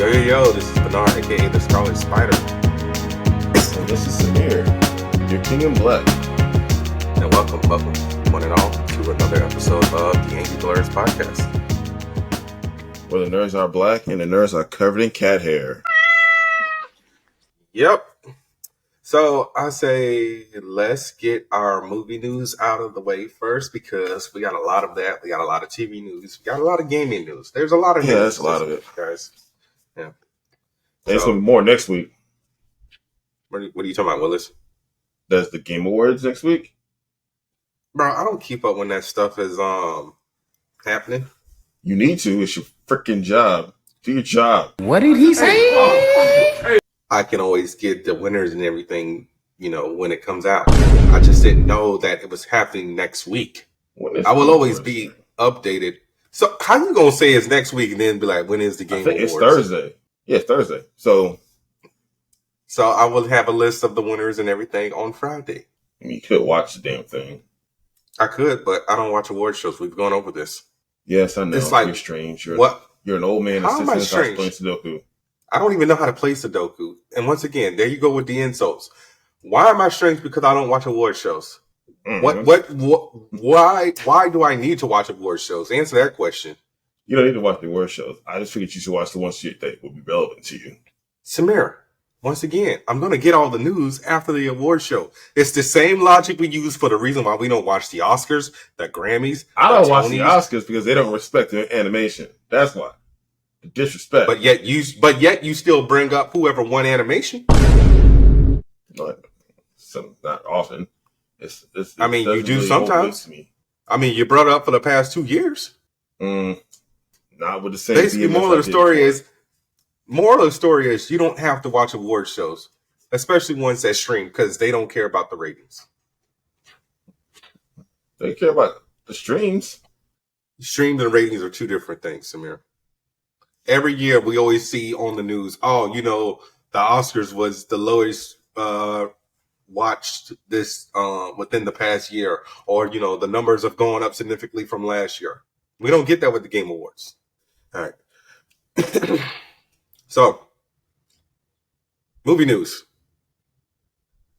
Yo, this is Bernard, aka the Scarlet Spider. And this is Samir, your King in Black. And welcome, one and all, to another episode of the Angry Blerds podcast. Where the nerds are black and the nerds are covered in cat hair. Yep. So I say let's get our movie news out of the way first because we got a lot of that. We got a lot of TV news. We got a lot of gaming news. There's a lot of news. Yeah, that's a lot of it, guys. Yeah. There's going to be more next week. What are you talking about, Willis? That's the Game Awards next week. Bro, I don't keep up when that stuff is happening. You need to. It's your freaking job. Do your job. What did he say? I can always get the winners and everything, when it comes out. I just didn't know that it was happening next week. I will always be updated. So how you gonna say it's next week and then be like, when is the Game Awards? It's Thursday. Yeah, it's Thursday. So I will have a list of the winners and everything on Friday. I mean, you could watch the damn thing. I could, but I don't watch award shows. We've gone over this. Yes, I know. It's like, you're strange. What? You're an old man how am I assistant strange? playing Sudoku. I don't even know how to play Sudoku. And once again, there you go with the insults. Why am I strange? Because I don't watch award shows. Mm-hmm. Why do I need to watch award shows? Answer that question. You don't need to watch the award shows. I just figured you should watch the ones you think will be relevant to you. Samir, once again, I'm going to get all the news after the award show. It's the same logic we use for the reason why we don't watch the Oscars, the Grammys. I don't watch the Oscars because they don't respect the animation. That's why. The disrespect. But yet you still bring up whoever won animation. Not often. It's I mean, you do really sometimes. I mean, you brought it up for the past 2 years. Not with the same. Basically, moral of the story is you don't have to watch award shows, especially ones that stream, because they don't care about the ratings. They care about the streams. Streams and ratings are two different things, Samir. Every year we always see on the news, the Oscars was the lowest watched this within the past year, or the numbers have gone up significantly from last year. We don't get that with the Game Awards. All right. So, movie news.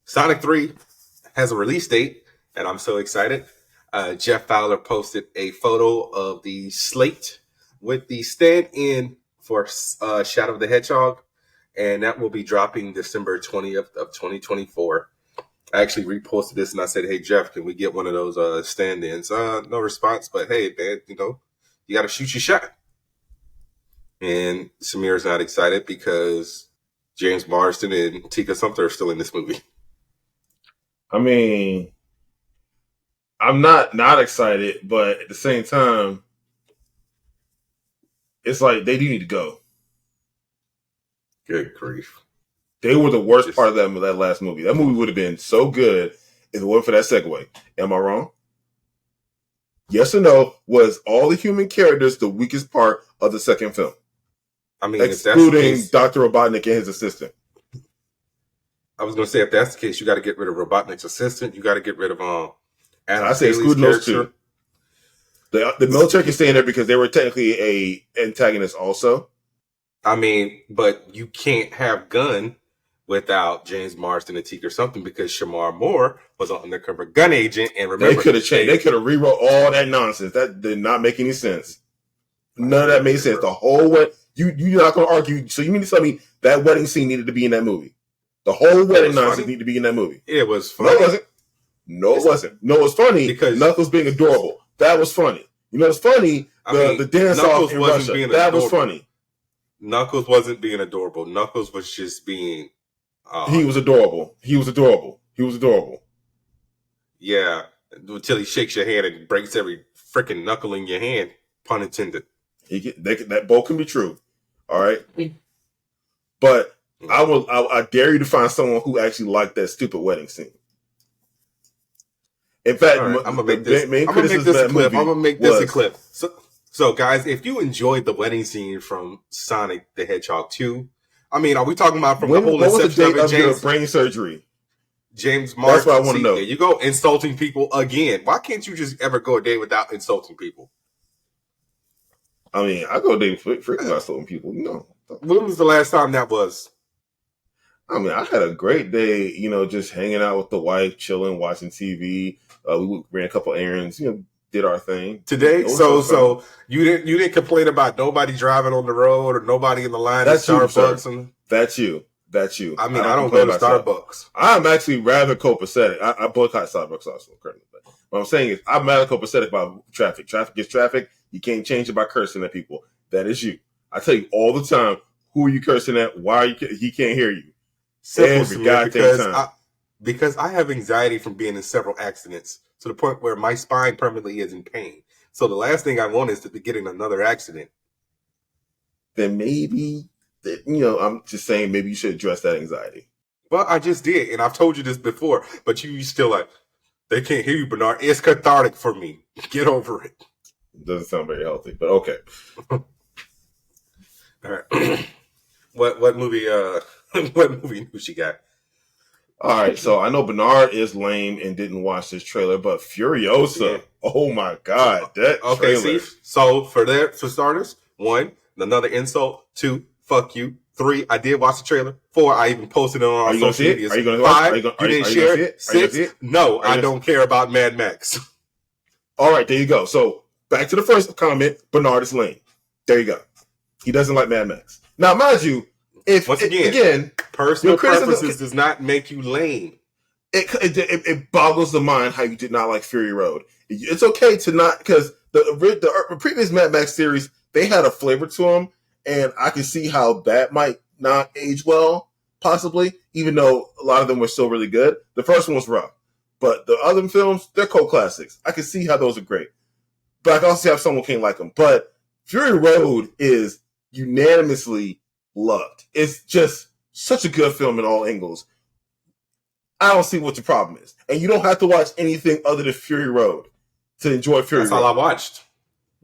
Sonic 3 has a release date, and I'm so excited. Jeff Fowler posted a photo of the slate with the stand-in for Shadow of the Hedgehog, and that will be dropping December 20th of 2024. I actually reposted this and I said, hey, Jeff, can we get one of those stand-ins? No response, but hey, man, you got to shoot your shot. And Samir's not excited because James Marsden and Tika Sumpter are still in this movie. I mean, I'm not excited, but at the same time, it's like they do need to go. Good grief. They were the worst part of that last movie. That movie would have been so good if it wasn't for that segue. Am I wrong? Yes or no? Was all the human characters the weakest part of the second film? I mean, excluding Dr. Robotnik and his assistant. I was going to say, if that's the case, you got to get rid of Robotnik's assistant. You got to get rid of I say excluding those two. The military can stay in there because they were technically a antagonist also. I mean, but you can't have Gunn without James Marsden and Tika or something because Shamar Moore was an undercover gun agent. And remember, they could have changed. They could have rewrote all that nonsense. That did not make any sense. None of that made sense. The whole way. You're not going to argue. So you mean to tell me that wedding scene needed to be in that movie? The whole wedding nonsense needed to be in that movie. It was funny. No, it wasn't. No, it wasn't. No, it was funny because Knuckles being adorable. That was funny. It's funny. The dance off in Russia. That was funny. Knuckles wasn't being adorable. Knuckles was just being. He was adorable. Yeah, until he shakes your hand and breaks every freaking knuckle in your hand. Pun intended. That both can be true. All right, but I dare you to find someone who actually liked that stupid wedding scene. In fact, right, I'm gonna make this a clip. So guys, if you enjoyed the wedding scene from Sonic the Hedgehog 2, I mean, are we talking about from the whole inception of James brain surgery? James Marsden. That's what I want to know. There you go, insulting people again. Why can't you just ever go a day without insulting people? I mean, I go a day frequently without insulting people. When was the last time that was? I mean, I had a great day, just hanging out with the wife, chilling, watching TV. We ran a couple errands, did our thing. Today? So you didn't complain about nobody driving on the road or nobody in the line at Starbucks? That's you. I mean, I don't go to Starbucks. I'm actually rather copacetic. I boycott Starbucks also currently. But what I'm saying is I'm rather copacetic about traffic. Traffic is traffic. You can't change it by cursing at people. That is you. I tell you all the time, who are you cursing at? Why are he can't hear you? Because I have anxiety from being in several accidents to the point where my spine permanently is in pain. So the last thing I want is to be getting another accident. Then maybe, I'm just saying maybe you should address that anxiety. Well, I just did, and I've told you this before, but you still like, they can't hear you, Bernard. It's cathartic for me. Get over it. Doesn't sound very healthy, but okay. All right. What movie? What movie news you got? All right, so I know Bernard is lame and didn't watch this trailer, but Furiosa, oh my God, that trailer. See, so for starters, 1, another insult. 2, fuck you. 3, I did watch the trailer. 4, I even posted it on social media. Are you going to 5, you didn't share it. 6, no, I don't care about Mad Max. All right, there you go. So back to the first comment, Bernard is lame. There you go. He doesn't like Mad Max. Now, mind you, personal preferences does not make you lame. It boggles the mind how you did not like Fury Road. It's okay to not, because the previous Mad Max series, they had a flavor to them, and I can see how that might not age well, possibly, even though a lot of them were still really good. The first one was rough, but the other films, they're cult classics. I can see how those are great, but I can also see how someone can't like them. But Fury Road is unanimously loved. It's just such a good film in all angles. I don't see what the problem is. And you don't have to watch anything other than Fury Road to enjoy Fury Road.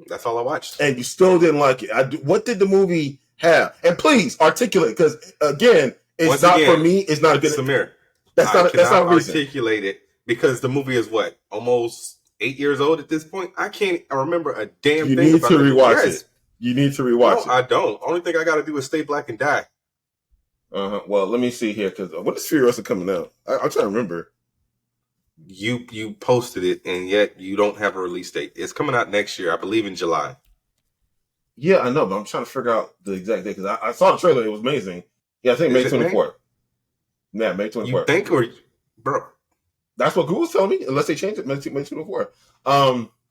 That's all I watched. And you still didn't like it. What did the movie have? And please articulate, because again, for me. It's not a good. Samir, that's not a reason. Articulate it because the movie is what, almost 8 years old at this point. I can't remember a damn thing. You need to rewatch it. You need to rewatch it. I don't. Only thing I got to do is stay black and die. Well, let me see here, because when is Furiosa coming out? I'm trying to remember. You posted it, and yet you don't have a release date. It's coming out next year, I believe, in July. Yeah, I know, but I'm trying to figure out the exact date, because I saw the trailer. It was amazing. Yeah, I think May 24th. Yeah, May 24th. You think, or bro? That's what Google's telling me, unless they change it, May 24th.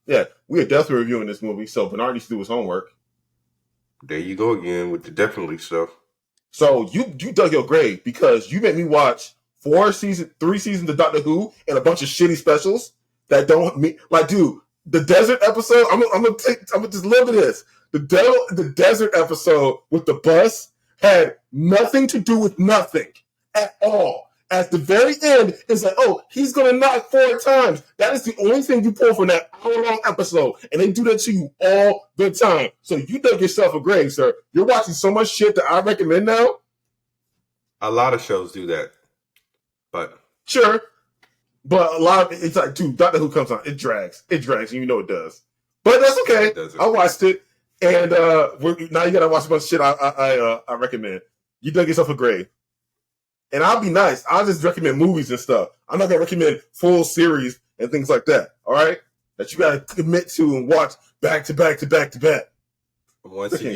Yeah, we are definitely reviewing this movie, so Bernard needs to do his homework. There you go again with the definitely stuff. So you dug your grave because you made me watch 3 seasons of Doctor Who and a bunch of shitty specials that don't mean, like, dude, the desert episode. I'm gonna just live in this. The desert episode with the bus had nothing to do with nothing at all. At the very end, it's like, oh, he's gonna knock 4 times. That is the only thing you pull from that hour-long episode, and they do that to you all the time. So you dug yourself a grave, sir. You're watching so much shit that I recommend now. A lot of shows do that, but sure. But a lot of it's like, dude, Doctor Who comes on, it drags, and you know it does. But that's okay. I watched it, and now you gotta watch a bunch of shit. I recommend. You dug yourself a grave. And I'll be nice. I'll just recommend movies and stuff. I'm not going to recommend full series and things like that. All right? That you got to commit to and watch back to back to back to back. Once again,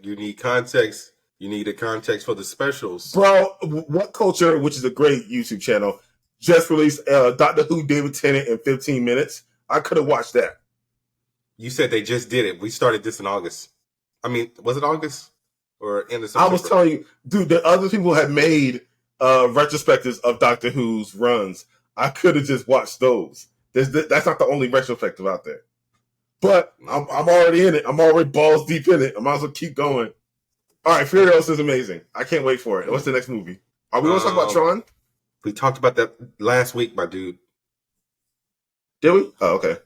you need context. You need a context for the specials. Bro, What Culture, which is a great YouTube channel, just released Doctor Who David Tennant in 15 minutes. I could have watched that. You said they just did it. We started this in August. I mean, was it August? Or in the September? I was telling you, dude, the other people have made retrospectives of Doctor Who's runs. I could have just watched those. That's not the only retrospective out there. But I'm already in it. I'm already balls deep in it. I might as well keep going. All right, Furiosa is amazing. I can't wait for it. What's the next movie? Are we going to talk about Tron? We talked about that last week, my dude. Did we? Oh, okay.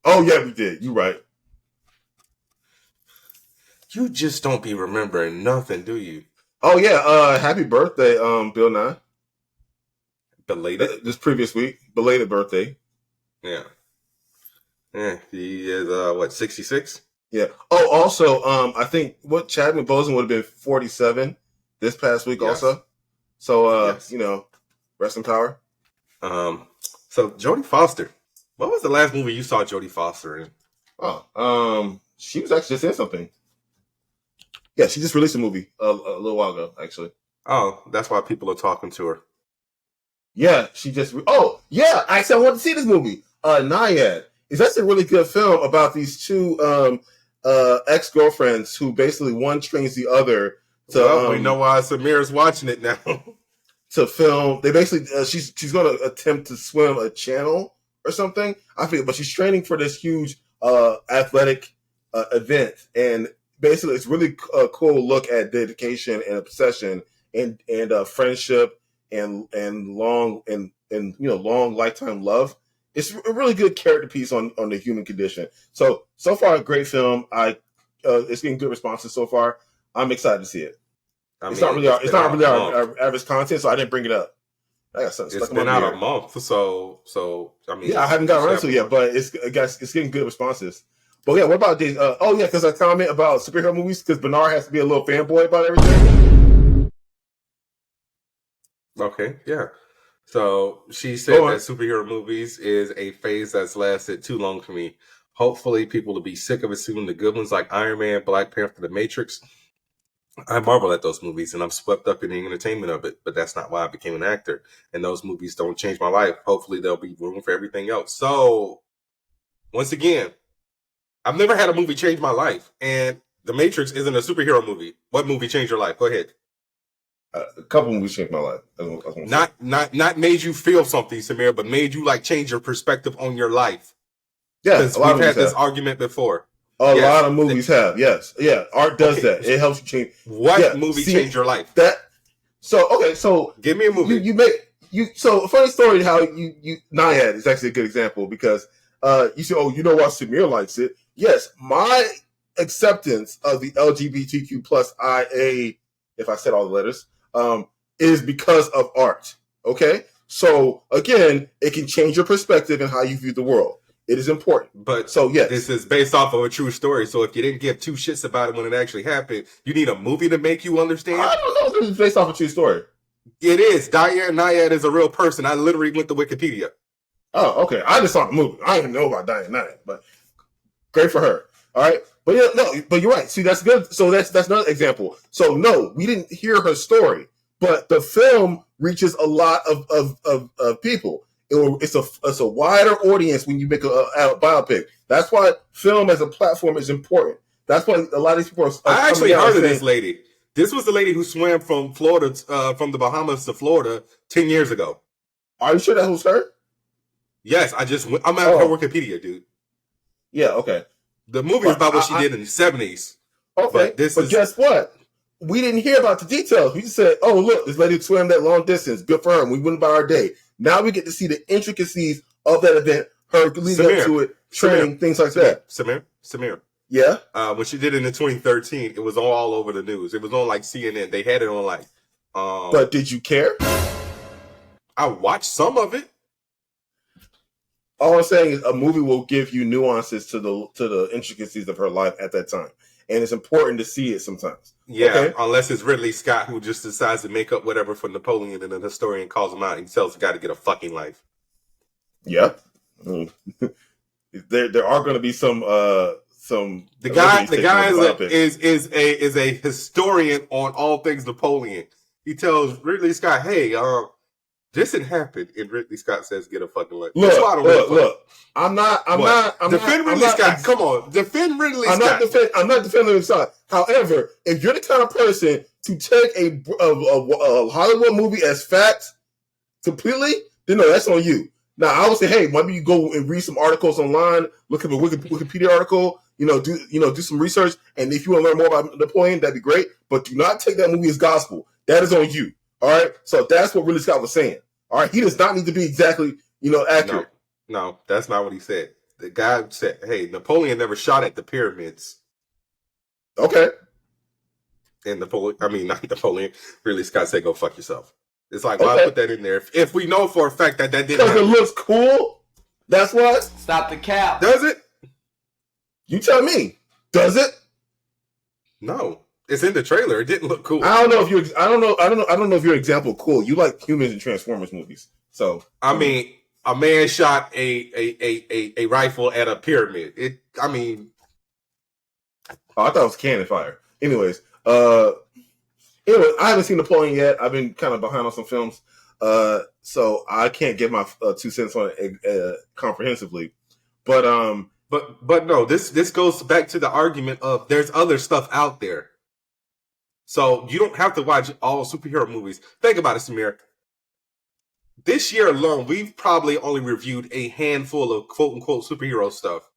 Oh, yeah, we did. You're right. You just don't be remembering nothing, do you? Oh, yeah. Happy birthday, Bill Nye. Belated? This previous week. Belated birthday. Yeah. Yeah, he is, 66? Yeah. Oh, also, I think what Chadwick Boseman would have been 47 this past week Yes. also. So, Yes. rest in power. So Jodie Foster. What was the last movie you saw Jodie Foster in? Oh, she was actually just in something. Yeah, she just released a movie a little while ago, actually. Oh, that's why people are talking to her. Yeah, she just. Actually, I want to see this movie. Naiad. It's actually a really good film about these two ex-girlfriends who basically one trains the other to. Well, we know why Samir's watching it now. To film, they basically she's going to attempt to swim a channel or something. I feel, but she's training for this huge athletic event, and basically, it's really a cool look at dedication and obsession and friendship and long long lifetime love. It's a really good character piece on the human condition. So far, a great film. It's getting good responses so far. I'm excited to see it. It's not really our average content, so I didn't bring it up. I got something. It's been out a month, so I mean, I haven't gotten around to it yet, but it's getting good responses. But yeah, what about these? Because I comment about superhero movies because Bernard has to be a little fanboy about everything. Okay, yeah. So she said that superhero movies is a phase that's lasted too long for me. Hopefully, people will be sick of it soon. The good ones like Iron Man, Black Panther, The Matrix. I marvel at those movies, and I'm swept up in the entertainment of it. But that's not why I became an actor. And those movies don't change my life. Hopefully, there'll be room for everything else. So, once again, I've never had a movie change my life, and The Matrix isn't a superhero movie. What movie changed your life? Go ahead. A couple movies changed my life. Not made you feel something, Samir, but made you change your perspective on your life. Yeah, we've had this argument before. A lot of movies have, yes, yeah. Art does that. It helps you change. What movie changed your life? So give me a movie. So a funny story how you Naiad is actually a good example because you say, oh, you know why Samir likes it? Yes, my acceptance of the LGBTQ plus IA, if I said all the letters, is because of art. Okay, so again, it can change your perspective and how you view the world. It is important. But yes, this is based off of a true story. So if you didn't give two shits about it when it actually happened, you need a movie to make you understand? I don't know if this is based off a true story. It is. Naiad is a real person. I literally went to Wikipedia. Oh, okay. I just saw the movie. I didn't know about Naiad, but great for her. All right. But yeah, no, but you're right. See, that's good. So that's another example. So no, we didn't hear her story, but the film reaches a lot of people. It's a wider audience when you make a biopic. That's why film as a platform is important. That's why a lot of these people are. I actually heard of this lady. This was the lady who swam from Florida, from the Bahamas to Florida 10 years ago. Are you sure that was her? Yes, I'm at her Wikipedia, dude. Yeah, okay. The movie is about what she did in the 70s. Okay, but guess what? We didn't hear about the details. We just said, oh, look, this lady swam that long distance. Good for her. And we went about our day. Now we get to see the intricacies of that event, her leading up to it, training, things like that. Samir. Yeah? When she did it in 2013, it was all over the news. It was on CNN. They had it on But did you care? I watched some of it. All I'm saying is a movie will give you nuances to the intricacies of her life at that time. And it's important to see it sometimes. Yeah, okay? Unless it's Ridley Scott who just decides to make up whatever for Napoleon and then the historian calls him out and tells the guy to get a fucking life. Yeah. There are going to be some the guy is a historian on all things Napoleon. He tells Ridley Scott, hey, this didn't happen, and Ridley Scott says, "Get a fucking life." Look. I'm not defend Ridley Scott. Come on, defend Ridley Scott. I'm not defending Ridley Scott. However, if you're the kind of person to take a Hollywood movie as fact completely, then no, that's on you. Now, I would say, hey, maybe you go and read some articles online, look at a Wikipedia article, do some research, and if you want to learn more about Napoleon, that'd be great. But do not take that movie as gospel. That is on you. All right, so that's what Ridley Scott was saying. All right, he does not need to be exactly, accurate. No, that's not what he said. The guy said, "Hey, Napoleon never shot at the pyramids." Okay. And not Napoleon. Ridley Scott said, "Go fuck yourself." It's like, why put that in there if we know for a fact that didn't happen? Because it looks cool. That's what. Stop the cap. Does it? You tell me. Does it? No, it's in the trailer. It didn't look cool. I don't know if your example cool. You like humans in Transformers movies, so I mean, a man shot a rifle at a pyramid. I thought it was cannon fire. Anyways, I haven't seen Napoleon yet. I've been kind of behind on some films, so I can't give my 2 cents on it comprehensively. But no, this goes back to the argument of there's other stuff out there. So you don't have to watch all superhero movies. Think about it, Samir. This year alone, we've probably only reviewed a handful of quote-unquote superhero stuff.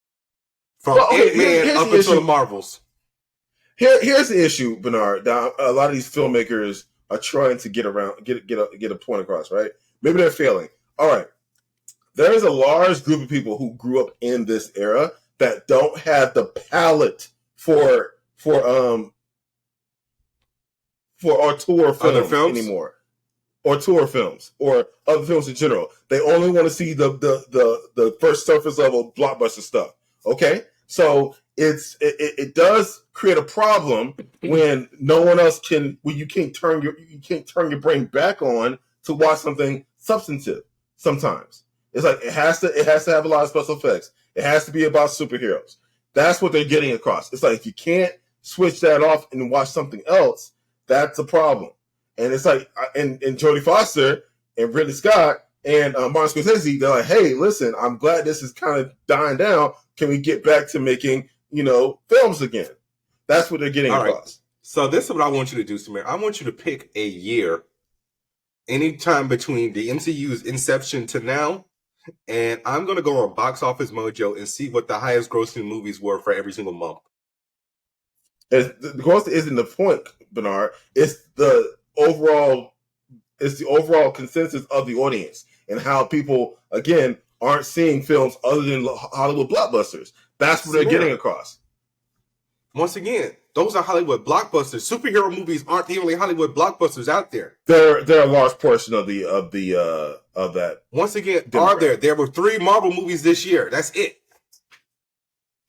From Ant-Man up until the Marvels. Here's the issue, Bernard. Now, a lot of these filmmakers are trying to get a point across, right? Maybe they're failing. All right. There is a large group of people who grew up in this era that don't have the palate for auteur films anymore, or tour films, or other films in general. They only want to see the first surface level blockbuster stuff. Okay, so it does create a problem when no one else can. When you can't turn your brain back on to watch something substantive. Sometimes it's like it has to have a lot of special effects. It has to be about superheroes. That's what they're getting across. It's like if you can't switch that off and watch something else, that's a problem. And it's like, and Jodie Foster and Ridley Scott and Martin Scorsese, they're like, hey, listen, I'm glad this is kind of dying down. Can we get back to making, films again? That's what they're getting across. Right. So this is what I want you to do, Samir. I want you to pick a year, anytime between the MCU's inception to now, and I'm going to go on Box Office Mojo and see what the highest grossing movies were for every single month. The growth isn't the point, Bernard. It's the overall consensus of the audience and how people, again, aren't seeing films other than Hollywood blockbusters. That's what they're getting across. Once again, those are Hollywood blockbusters. Superhero movies aren't the only Hollywood blockbusters out there. They're a large portion of that. Once again, there were 3 Marvel movies this year. That's it.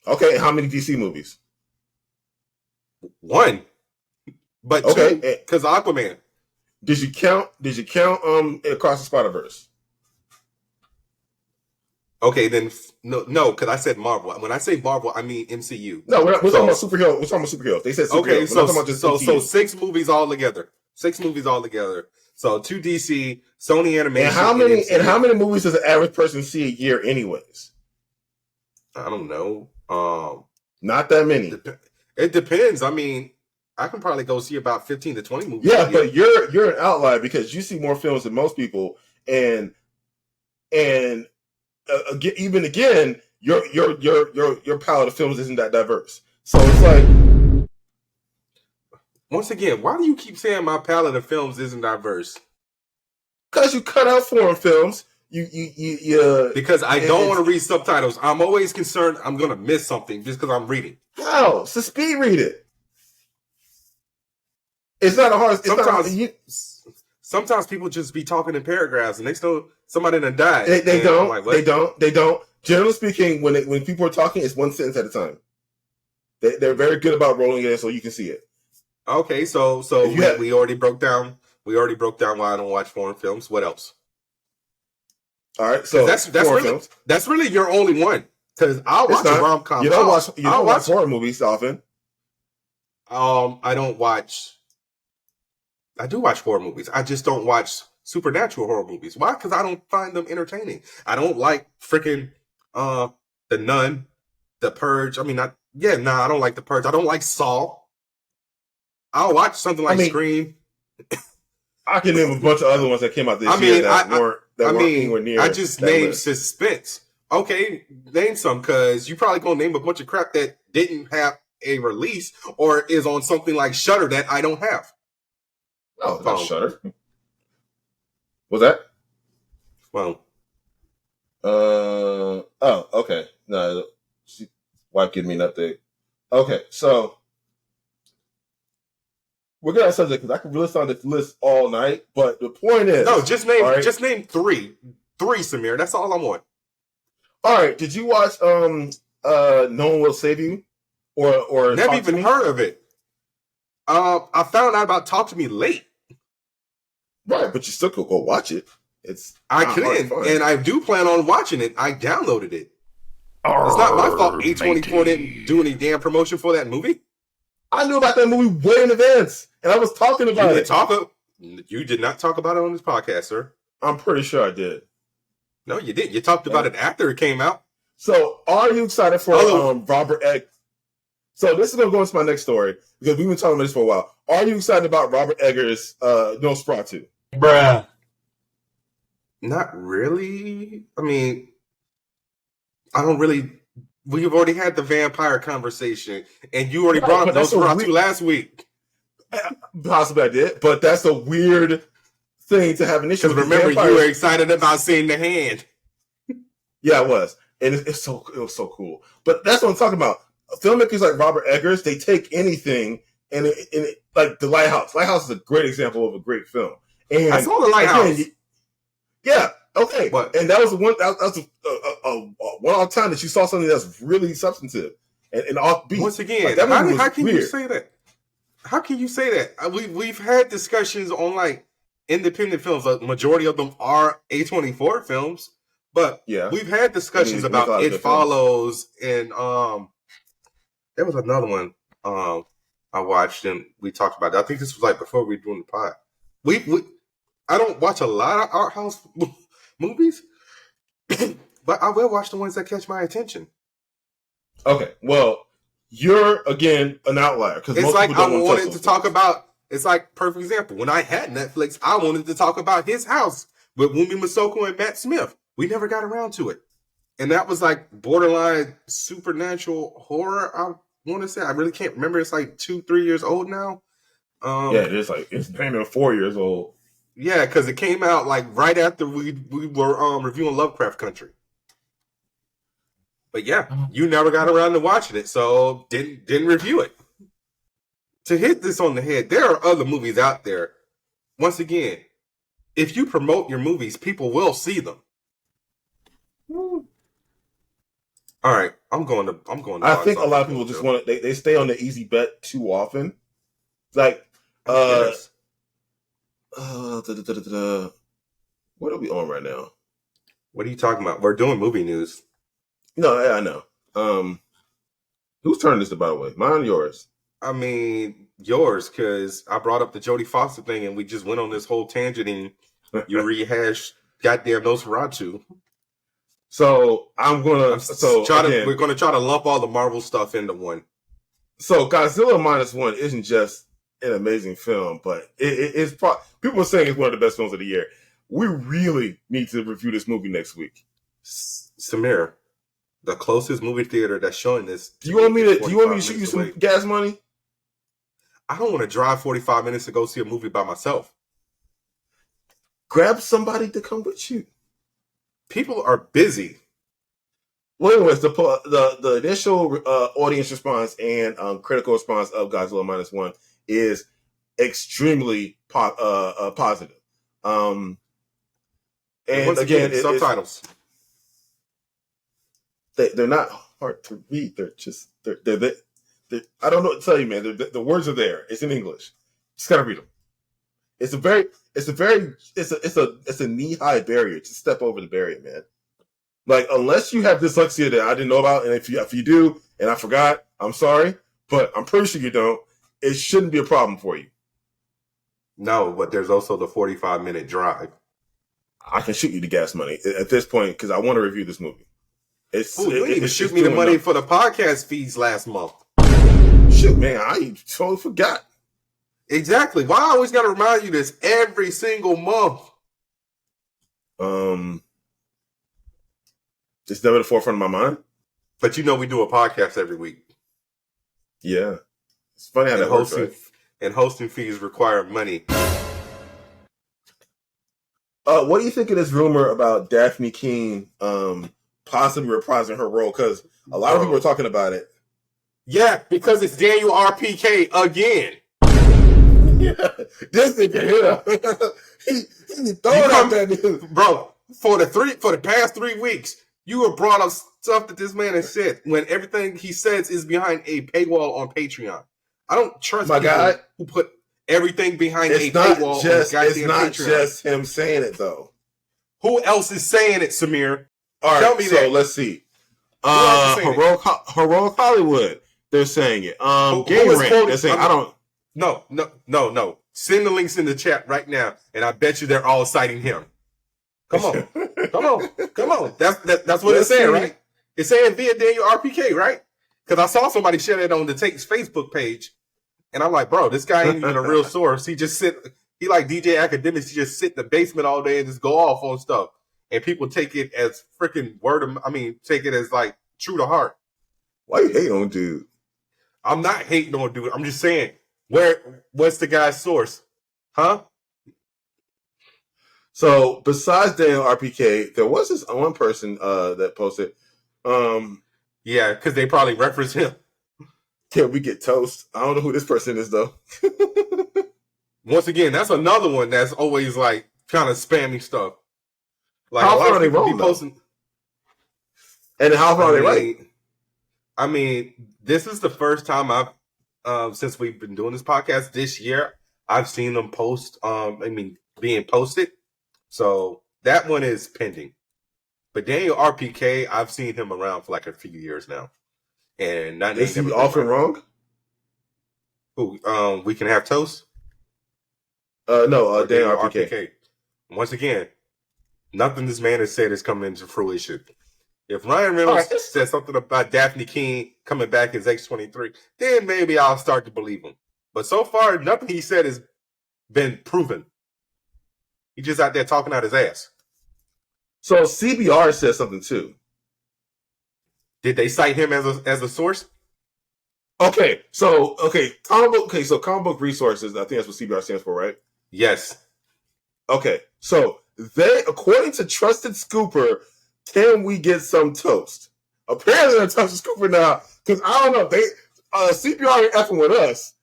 Okay, how many DC movies? 1, but 2 because Aquaman. Did you count Across the Spider-Verse? Okay, then no, because I said Marvel. When I say Marvel, I mean MCU. No, we're talking about superheroes. We're talking about superheroes. They said superheroes. Okay, so 6 movies all together. 6 movies all together. So 2 DC, Sony Animation. And how many movies does an average person see a year, anyways? I don't know. Not that many. It depends. I mean, I can probably go see about 15 to 20 movies. Yeah, but you're an outlier because you see more films than most people, and even again, your palette of films isn't that diverse. So it's like, once again, why do you keep saying my palette of films isn't diverse? Because you cut out foreign films. Because I don't want to read subtitles. I'm always concerned I'm going to miss something just because I'm reading. How? So speed read it. It's not a hard. Sometimes people just be talking in paragraphs and they still somebody done died. They don't. Generally speaking, when people are talking, it's one sentence at a time. They're very good about rolling it in so you can see it. Okay, so we already broke down. We already broke down why I don't watch foreign films. What else? All right, so that's really your only one because I'll watch a rom-com. You don't watch horror movies often. I do watch horror movies. I just don't watch supernatural horror movies. Why? Because I don't find them entertaining. I don't like freaking The Nun, The Purge. I don't like The Purge. I don't like Saw. I'll watch something like Scream. I can name a bunch of other ones that came out this year that weren't anywhere near. I just named Suspense. Okay, name some because you probably gonna name a bunch of crap that didn't have a release or is on something like Shudder that I don't have. Oh, not Shudder. What's that? Well. Oh, okay. No, wife gave me an update. Okay, so we're gonna subject because I can really sound this list all night. But the point is, no, just name 3, Samir. That's all I want. All right. Did you watch No One Will Save You or never even heard of it. I found out about Talk to Me late. Right, but you still could go watch it. I can, and I do plan on watching it. I downloaded it. It's not my fault A24 didn't do any damn promotion for that movie. I knew about that movie way in advance, and I was talking about it. You did not talk about it on this podcast, sir. I'm pretty sure I did. No, you didn't. You talked about it after it came out. So, are you excited for Robert Eggers? So, this is going to go into my next story, because we've been talking about this for a while. Are you excited about Robert Eggers' Nosferatu? Bruh. Not really. I mean, I don't really. We've already had the vampire conversation, and you already brought up Nosferatu last week. Possibly I did, but that's a weird thing to have an issue with. Because remember, you were excited about seeing the hand. Yeah, I was. And it was so cool. But that's what I'm talking about. Filmmakers like Robert Eggers, they take anything and like The Lighthouse. Lighthouse is a great example of a great film. And I saw The Lighthouse. Yeah, okay. But, and that was one. That was a one-off time that you saw something that's really substantive and offbeat. Once again, like, how can you say that? How can you say that? We've had discussions on like independent films. The majority of them are A24 films, but we've had discussions about It Follows, and there was another one I watched and we talked about it. I think this was like before we were doing the pod. I don't watch a lot of art house movies, but I will watch the ones that catch my attention. Okay, well, you're again an outlier because it's like I wanted to talk about. It's like perfect example. When I had Netflix, I wanted to talk about His House with Wumi Masoko and Matt Smith. We never got around to it, and that was like borderline supernatural horror. I want to say I really can't remember. It's like 2-3 years old now. Yeah, it is like it's maybe 4 years old. Yeah, because it came out like right after we were reviewing Lovecraft Country. But yeah, you never got around to watching it, so didn't review it. To hit this on the head, there are other movies out there. Once again, if you promote your movies, people will see them. All right, I'm going to. I think a lot of people just want to. They stay on the easy bet too often. Like, what are we on right now? What are you talking about? We're doing movie news. No, yeah, I know. Whose turn is it, by the way? Mine or yours? I mean, yours, because I brought up the Jodie Foster thing, and we just went on this whole tangent, and you rehashed goddamn Nosferatu. So we're gonna try to lump all the Marvel stuff into one. So Godzilla -1 isn't just an amazing film, but it's people are saying it's one of the best films of the year. We really need to review this movie next week. Samir, the closest movie theater that's showing this. Do you want me to shoot you some gas money? I don't want to drive 45 minutes to go see a movie by myself. Grab somebody to come with you. People are busy. Well, anyways, the initial audience response and critical response of Godzilla -1 is extremely positive. And once again, subtitles. They're not hard to read. They're just they're I don't know what to tell you, man. The words are there. It's in English. Just gotta read them. It's a knee-high barrier. Just step over the barrier, man. Like, unless you have dyslexia that I didn't know about, and if you do, and I forgot, I'm sorry, but I'm pretty sure you don't. It shouldn't be a problem for you. No, but there's also the 45-minute drive. I can shoot you the gas money at this point because I want to review this movie. You didn't even shoot me the money for the podcast fees last month. Shoot, man, I totally forgot. Exactly. Why I always got to remind you this every single month? It's never the forefront of my mind. But you know we do a podcast every week. Yeah. It's funny how that works, right? And hosting fees require money. What do you think of this rumor about Dafnee Keen possibly reprising her role? Because a lot of people are talking about it. Yeah, because it's Daniel RPK again. Yeah, this nigga here. he throwing out that nigga. Bro, for the past 3 weeks, you have brought us stuff that this man has said when everything he says is behind a paywall on Patreon. I don't trust people who put everything behind a paywall on goddamn It's not Patreon. just him saying it, though. Who else is saying it, Samir? All right, Tell me so that. let's see. Heroic Hollywood, they're saying it. Game Rant, they're saying, I don't... No. Send the links in the chat right now, and I bet you they're all citing him. Come on. That's what it's saying, right? It's saying via Daniel RPK, right? Because I saw somebody share that on the Take's Facebook page, and I'm like, bro, this guy ain't even a real source. He like DJ Academics. He just sit in the basement all day and just go off on stuff, and people take it as freaking take it as like true to heart. Why you hating on dude? I'm not hating on dude. I'm just saying, what's the guy's source? Huh? So besides Daniel RPK, there was this one person that posted. Yeah, because they probably reference him. Can we get toast? I don't know who this person is though. Once again, that's another one that's always like kind of spamming stuff. Like how a lot far of are they people wrong, be posting. And how far are they right? I mean, this is the first time I've since we've been doing this podcast this year, I've seen them post. Being posted. So that one is pending. But Daniel RPK, I've seen him around for like a few years now, and not is he often wrong? Who? We can have toast. No, Daniel RPK. Once again, nothing this man has said is coming into fruition. If Ryan Reynolds said something about Dafnee Keen coming back as X-23, then maybe I'll start to believe him. But so far, nothing he said has been proven. He's just out there talking out his ass. So CBR says something too. Did they cite him as a source? So comic book resources. I think that's what CBR stands for, right? Yes. Okay, so they, according to Trusted Scooper, can we get some toast? Apparently, they're Trusted Scooper now because I don't know. They CPR ain't effing with us,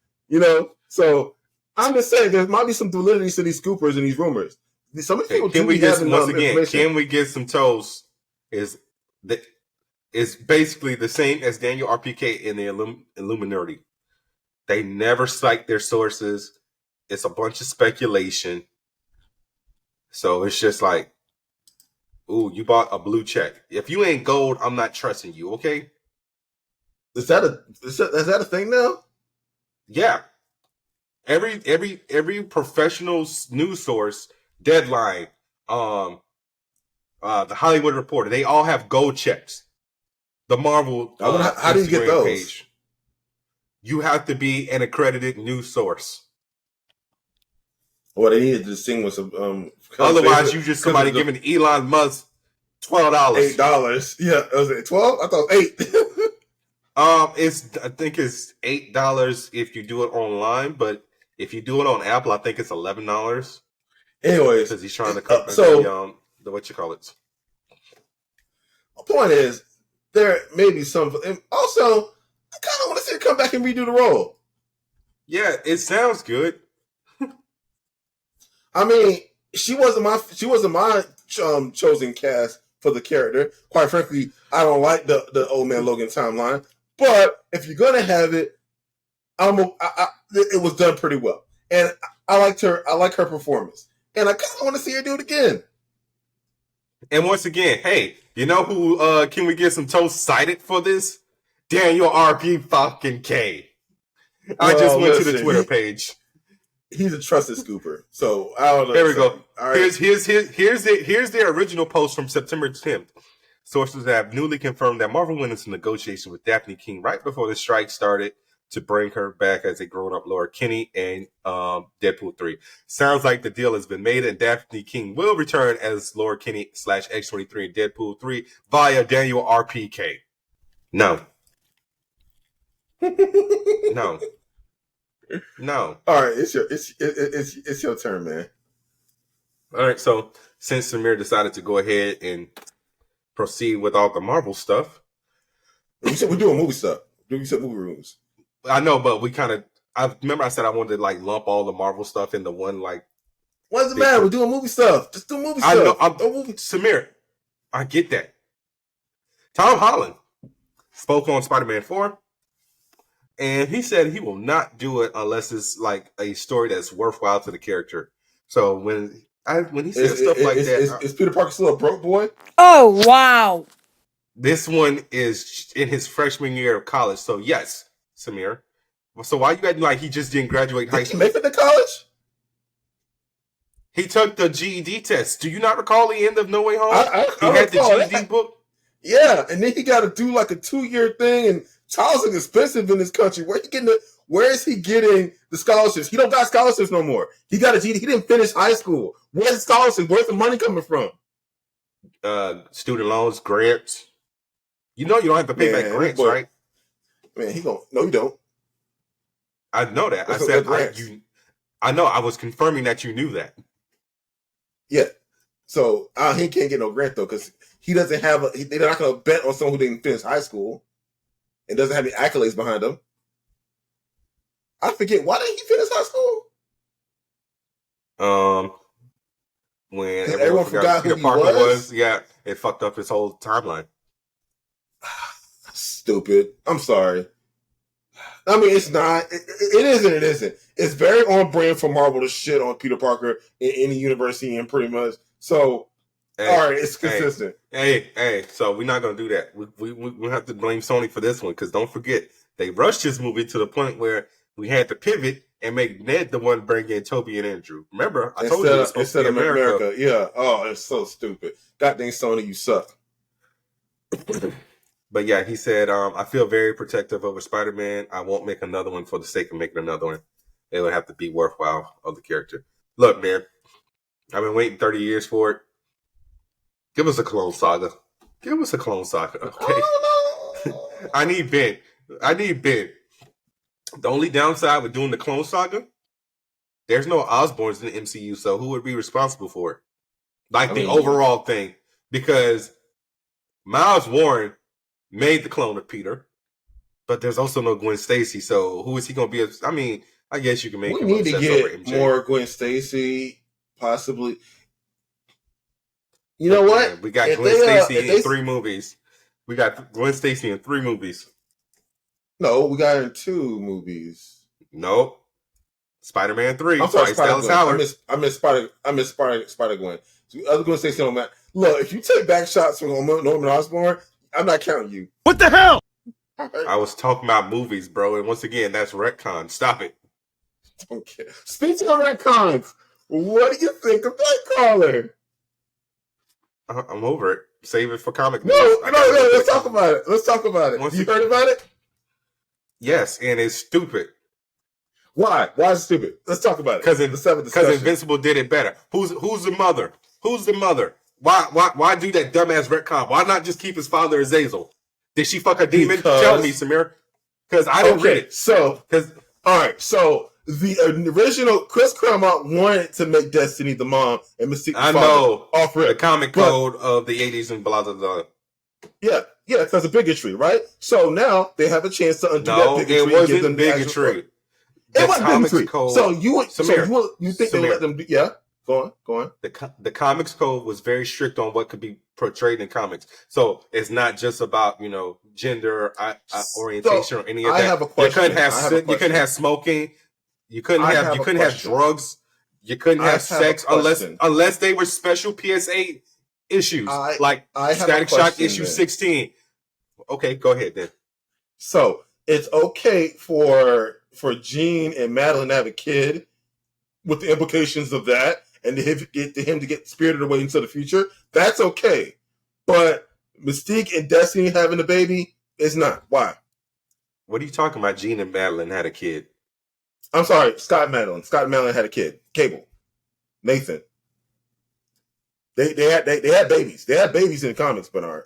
So I'm just saying there might be some validity to these scoopers and these rumors. Some of the people can we get some, once again? Can we get some toast? Is basically the same as Daniel RPK in the Illuminati. They never cite their sources. It's a bunch of speculation. So it's just like, ooh, you bought a blue check. If you ain't gold, I'm not trusting you. Okay? Is that a thing now? Yeah. Every professional news source, Deadline, the Hollywood Reporter, they all have gold checks. The Marvel how do you get those? Page. You have to be an accredited news source. Well, they need to distinguish some. Otherwise, you just somebody giving Elon Musk $12. $8. Yeah, was it 12? I thought 8. I think it's $8 if you do it online, but if you do it on Apple, I think it's $11. Anyways, because he's trying to cut the what you call it. My point is, there may be some, and also I kind of want to see her come back and redo the role. Yeah, it sounds good. I mean, she wasn't my chosen cast for the character. Quite frankly, I don't like the Old Man Logan timeline. But if you're gonna have it, it was done pretty well, and I liked her. I like her performance, and I kind of want to see her do it again. And once again, hey, you know who can we get some toast cited for this? Daniel RP fucking K. I just went to the Twitter page. He's a trusted scooper, so I don't know. There we go. All right. Here's the original post from September 10th. Sources have newly confirmed that Marvel went into negotiation with Dafnee Keen right before the strike started to bring her back as a grown-up Laura Kinney and Deadpool 3. Sounds like the deal has been made, and Dafnee Keen will return as Laura Kinney / X-23 in Deadpool 3 via Daniel RPK. No. No. All right, it's your turn, man. All right, so since Samir decided to go ahead and proceed with all the Marvel stuff, we said we're doing movie stuff. We said movie rooms. I know, but we kind of. I remember I said I wanted to like lump all the Marvel stuff into one. Like, what does it matter? We're doing movie stuff. Just do movie stuff. I know. Samir, I get that. Tom Holland spoke on Spider-Man 4, and he said he will not do it unless it's like a story that's worthwhile to the character. So when he said stuff like that, is Peter Parker still a broke boy? Oh, wow. this one is in his freshman year of college. So yes, Samir. So why you acting like he just didn't graduate high Did he school? make it to college? He took the GED test. Do you not recall the end of No Way Home? He I had the recall GED that. book. Yeah, and then he got to do like a 2-year thing, and housing is expensive in this country. Where is he getting the scholarships? He don't got scholarships no more. He got a GED. He didn't finish high school. Where's the scholarships? Where's the money coming from? Student loans, grants. You know you don't have to pay back grants, right? Man, no, you don't. I know that. What's I said grants? I know. I was confirming that you knew that. Yeah. So he can't get no grant though, because he doesn't have they're not going to bet on someone who didn't finish high school and doesn't have any accolades behind him. I forget, why didn't he finish high school? When everyone forgot Peter who he Parker was? yeah, it fucked up his whole timeline. Stupid. I'm sorry. I mean, it's not. It isn't. It isn't. It's very on brand for Marvel to shit on Peter Parker in any universe he in, pretty much. So, all right, it's consistent. Hey. So we're not gonna do that. We have to blame Sony for this one, because don't forget they rushed this movie to the point where we had to pivot and make Ned the one bring in Toby and Andrew. Remember, I told you it was supposed to be America. Yeah. Oh, it's so stupid. Goddamn Sony, you suck. But yeah, he said, I feel very protective over Spider-Man. I won't make another one for the sake of making another one. It would have to be worthwhile of the character. Look, man, I've been waiting 30 years for it. Give us a Clone Saga. Okay? I need Ben. The only downside with doing the Clone Saga, there's no Osborns in the MCU, so who would be responsible for it? The overall thing. Because Miles Warren made the clone of Peter, but there's also no Gwen Stacy, so who is he going to be? I mean, I guess you can make him need to get more Gwen Stacy, possibly. You know what? Man, we got Gwen Stacy in 3 movies. We got Gwen Stacy in 3 movies. No, we got her in 2 movies. Nope. Spider-Man 3. I'm sorry, Spider-Gwen. I miss Spider-Gwen. So other Gwen Stacy don't matter. Look, if you take back shots from Norman Osborn, I'm not counting you. What the hell? I was talking about movies, bro, and once again, that's retcon. Stop it. Don't care. Speaking of retcons, what do you think of Nightcrawler? I'm over it. Save it for comic No. Let's talk about it. You heard about it? Yes, and it's stupid. Why? Why is it stupid? Let's talk about it. Because Invincible did it better. Who's the mother? Who's the mother? Why do that dumbass retcon? Why not just keep his father Azazel? Did she fuck a demon? Tell me, Samir. Because I didn't read it. So the original Chris Claremont wanted to make Destiny the mom and Mystique the father. Off the comic code of the 80s and blah blah blah. Yeah, because of bigotry, right? So now they have a chance to undo that bigotry. It wasn't bigotry. It wasn't bigotry. Code. So you think they let them do? Yeah. Go on. The comics code was very strict on what could be portrayed in comics. So it's not just about, gender orientation or any of that. I have a question. You couldn't have smoking. You couldn't have drugs. You couldn't have sex unless they were special PSA issues, like Static Shock issue 16. Okay, go ahead then. So it's okay for Jean and Madeline to have a kid with the implications of that, and to him to get spirited away into the future. That's okay. But Mystique and Destiny having a baby is not. Why? What are you talking about? Jean and Madeline had a kid. I'm sorry, Scott and Madeline. Scott and Madeline had a kid. Cable. Nathan. They had babies. They had babies in the comics, Bernard.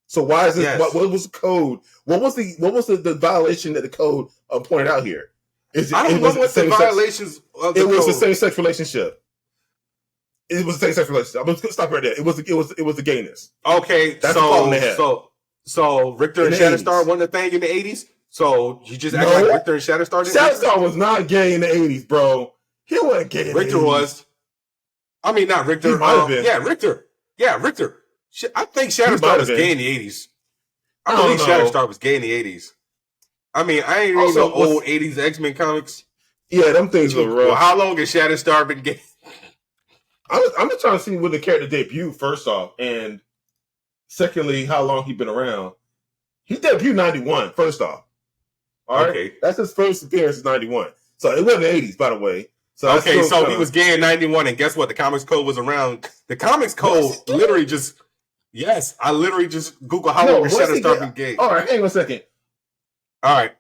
So why is this? Yes. What was the code? What was the violation that the code pointed out here? I don't know what the violations of the code. It was the same sex relationship. It was the same sex relationship. I'm gonna stop right there. It was the gayness. Okay, that's the problem they had. So Richter and Shatterstar wasn't a thing in the 80s. So you just act like Richter and Shatterstar didn't. Shatterstar was not gay in the 80s, bro. He wasn't gay in the 80s. Richter was. I mean, not Richter. He might have been. Yeah, Richter. I think Shatterstar was gay in the 80s. I believe Shatterstar was gay in the 80s. I mean, I ain't reading no old 80s X-Men comics. Yeah, them things were rough. Well, how long has Shatterstar been gay? I'm just trying to see when the character debuted, first off, and secondly, how long he been around. He debuted 91, first off. All right? Okay. That's his first appearance in 91. So it wasn't the 80s, by the way. So okay, so he was gay in 91, and guess what? The Comics Code was around. The Comics Code literally just... Yes, I literally just Google how long Shatterstar been gay. All right, hang on a second. All right.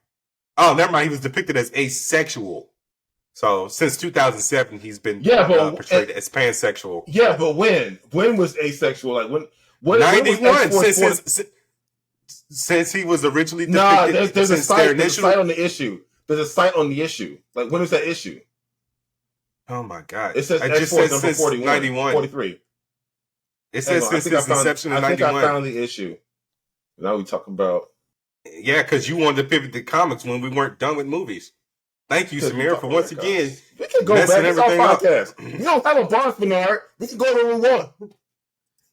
Oh, never mind. He was depicted as asexual. So since 2007, he's been portrayed as pansexual. Yeah, but when? When was asexual? Like when 91. Since he was originally depicted. Nah, there's a site on the issue. There's a site on the issue. Like when was that issue? Oh my God! It says I just said since 41, 91. 43. It says since its inception in 91. I think I found the issue. Now we talking about. Yeah, because you wanted to pivot to comics when we weren't done with movies. Thank you, Samir, for once again. We can go back. It's our podcast. We don't have a boss, Bernard. We can go where we want.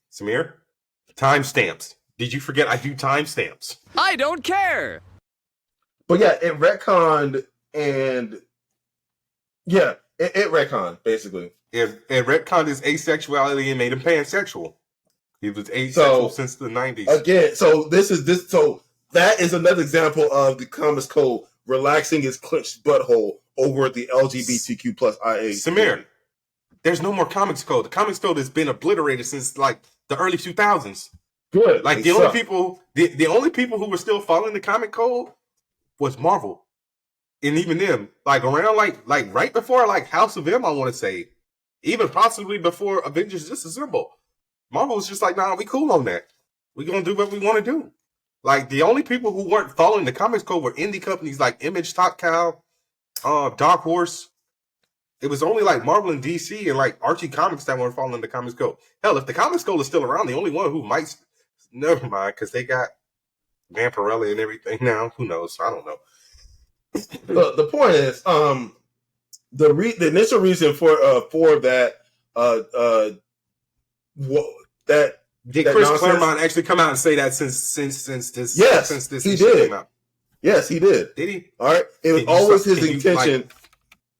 Samir, timestamps. Did you forget I do timestamps? I don't care. But yeah, it retconned and yeah, it retconned basically. It retconned his asexuality and made him pansexual. He was asexual since the 90s. Again, so that is another example of the Comics Code relaxing his clenched butthole over the LGBTQ plus IA. Samir, there's no more Comics Code. The Comics Code has been obliterated since like the early 2000s. Good. Like the only people who were still following the Comic Code was Marvel, and even them, like around like right before like House of M, I want to say, even possibly before Avengers Disassemble. Marvel was just like, nah, we cool on that. We gonna do what we want to do. Like the only people who weren't following the Comics Code were indie companies like Image, Top Cow, Dark Horse. It was only like Marvel and DC and like Archie Comics that weren't following the Comics Code. Hell, if the Comics Code is still around, the only one who might, never mind, because they got Vampirella and everything now. Who knows? I don't know. The point is, the initial reason for that did Chris Claremont actually come out and say that since this? Yes, since this he did. Came out? Yes, he did. Did he? All right. It was always his intention.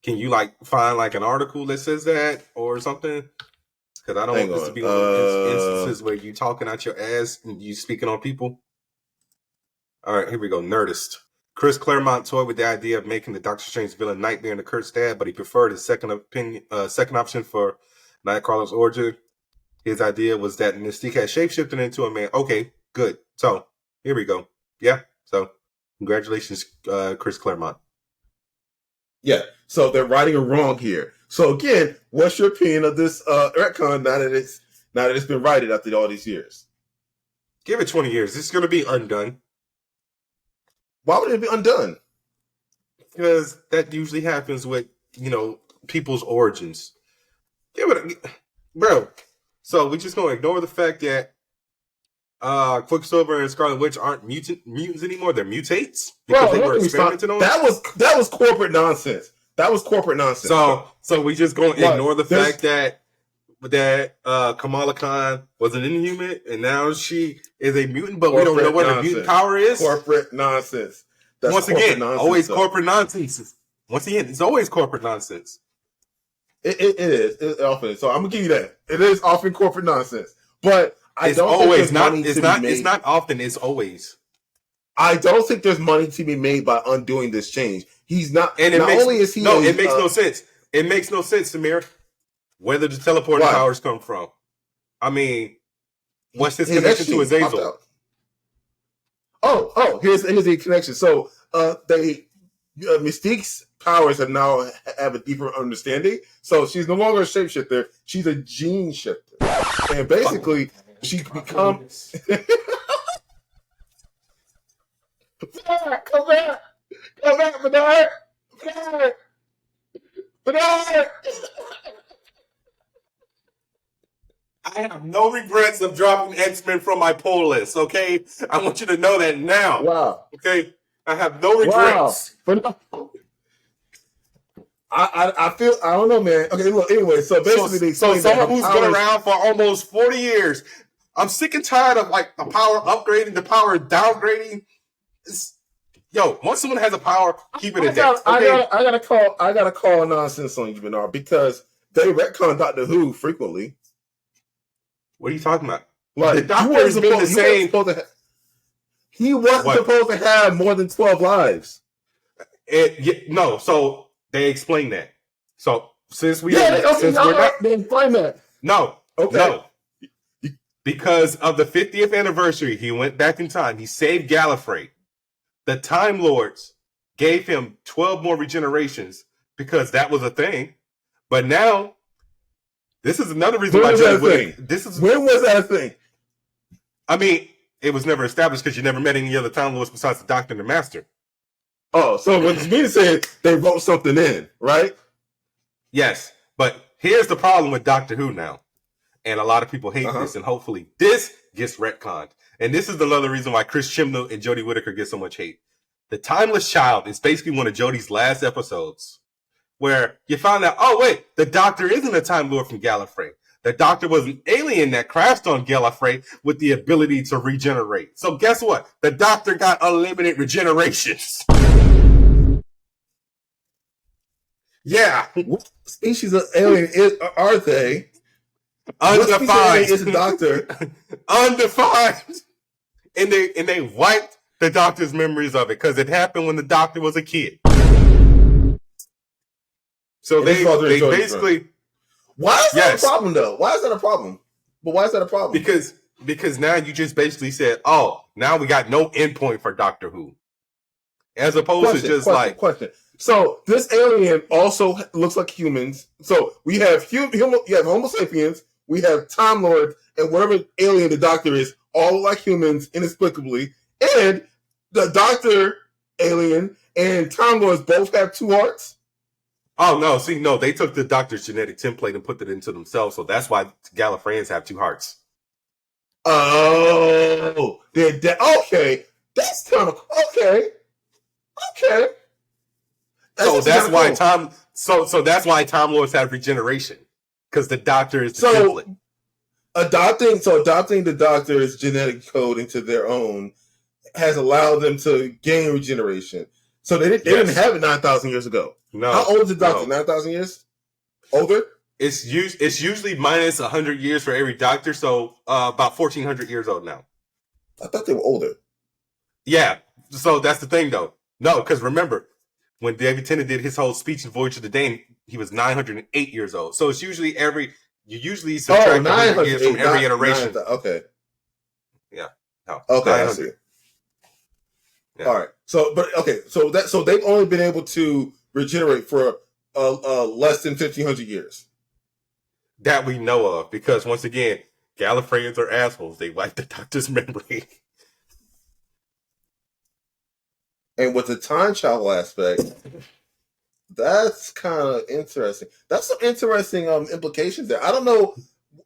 Can you find like an article that says that or something? Because I don't want this to be one of those instances where you talking out your ass and you speaking on people. All right, here we go. Nerdist. Chris Claremont toyed with the idea of making the Doctor Strange villain Nightmare in the Kurt stab, but he preferred his second option for Nightcrawler's origin. His idea was that Mystique had shapeshifted into a man. Okay, good. So here we go. Yeah. So congratulations, Chris Claremont. Yeah. So they're righting a wrong here. So again, what's your opinion of this retcon now that it's been righted after all these years? Give it 20 years. It's going to be undone. Why would it be undone? Because that usually happens with, people's origins. Bro. So we just going to ignore the fact that Quicksilver and Scarlet Witch aren't mutants anymore. They're mutates because they were experimented on. That was corporate nonsense. That was corporate nonsense. So we just going to ignore the fact that Kamala Khan was an Inhuman and now she is a mutant, but we don't know what her mutant power is. Corporate nonsense. Once again, always corporate nonsense. Once again, it's always corporate nonsense. It is. It often is. So I'm gonna give you that. It is often corporate nonsense, but it's always not. It's not often. It's always. I don't think there's money to be made by undoing this change. He's not. And it makes no sense. It makes no sense, Samir. Where did the teleporting powers come from? I mean, what's his connection to Azazel? Here's the connection. So Mystique's powers have a deeper understanding. So she's no longer a shapeshifter. She's a gene shifter. And basically, she becomes... Come back, Bernard! Bernard! I have no regrets of dropping X-Men from my poll list, okay? I want you to know that now. Wow. Okay? I have no regrets. Wow. I feel, I don't know, man. Okay, look, anyway, so basically... So someone who's been around for almost 40 years I'm sick and tired of like the power upgrading, the power downgrading. Once someone has a power, keep it intact. Okay? I gotta call nonsense on you, Bernard, because they retcon Doctor Who frequently. What are you talking about? Like, the Doctor has been the same. He wasn't supposed to have more than 12 lives. No, so they explained that. So since we they explain that. No. Okay. No. Because of the 50th anniversary, he went back in time. He saved Gallifrey. The Time Lords gave him 12 more regenerations because that was a thing. But now, this is another reason why Jodie when was that a thing? I mean, it was never established because you never met any other Time Lords besides the Doctor and the Master. Oh, so what you mean to say they wrote something in, right? Yes, but here's the problem with Doctor Who now. And a lot of people hate this, and hopefully this gets retconned. And this is another reason why Chris Chibnall and Jodie Whittaker get so much hate. The Timeless Child is basically one of Jodie's last episodes where you found out, oh, wait, the Doctor isn't a Time Lord from Gallifrey. The Doctor was an alien that crashed on Gallifrey with the ability to regenerate. So guess what? The Doctor got unlimited regenerations. Yeah. What species of alien are they? Undefined. Is a Doctor. Undefined. And they wiped the Doctor's memories of it because it happened when the Doctor was a kid. So they basically. Why is that a problem though? Why is that a problem? But why is that a problem? Because now you just basically said, oh, now we got no endpoint for Doctor Who. As opposed to just question. So this alien also looks like humans. So we have you have Homo sapiens, we have Time Lords, and whatever alien the Doctor is, all look like humans inexplicably. And the Doctor alien and Time Lords both have two hearts. Oh no! They took the Doctor's genetic template and put it into themselves, so that's why Gallifreyans have two hearts. Oh, okay. That's kind of okay. So that's why that's why Time Lords have regeneration, because the Doctor is the template. Adopting the Doctor's genetic code into their own has allowed them to gain regeneration. So they didn't have it 9,000 years ago. No. How old is the Doctor? 9,000 years? Older? It's usually minus 100 years for every Doctor, so about 1,400 years old now. I thought they were older. Yeah. So that's the thing, though. No, because remember, when David Tennant did his whole speech in Voyage of the Dane, he was 908 years old. So it's usually you subtract 100 years from every iteration. Okay. Yeah. No, okay, I see. Yeah. All right. So they've only been able to regenerate for less than 1,500 years. That we know of, because once again, Gallifreyans are assholes. They wipe the Doctor's memory. And with the time travel aspect, that's kind of interesting. That's some interesting implications there. I don't know.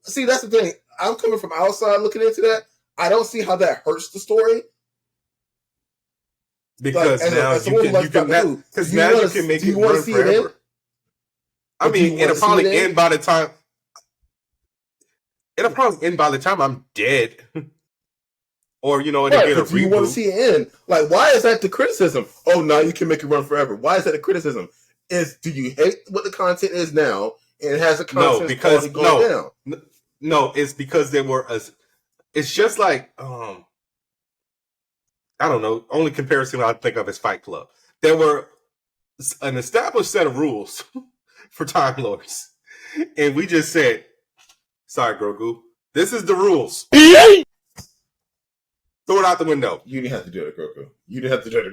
See, that's the thing. I'm coming from outside looking into that. I don't see how that hurts the story. Because now you can make it run forever. I mean, it'll probably end by the time. It'll probably end by the time I'm dead. Or, it'll get a reboot. You want to see it end. Like, why is that the criticism? Oh, now you can make it run forever. Why is that the criticism? Do you hate what the content is now and it has a content going down? No, it's because there were it's just like I don't know, only comparison I think of is Fight Club. There were an established set of rules for Time Lords. And we just said, sorry, Grogu, this is the rules. Throw it out the window. You didn't have to do it,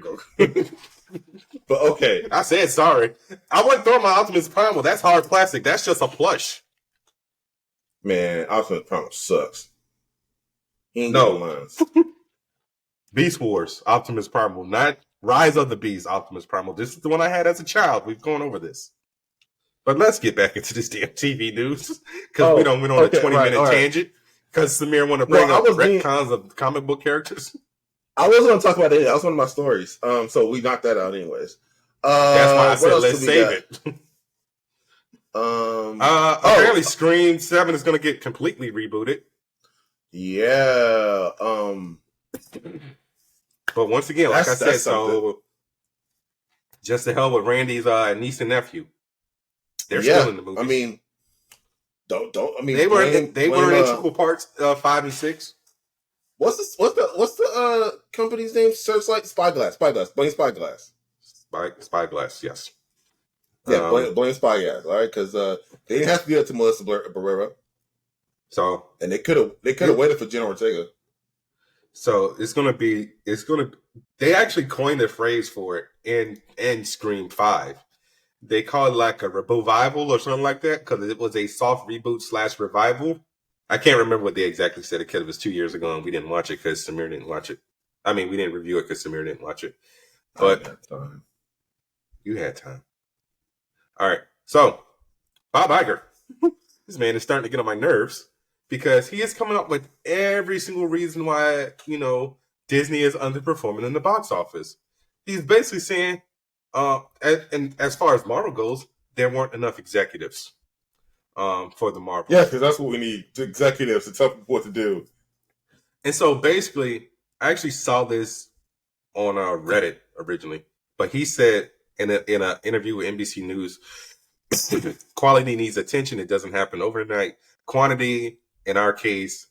Grogu. But okay. I said sorry. I wouldn't throw my Optimus Primal. That's hard plastic. That's just a plush. Man, Optimus Primal sucks. He ain't got lines. Beast Wars, Optimus Primal. Not Rise of the Beast, Optimus Primal. This is the one I had as a child. We've gone over this. But let's get back into this damn TV news. Because we went on a 20-minute tangent. Because Samir want to bring up retcons of comic book characters. I wasn't going to talk about it. That was one of my stories. So we knocked that out anyways. That's why I said let's save it. Apparently Scream 7 is going to get completely rebooted. Yeah. But once again, like I said, something. just to hell with Randy's niece and nephew. They're Yeah. still in the movie. I mean, don't. I mean, they were integral parts 5 and 6. What's the company's name? Searchlight, Spyglass. Blame Spyglass. Spyglass, yes. Yeah, blame Spyglass. All right, because they didn't have to do that to Melissa Barrera. So, and they could have waited for Jenna Ortega. So they actually coined the phrase for it in Scream 5. They call it like a revival or something like that because it was a soft reboot / revival. I can't remember what they exactly said because it was 2 years ago and we didn't watch it because Samir didn't watch it. I mean, we didn't review it because Samir didn't watch it. But time. You had time. All right. So, Bob Iger. This man is starting to get on my nerves because he is coming up with every single reason why, Disney is underperforming in the box office. He's basically saying, and as far as Marvel goes, there weren't enough executives for the Marvel. Yeah, because that's what we need, executives to tell people what to do. And so basically, I actually saw this on Reddit originally, but he said in an interview with NBC News, quality needs attention. It doesn't happen overnight. Quantity, in our case,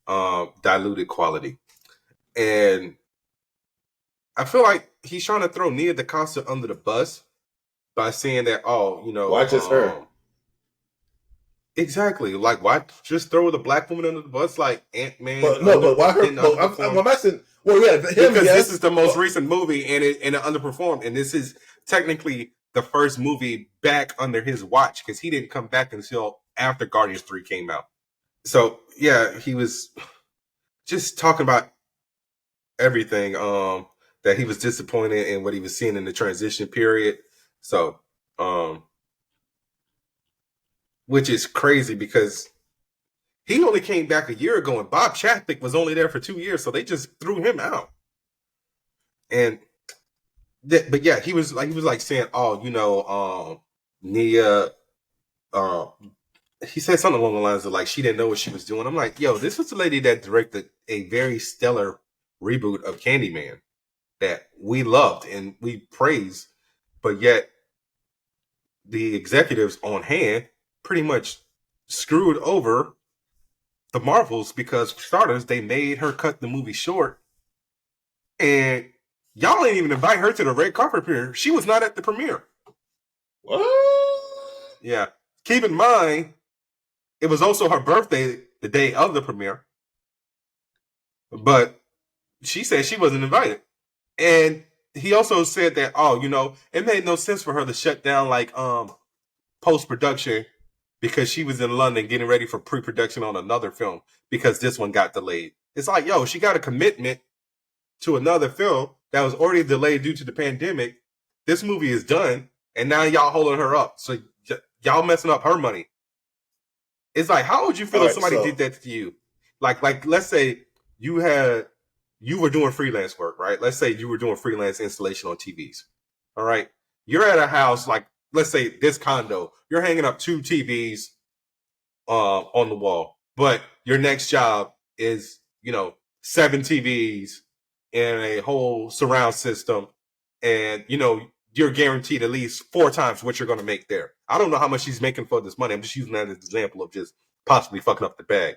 diluted quality. And I feel like he's trying to throw Nia DaCosta under the bus by saying that, why just her? Exactly. Like, why just throw the black woman under the bus like Ant-Man? But why her? I'm asking. Well, yeah, because this is the most recent movie and it underperformed, and this is technically the first movie back under his watch because he didn't come back until after Guardians 3 came out. So yeah, he was just talking about everything. That he was disappointed in what he was seeing in the transition period. So, which is crazy because he only came back a year ago, and Bob Chapek was only there for 2 years, so they just threw him out. And but yeah, he was like saying, Nia, he said something along the lines of like she didn't know what she was doing. I'm like, yo, this was the lady that directed a very stellar reboot of Candyman that we loved and we praised, but yet the executives on hand pretty much screwed over the Marvels because, for starters, they made her cut the movie short, and y'all ain't even invite her to the red carpet premiere. She was not at the premiere. What? Yeah. Keep in mind, it was also her birthday the day of the premiere, but she said she wasn't invited. And he also said that, it made no sense for her to shut down like post-production because she was in London getting ready for pre-production on another film because this one got delayed. It's like, yo, she got a commitment to another film that was already delayed due to the pandemic. This movie is done, and now y'all holding her up. So y'all messing up her money. It's like, how would you feel if somebody did that to you? Like let's say you were doing freelance work, right? Let's say you were doing freelance installation on TVs. All right. You're at a house, like, let's say this condo, you're hanging up 2 TVs on the wall, but your next job is, 7 TVs and a whole surround system. And, you're guaranteed at least 4 times what you're going to make there. I don't know how much she's making for this money. I'm just using that as an example of just possibly fucking up the bag.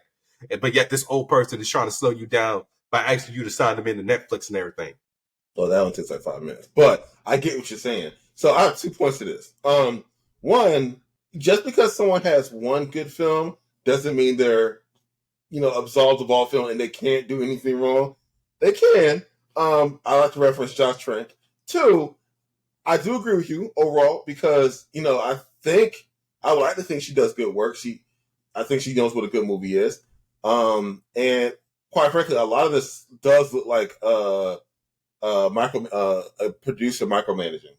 But yet this old person is trying to slow you down by asking you to sign them into Netflix and everything. Well, that one takes like 5 minutes. But I get what you're saying. So I have 2 points to this. One, just because someone has one good film doesn't mean they're, absolved of all film and they can't do anything wrong. They can. I like to reference Josh Trank. 2, I do agree with you overall because, I would like to think she does good work. I think she knows what a good movie is. And quite frankly, a lot of this does look like a producer micromanaging.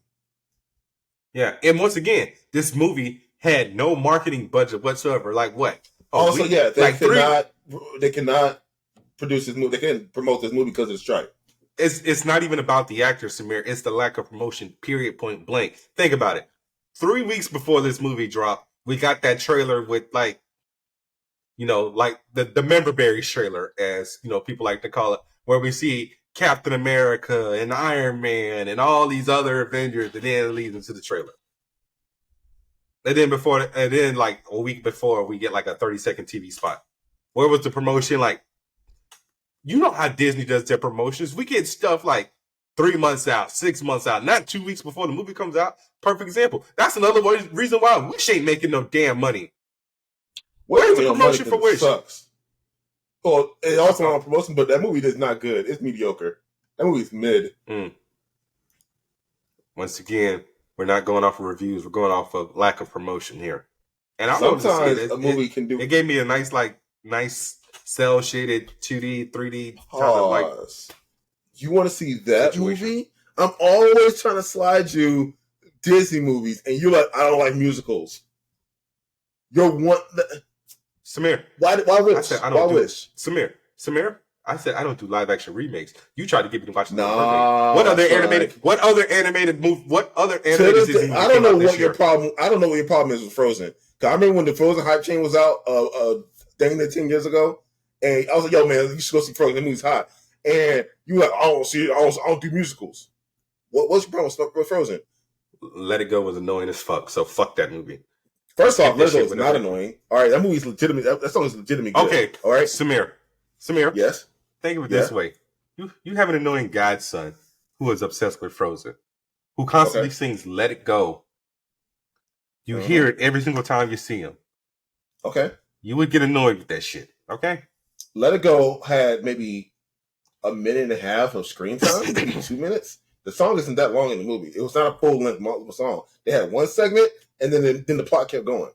Yeah, and once again, this movie had no marketing budget whatsoever. Like what? They cannot produce this movie. They can't promote this movie because of the strike. It's not even about the actor, Samir. It's the lack of promotion, period, point blank. Think about it. 3 weeks before this movie dropped, we got that trailer with like You know, like the Member Berries trailer, as you know, people like to call it, where we see Captain America and Iron Man and all these other Avengers, and then it leads into the trailer. And then like a week before, we get like a 30-second TV spot. Where was the promotion? Like, you know how Disney does their promotions. We get stuff like 3 months out, 6 months out, not 2 weeks before the movie comes out. Perfect example. That's another reason why Wish ain't making no damn money. Where's the promotion for Wish? Sucks. Well, it also on promotion, but that movie is not good. It's mediocre. That movie's mid. Once again, we're not going off of reviews. We're going off of lack of promotion here. And I sometimes a movie can do. It gave me a nice cell shaded 2D, 3D kind of like. You want to see that situation. Movie? I'm always trying to slide you Disney movies, and you're like, I don't like musicals. You're one. Samir. Why wish? I said I don't wish. Samir. I said I don't do live action remakes. You tried to get me to watch the What other animated movie? What other animated Disney movie? I don't know what your problem. I don't know what your problem is with Frozen. Cause I remember when the Frozen hype chain was out, dang near 10 years ago, and I was like, "Yo, man, you should go see Frozen. That movie's hot." And you were like, "I don't see it. I don't do musicals." What's your problem with Frozen? Let It Go was annoying as fuck. So fuck that movie. First off, Let It Go was not annoying. All right, that movie's legitimate. That song is legitimately good. Okay, all right, Samir. Yes. Think of it this way: you have an annoying godson who is obsessed with Frozen, who constantly sings "Let It Go." You hear it every single time you see him. Okay. You would get annoyed with that shit. Okay. Let It Go had maybe a minute and a half of screen time, maybe 2 minutes. The song isn't that long in the movie. It was not a full length song. They had one segment, and then the plot kept going.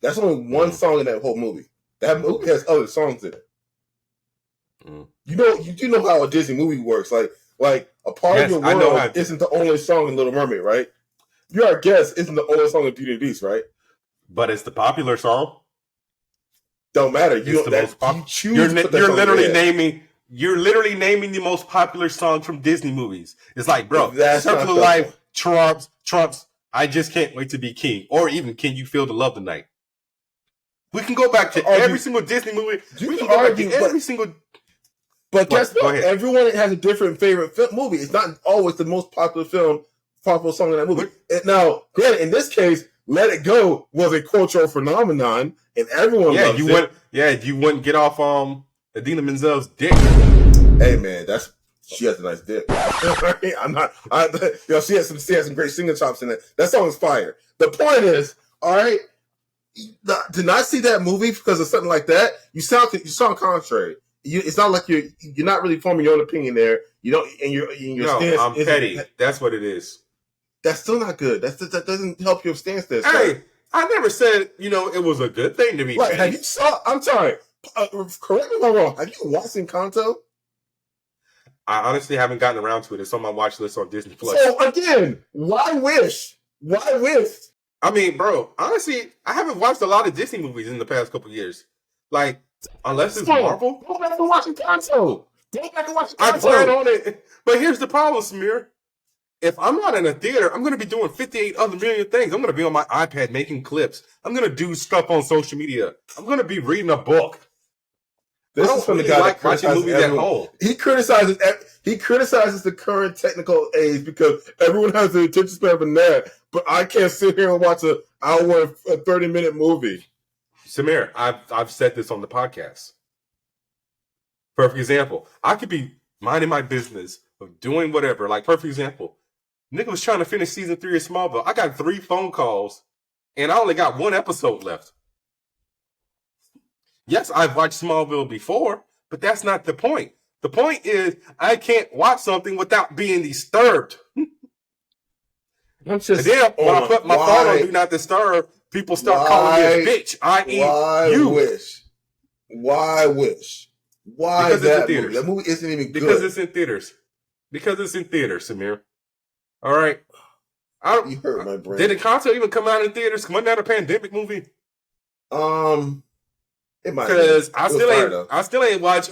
That's only one song in that whole movie. That movie has other songs in it. You do know how a Disney movie works. Like a part of your world isn't the only song in Little Mermaid, right? Your Guess isn't the only song in Beauty and the Beast, right? But it's the popular song. Don't matter. You're literally naming the most popular song from Disney movies. It's like, bro, Circle of Life trumps. I Just Can't Wait to Be King, or even Can You Feel the Love Tonight? We can go back to every single Disney movie. We can go back to every single. But guess what? Everyone has a different favorite movie. It's not always the most popular song in that movie. Now, granted, in this case, Let It Go was a cultural phenomenon, and everyone loved it. You wouldn't get off Idina Menzel's dick. Hey man, she has a nice dick. She has some great singing chops in it. That song is fire. The point is, all right, to not see that movie because of something like that, you sound contrary. It's not like you're not really forming your own opinion there. You don't, and your stance. I'm petty. That's what it is. That's still not good. That doesn't help your stance there. Hey, I never said it was a good thing to be petty. Have you saw? I'm sorry. Correct me if I'm wrong. Have you watched Encanto? I honestly haven't gotten around to it. It's on my watch list on Disney Plus. So again, why wish? Why wish? I mean, bro, honestly, I haven't watched a lot of Disney movies in the past couple of years. Like, unless it's Marvel. Go back and watch Encanto. I plan on it. But here's the problem, Samir. If I'm not in a theater, I'm going to be doing 58 other million things. I'm going to be on my iPad making clips. I'm going to do stuff on social media. I'm going to be reading a book. This is from the guy that watching movies at home. He criticizes the current technical age because everyone has the attention span of a gnat, but I can't sit here and watch an hour and 30-minute movie. Samir, I've said this on the podcast. Perfect example. I could be minding my business of doing whatever. Like, perfect example. Nigga was trying to finish season 3 of Smallville. I got 3 phone calls, and I only got 1 episode left. Yes, I've watched Smallville before, but that's not the point. The point is I can't watch something without being disturbed. And then when I put my phone on Do Not Disturb, people start calling me a bitch. You. Why wish? Why because that it's in theaters. movie? That movie isn't even good. Because it's in theaters. Because it's in theaters, Samir. All right. You hurt my brain. Did Encanto even come out in theaters? Wasn't that a pandemic movie? It might. Because I still ain't watched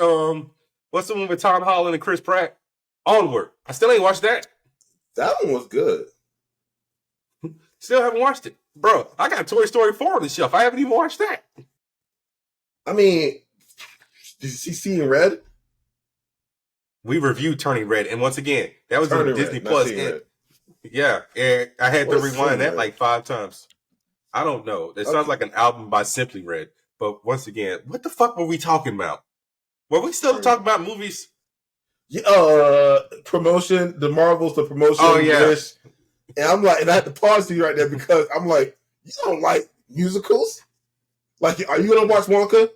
what's the one with Tom Holland and Chris Pratt? Onward. I still ain't watched that. That one was good. Still haven't watched it. Bro, I got Toy Story 4 on the shelf. I haven't even watched that. I mean, did you see Seeing Red? We reviewed Turning Red, and once again, that was Turning a Disney Red, not Plus. Seeing Red. Yeah, and I had to What is Seeing rewind that Red? like 5 times. I don't know. It sounds Okay. like an album by Simply Red. But once again, what the fuck were we talking about? Were we still talking about movies? Yeah, promotion, the Marvels, the promotion. Oh, yeah. Wish. And I'm like, and I had to pause you right there because I'm like, you don't like musicals? Like, are you gonna watch Wonka?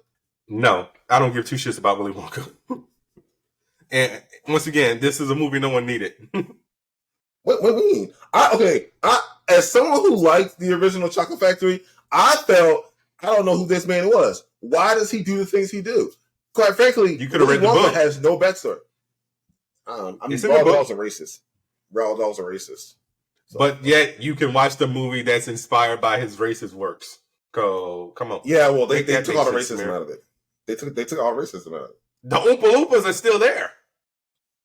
No, I don't give two shits about Willy Wonka. And once again, this is a movie no one needed. What do you mean? As someone who liked the original Chocolate Factory, I felt I don't know who this man was. Why does he do the things he do? Quite frankly, You could have read the Wonka book. has no backstory. I mean, It's in the Roald book. Dahl's a racist. Roald Dahl's a racist. So, But yet, you can watch the movie that's inspired by his racist works. Go, come on. yeah, well, they Make that took all the make sense, racism man. out of it. They took all racism out of it. The Oompa Loompas are still there.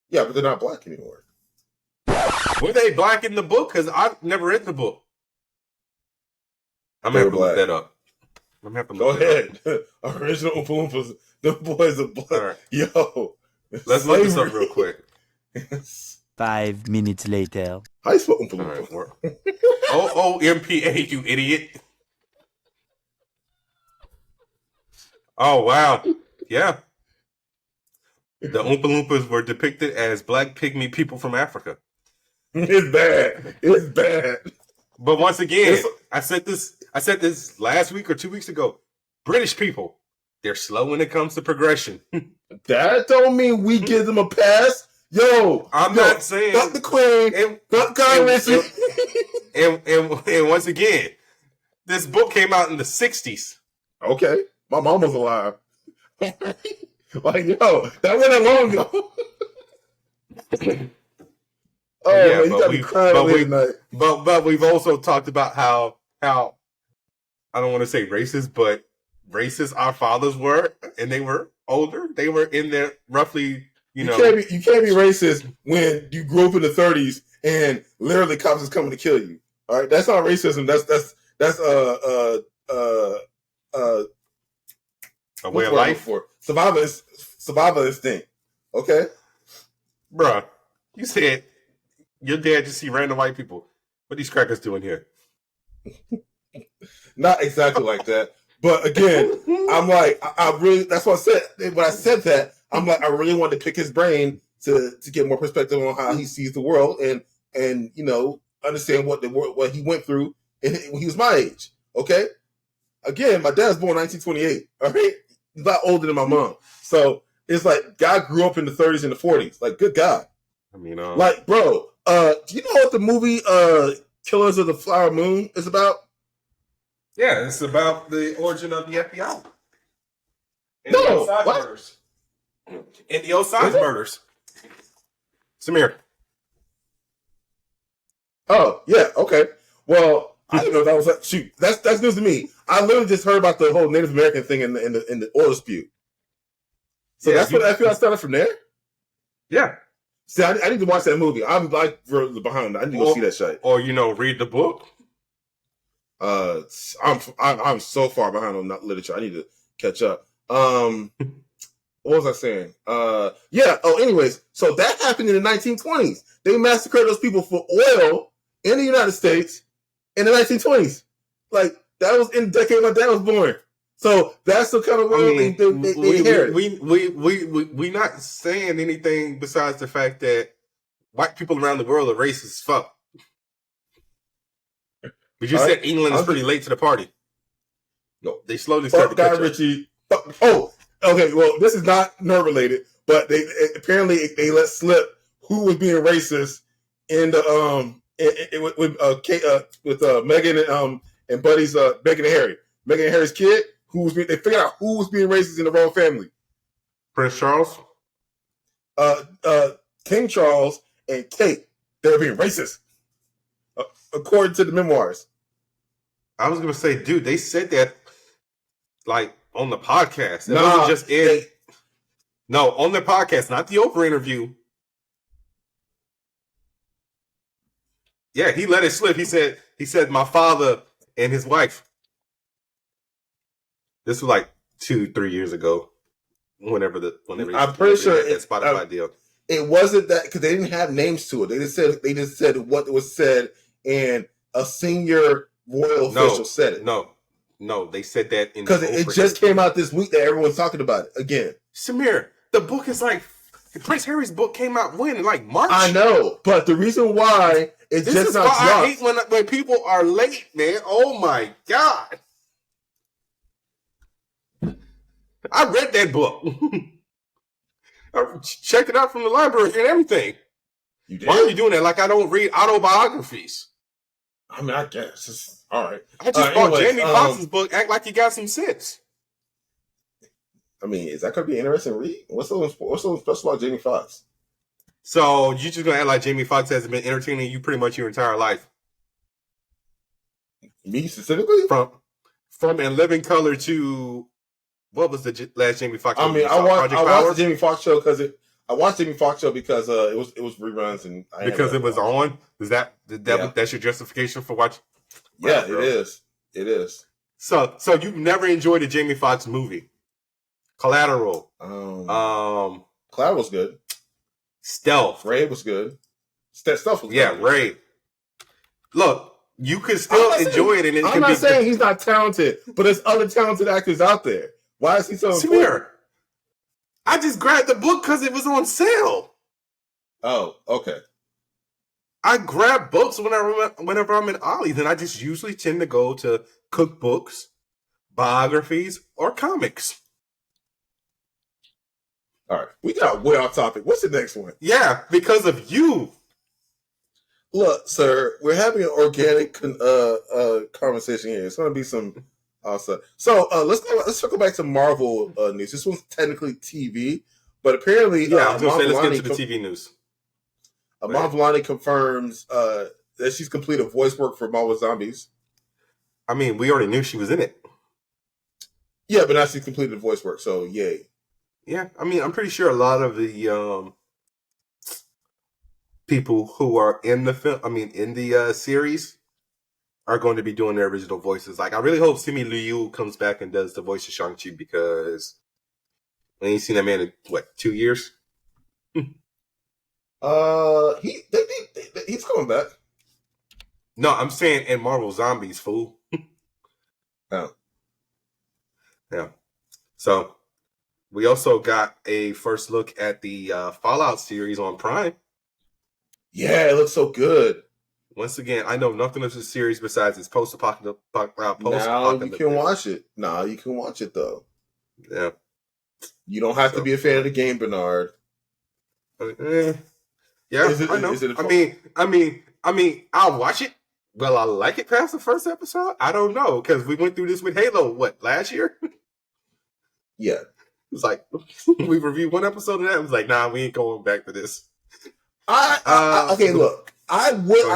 Yeah, but they're not black anymore. Were they black in the book? Because I've never read the book. I'm going to have to look that up. I'm gonna have to Go look that ahead. Original Oompa Loompas. The boys are black. All right. Yo. Let's look this up real quick. 5 minutes later. How you spell Oompa All right. Loompa? OOMPA, you idiot. Oh, wow. Yeah. The Oompa Loompas were depicted as black pygmy people from Africa. It's bad. It's bad. But once again, I said this last week or 2 weeks ago. British people, they're slow when it comes to progression. That don't mean we give them a pass. I'm not saying. Fuck the Queen. And, Fuck Congress. and once again, this book came out in the 60s. Okay. My mom was alive. Like, yo, that wasn't long ago. Oh, Yeah, man, you got me crying late night. But we've also talked about how I don't want to say racist, but racist our fathers were, and they were older. They were in their roughly, you can't be racist when you grew up in the 30s and literally cops is coming to kill you. All right, that's not racism. That's a way of life. For survival instinct. Okay, Bruh, you said your dad just see random white people. What these crackers doing here? not exactly like that. But again, I'm like, I really. That's what I said. When I said that, I'm like, I really wanted to pick his brain to get more perspective on how he sees the world and understand what he went through when he was my age. Okay. Again, my dad's born 1928. All right, he's a lot older than my mom. So it's like, God grew up in the 30s and the 40s. Like, good God. I mean, like, bro, do you know what the movie Killers of the Flower Moon is about? yeah, it's about the origin of the FBI. And No, the Osage what? murders. And the Osage murders. Samir. Oh, yeah, okay. Well, I didn't know that was shoot. That's news to me. I literally just heard about the whole Native American thing in the oil dispute. So Yeah, that's what I feel I started from there. Yeah. See, I need to watch that movie. I'm like behind. I need to go see that shit. Or read the book. I'm so far behind on that literature. I need to catch up. What was I saying? Yeah. Oh, anyways, so that happened in the 1920s. They massacred those people for oil in the United States in the 1920s. Like, that was in the decade my dad was born. So that's the kind of world they inherit. We not saying anything besides the fact that white people around the world are racist as fuck. We just said England is pretty late to the party. No, they slowly start to catch up. Ritchie. Oh, okay. Well, this is not nerd related, but they apparently they let slip who was being racist in the with Meghan and Buddy's Meghan and Harry. Meghan and Harry's kid. They figured out who was being racist in the royal family. Prince Charles, King Charles, and Kate. They were being racist, according to the memoirs. I was gonna say, dude, they said that like on the podcast. It Nah, wasn't just no, on the podcast, not the Oprah interview. Yeah, he let it slip. He said my father and his wife. This was like 2-3 years ago. Whenever I'm pretty sure that Spotify deal. It wasn't that because they didn't have names to it. They just said what was said, and a senior royal official said it. No, they said that in because it just came out this week that everyone's talking about it again. Samir, the book is like Prince Harry's book came out when? Like March? I know, but the reason why it's this just is not why dropped. I hate when people are late, man. Oh my god. I read that book. I checked it out from the library and everything. You did? Why are you doing that? Like I don't read autobiographies. I mean, I guess it's all right. I just bought Jamie Foxx's book. Act like you got some sense. I mean, is that going to be an interesting read? What's so special about Jamie Foxx? So you just gonna act like Jamie Foxx hasn't been entertaining you pretty much your entire life? Me specifically? From In Living Color to what was the last Jamie Foxx? I mean, I watched the Jamie Foxx show because it was reruns and it was on. That's your justification for watching? Yeah, it is. It is. So you've never enjoyed a Jamie Foxx movie? Collateral. Collateral was good. Stealth. Raid was good. Stealth was good. Yeah, Raid. Look, you can still enjoy it, and I'm not saying he's not talented, but there's other talented actors out there. Why is he so important? Samir, I just grabbed the book because it was on sale. Oh, okay. I grab books whenever I'm in Ollie's, and I just usually tend to go to cookbooks, biographies, or comics. All right, we got way off topic. What's the next one? Yeah, because of you. Look, sir, we're having an organic conversation here. It's going to be some awesome. So let's circle back to Marvel news. This one's technically TV, but apparently, I was going to say let's get to the TV news. Iman Vellani confirms that she's completed voice work for Marvel Zombies. I mean, we already knew she was in it. Yeah, but now she's completed voice work, so yay. Yeah, I mean, I'm pretty sure a lot of the people who are in the film, in the series, are going to be doing their original voices. Like, I really hope Simu Liu comes back and does the voice of Shang-Chi because I ain't seen that man in, 2 years? He's coming back. No, I'm saying in Marvel Zombies, fool. Oh. Yeah. So, we also got a first look at the Fallout series on Prime. Yeah, it looks so good. Once again, I know nothing of the series besides its post-apocalyptic. Now you can watch it. Now you can watch it, though. Yeah. You don't have to be a fan of the game, Bernard. Yeah, I know. I mean, I'll watch it. Will I like it past the first episode? I don't know, because we went through this with Halo, last year? Yeah. It's like, we reviewed one episode of that, it was like, nah, we ain't going back to this. Okay, look. I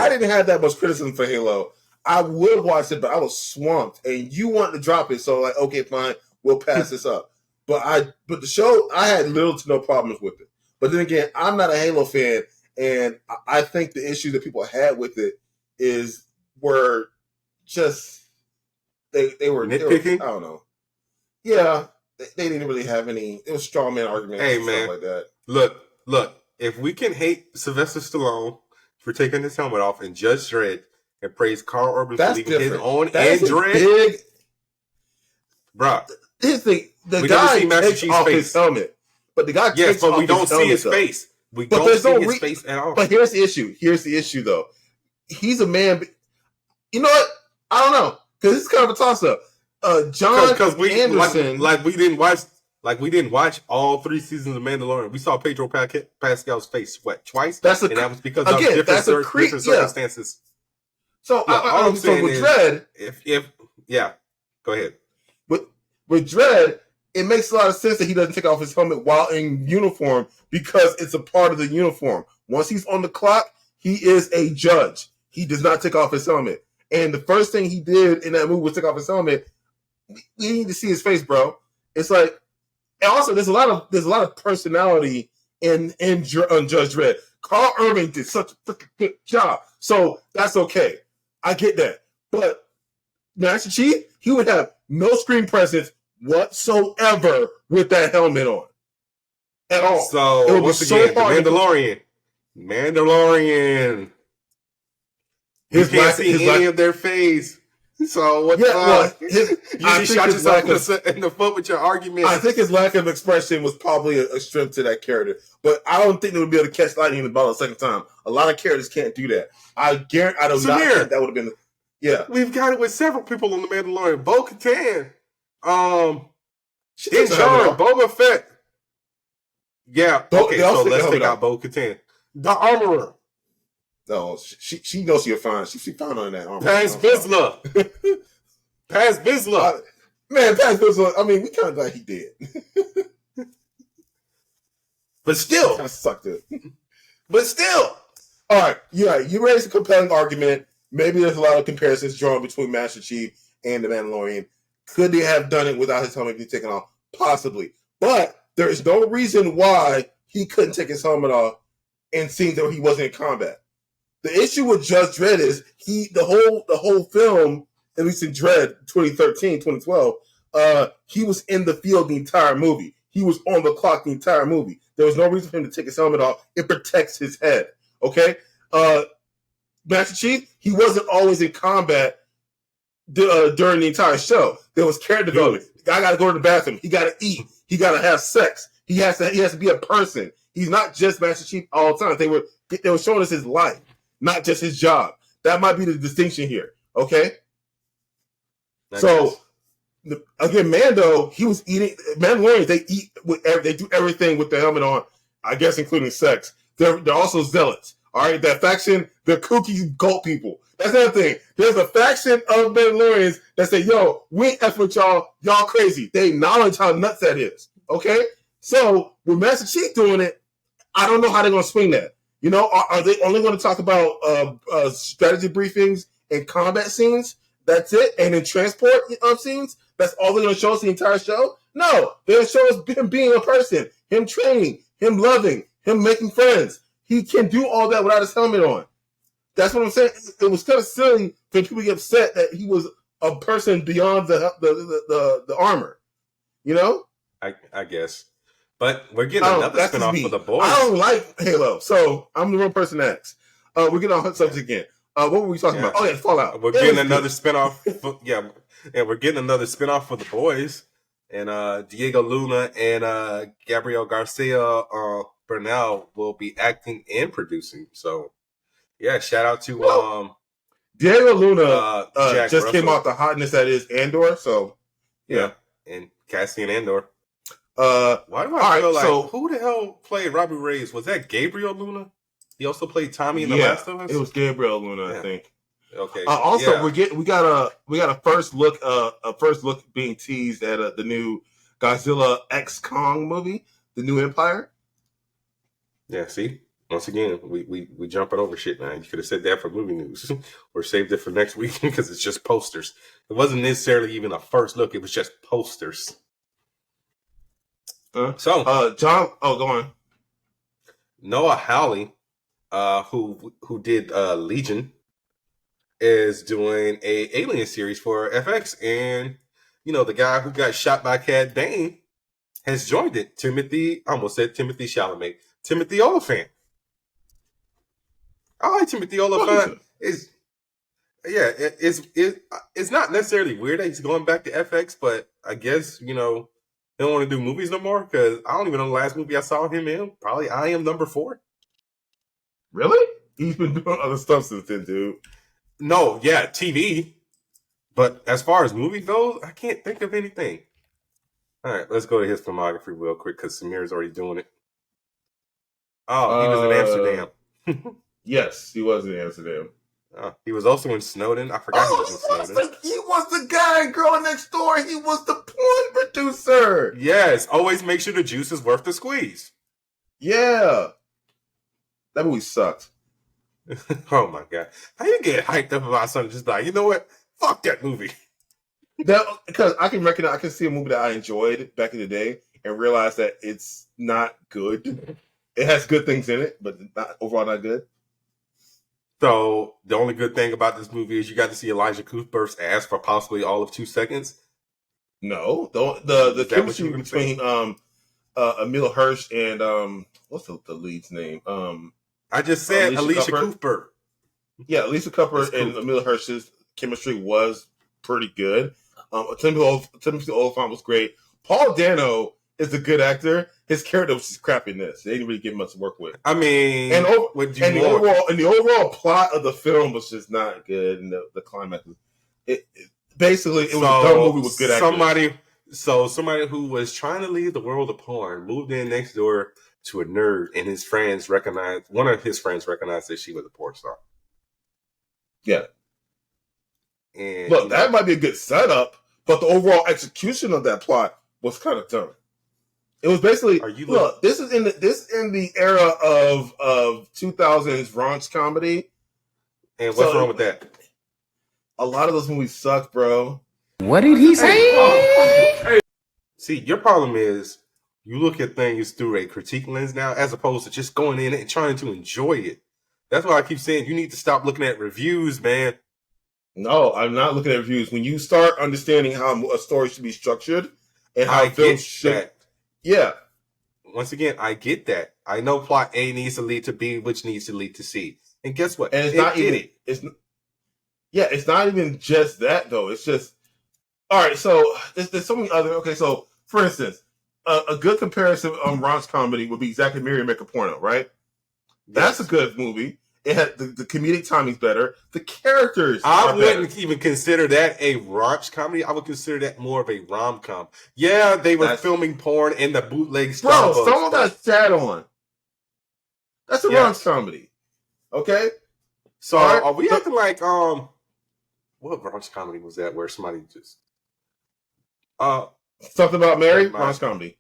didn't have that much criticism for Halo. I would watch it, but I was swamped, and you wanted to drop it, so like, okay, fine, we'll pass this up. But the show, I had little to no problems with it. But then again, I'm not a Halo fan, and I think the issue that people had with it were just they were nitpicking. I don't know. Yeah, they didn't really have any. It was straw man arguments and stuff like that. Look. If we can hate Sylvester Stallone for taking his helmet off and Judge Dredd and praise Carl Urban for leaving his own Dredd, bruh. Here's the guy takes off his helmet, but the guy takes off we don't see his though. face. We don't see his face at all. But here's the issue. Here's the issue, though. He's a man. You know what? I don't know, because it's kind of a toss up. John Anderson, we didn't watch all 3 seasons of Mandalorian. We saw Pedro Pascal's face twice. That was because of different circumstances. So, with Dredd, go ahead. With Dredd, it makes a lot of sense that he doesn't take off his helmet while in uniform because it's a part of the uniform. Once he's on the clock, he is a judge. He does not take off his helmet. And the first thing he did in that movie was take off his helmet. We need to see his face, bro. It's like, and also there's a lot of personality in Judge Dredd. Carl Urban did such a freaking good job, so that's okay. I get that. But Master Chief, he would have no screen presence whatsoever with that helmet on. At all. So, it once was so again, the hard. Mandalorian. You can't see any of their face. So, what's up? You just shot yourself in the foot with your argument. I think his lack of expression was probably a strength to that character. But I don't think they would be able to catch lightning in the bottle a second time. A lot of characters can't do that. I do not think that would have been... Yeah. We've got it with several people on the Mandalorian. Bo-Katan. She Din Djarin, Boba Fett. Yeah, okay, so let's take out Bo-Katan. The Armorer. No, she knows she'll find. She's fine on that armor. Paz Vizsla. Paz Vizsla. Man, Paz Vizsla, I mean, we kind of glad he did. But still. Kind of sucked it. But still. All right, you raised a compelling argument. Maybe there's a lot of comparisons drawn between Master Chief and the Mandalorian. Could they have done it without his helmet being taken off? Possibly. But there is no reason why he couldn't take his helmet off in scenes where he wasn't in combat. The issue with Judge Dredd is the whole film, at least in Dredd 2013, 2012, he was in the field the entire movie. He was on the clock the entire movie. There was no reason for him to take his helmet off. It protects his head. Okay? Master Chief, he wasn't always in combat during the entire show. There was character development. The guy got to go to the bathroom. He got to eat. He got to have sex. He has to be a person. He's not just Master Chief all the time. They were showing us his life, not just his job. That might be the distinction here. Okay. So again, Mando, he was eating. Mandalorians, they do everything with the helmet on. I guess including sex. They're also zealots. All right, that faction, they're kooky cult people. That's another thing. There's a faction of Mandalorians that say, "Yo, we ain't effing with y'all. Y'all crazy." They acknowledge how nuts that is. Okay, so with Master Chief doing it, I don't know how they're going to swing that. You know, are they only going to talk about strategy briefings and combat scenes? That's it, and in transport scenes, that's all they're going to show us the entire show? No, they're going to show us him being a person, him training, him loving, him making friends. He can do all that without his helmet on. That's what I'm saying. It was kind of silly for people to get upset that he was a person beyond the armor. You know? I guess. But we're getting another spinoff for the boys. I don't like Halo, so I'm the wrong person to ask. We're getting on subject again. What were we talking about? Oh, yeah, Fallout. We're getting another spinoff. We're getting another spinoff for the boys. And Diego Luna and Gabriel Garcia Bernal will be acting and producing. So, yeah, shout out to Diego Luna just Russell. came out the hotness that is Andor. So, yeah. And Cassian Andor. Why do I feel like who the hell played Robbie Reyes? Was that Gabriel Luna? He also played Tommy in The Last of Us. It was Gabriel Luna, I think. Okay. We got a first look being teased at the new Godzilla X Kong movie, The New Empire. Yeah. See, once again, we jumping over shit, man. You could have said that for movie news, or saved it for next week because it's just posters. It wasn't necessarily even a first look; it was just posters. John. Oh, go on. Noah Hawley, who did Legion, is doing a Alien series for FX, and you know the guy who got shot by Cad Bane has joined it. Timothy Chalamet. Timothy Olyphant. I like Timothy Olyphant. It's not necessarily weird that he's going back to FX, but I guess they don't want to do movies no more because I don't even know the last movie I saw him in. Probably I Am Number 4. Really? He's been doing other stuff since then, dude. No, yeah, TV. But as far as movie goes, I can't think of anything. All right, let's go to his filmography real quick because Samir's already doing it. Oh, he was in Amsterdam. Yes, he was in Amsterdam. He was also in Snowden. I forgot he was in Snowden. He was the guy in Girl Next Door. He was the porn producer. Yes, always make sure the juice is worth the squeeze. Yeah. That movie sucked. Oh my God. How you get hyped up about something just like, you know what? Fuck that movie. Because I can see a movie that I enjoyed back in the day and realize that it's not good. It has good things in it, but overall not good. So the only good thing about this movie is you got to see Elijah Cuthbert's ass for possibly all of 2 seconds. No, the chemistry between Emil Hirsch and what's the lead's name? I just said Alicia Cooper. Yeah, Alicia Cooper and Emil Hirsch's chemistry was pretty good. Timothy Olyphant was great. Paul Dano is a good actor. His character was just crap in this. They didn't really get much to work with. I mean, the overall plot of the film was just not good. And the climax, it was a dumb movie with good actors. Somebody who was trying to leave the world of porn moved in next door to a nerd, and one of his friends recognized that she was a porn star. Yeah. And look, that might be a good setup, but the overall execution of that plot was kind of dumb. It was basically this is in the era of 2000s raunch comedy. And what's wrong with that? A lot of those movies suck, bro. What did he say? See, your problem is you look at things through a critique lens now, as opposed to just going in and trying to enjoy it. That's why I keep saying you need to stop looking at reviews, man. No, I'm not looking at reviews. When you start understanding how a story should be structured and how films should, yeah. Once again, I get that. I know plot A needs to lead to B, which needs to lead to C. And guess what? And it's not even just that though. It's just all right. So there's so many other. Okay, so for instance, a good comparison on raunch comedy would be Zack and Miri Make a Porno, right? That's a good movie. It had the comedic timing's better. The characters. I wouldn't even consider that a raunch comedy. I would consider that more of a rom-com. Yeah, they were filming porn in the bootleg style. Bro, someone got sat on. That's a raunch comedy. Okay? So are we acting like what raunch comedy was that where somebody just Something About Mary? Raunch comedy.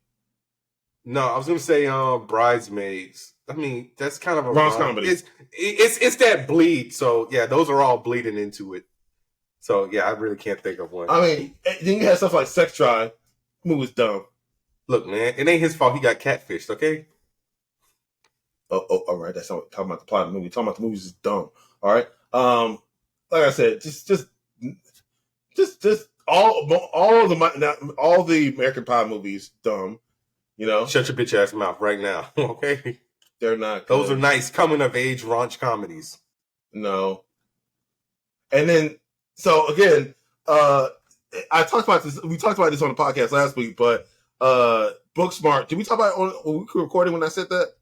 No, I was gonna say Bridesmaids. I mean, that's kind of a raunch comedy. It's that bleed. So yeah, those are all bleeding into it. So yeah, I really can't think of one. I mean, then you have stuff like Sex Drive. Movie's dumb. Look, man, it ain't his fault. He got catfished. Okay. Oh, all right. That's not talking about the plot of the movie. Talking about the movie's just dumb. All right. Like I said, just all the American Pie movies dumb. You know, shut your bitch ass mouth right now. Okay. They're not good. Those are nice coming of age raunch comedies. No. And then, so again, I talked about this. We talked about this on the podcast last week, but Booksmart. Did we talk about it when we were recording when I said that?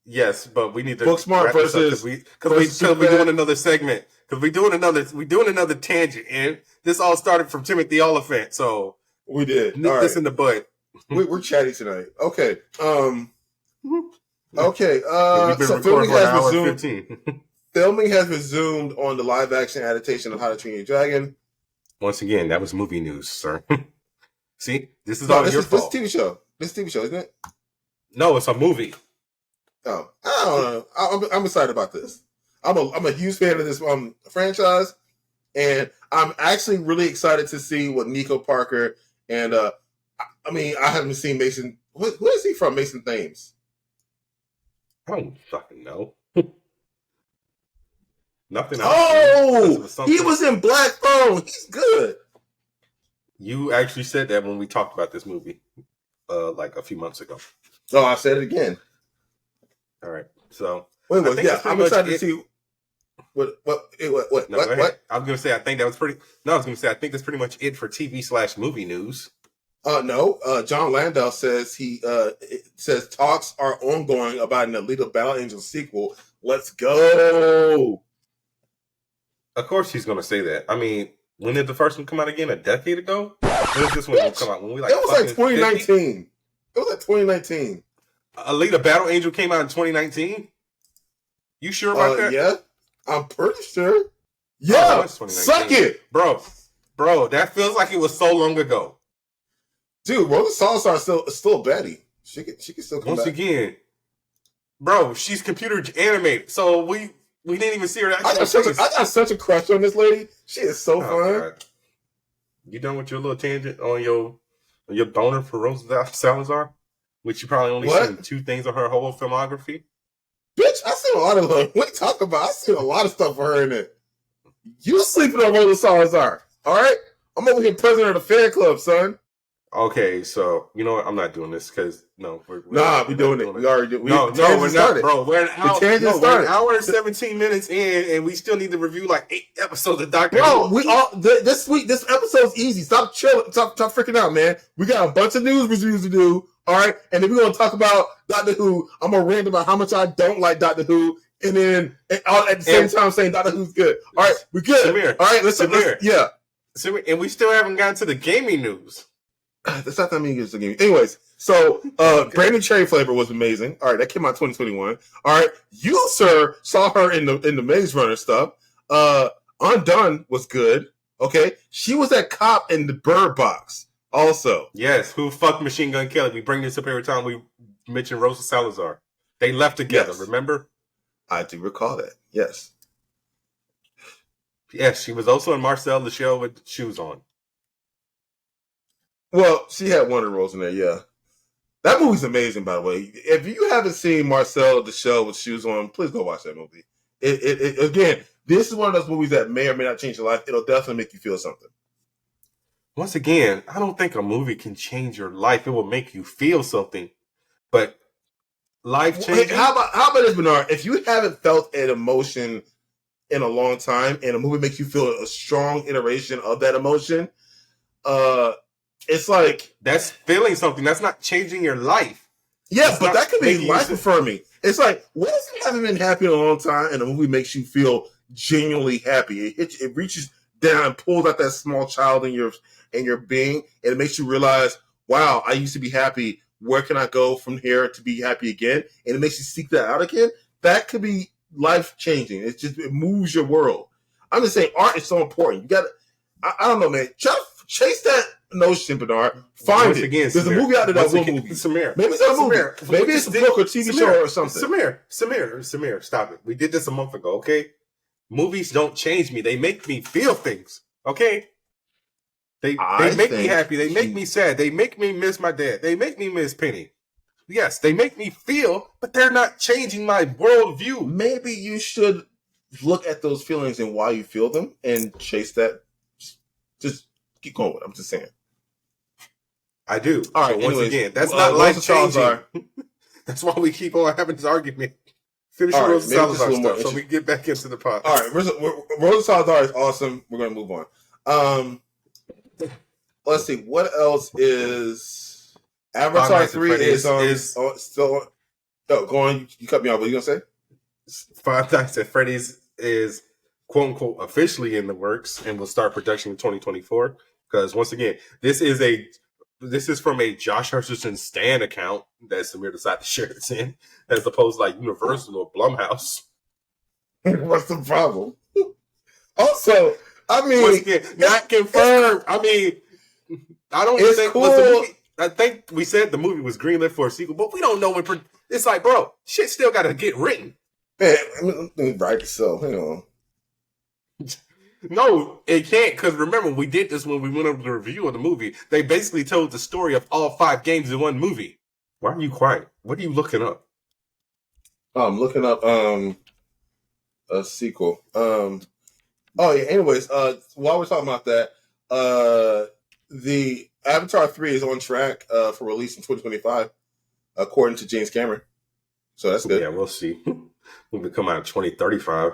Yes, but we need to Booksmart versus because we're doing another segment because we're doing another tangent, and this all started from Timothy Olyphant. So we did nip this in the butt. We're chatty tonight. Okay. Okay. So filming has resumed on the live action adaptation of How to Train Your Dragon. Once again, that was movie news, sir. See, this is all your fault. This is TV show. This is a TV show, isn't it? No, it's a movie. Oh, I don't know. I'm excited about this. I'm a huge fan of this franchise, and I'm actually really excited to see what Nico Parker and I mean, I haven't seen Mason. Who is he from? Mason Thames. I don't fucking know. Nothing else. Oh, he was in Black Phone. He's good. You actually said that when we talked about this movie, like a few months ago. Oh, I said it again. All right. So wait, I'm excited to see what. No, what? I was gonna say I think that was pretty. No, I was gonna say I think that's pretty much it for TV/movie news. No. John Landau says says talks are ongoing about an Alita Battle Angel sequel. Let's go. Of course he's gonna say that. I mean, when did the first one come out again? A decade ago? When did this one come out? When we it was like 2019. 50? It was like 2019. Alita Battle Angel came out in 2019. You sure about that? Yeah, I'm pretty sure. Yeah, suck it, bro. That feels like it was so long ago. Dude, Rosa Salazar is still a baddie. She can still come Once back. again, bro, she's computer animated, so we didn't even see her. I got such a crush on this lady. She is so fun. God. You done with your little tangent on your boner for Rosa Salazar, which you probably only seen 2 things on her whole filmography. Bitch, I seen a lot of her. What you talking about? I seen a lot of stuff for her in it. You sleeping on Rosa Salazar, all right? I'm over here president of the fan club, son. Okay, so you know what? I'm not doing this because we're doing it. We already did. No, we're not, bro. We're an hour and 17 minutes in, and we still need to review like 8 episodes of Doctor Who. Bro, this episode's easy. Stop chilling. Stop freaking out, man. We got a bunch of news reviews to do. All right, and then we're gonna talk about Doctor Who. I'm gonna rant about how much I don't like Doctor Who, and then at the same time saying Doctor Who's good. All right, we're good. Samir, all right, let's yeah. Samir, and we still haven't gotten to the gaming news. That's not that many years to game. Anyways, so Brandon Cherry Flavor was amazing. All right, that came out 2021. All right, you sir saw her in the Maze Runner stuff. Undone was good. Okay, she was that cop in the Bird Box. Also, yes, who fucked Machine Gun Kelly? We bring this up every time we mention Rosa Salazar. They left together. Yes. Remember? I do recall that. Yes. Yes, she was also in Marcel the Shell with shoes on. Well, she had one of the roles in there, yeah. That movie's amazing, by the way. If you haven't seen Marcel the Shell with shoes on, please go watch that movie. It again, this is one of those movies that may or may not change your life. It'll definitely make you feel something. Once again, I don't think a movie can change your life. It will make you feel something. But life changing. How about this, Bernard? If you haven't felt an emotion in a long time and a movie makes you feel a strong iteration of that emotion, it's like that's feeling something. That's not changing your life. Yeah, but that could be life affirming. It's like, what if you haven't been happy in a long time and a movie makes you feel genuinely happy? It reaches down and pulls out that small child in your being, and it makes you realize, wow, I used to be happy. Where can I go from here to be happy again? And it makes you seek that out again. That could be life changing. It moves your world. I'm just saying, art is so important. You got to, I don't know, man. Chase that notion, Bernard. Find it. Again, there's a movie out there that will move you. Samir. Maybe it's not a movie. Maybe it's a book or TV show or something. Samir, stop it. We did this a month ago, okay? Movies don't change me. They make me feel things, okay? They make me happy. They make me sad. They make me miss my dad. They make me miss Penny. Yes, they make me feel, but they're not changing my worldview. Maybe you should look at those feelings and why you feel them and chase that. Just keep going with it. I'm just saying. I do. All right. Once again, that's not life changing. That's why we keep on having this argument. Finish Rosa Salazar stuff so we can get back into the pod. All right. Rosa Salazar is awesome. We're going to move on. Let's see. What else is Avatar 3 is still on. No, go on. You cut me off. What are you going to say? Five Nights at Freddy's is quote unquote officially in the works and will start production in 2024. Because once again, this is from a Josh Hutcherson Stan account that Samir decided to share this in, as opposed to like Universal or Blumhouse. What's the problem? Also, I mean, once again, not confirmed. I mean, I don't even think cool. Was the movie. I think we said the movie was greenlit for a sequel, but we don't know when. It's like, bro, shit still got to get written. Man, let me write itself. Hang on. No, it can't, because remember, we did this when we went over the review of the movie. They basically told the story of all 5 games in one movie. Why are you quiet? What are you looking up? I'm looking up a sequel. Oh yeah. Anyways, while we're talking about that, the Avatar 3 is on track for release in 2025, according to James Cameron. So that's good. Yeah, we'll see. We'll come out in 2035.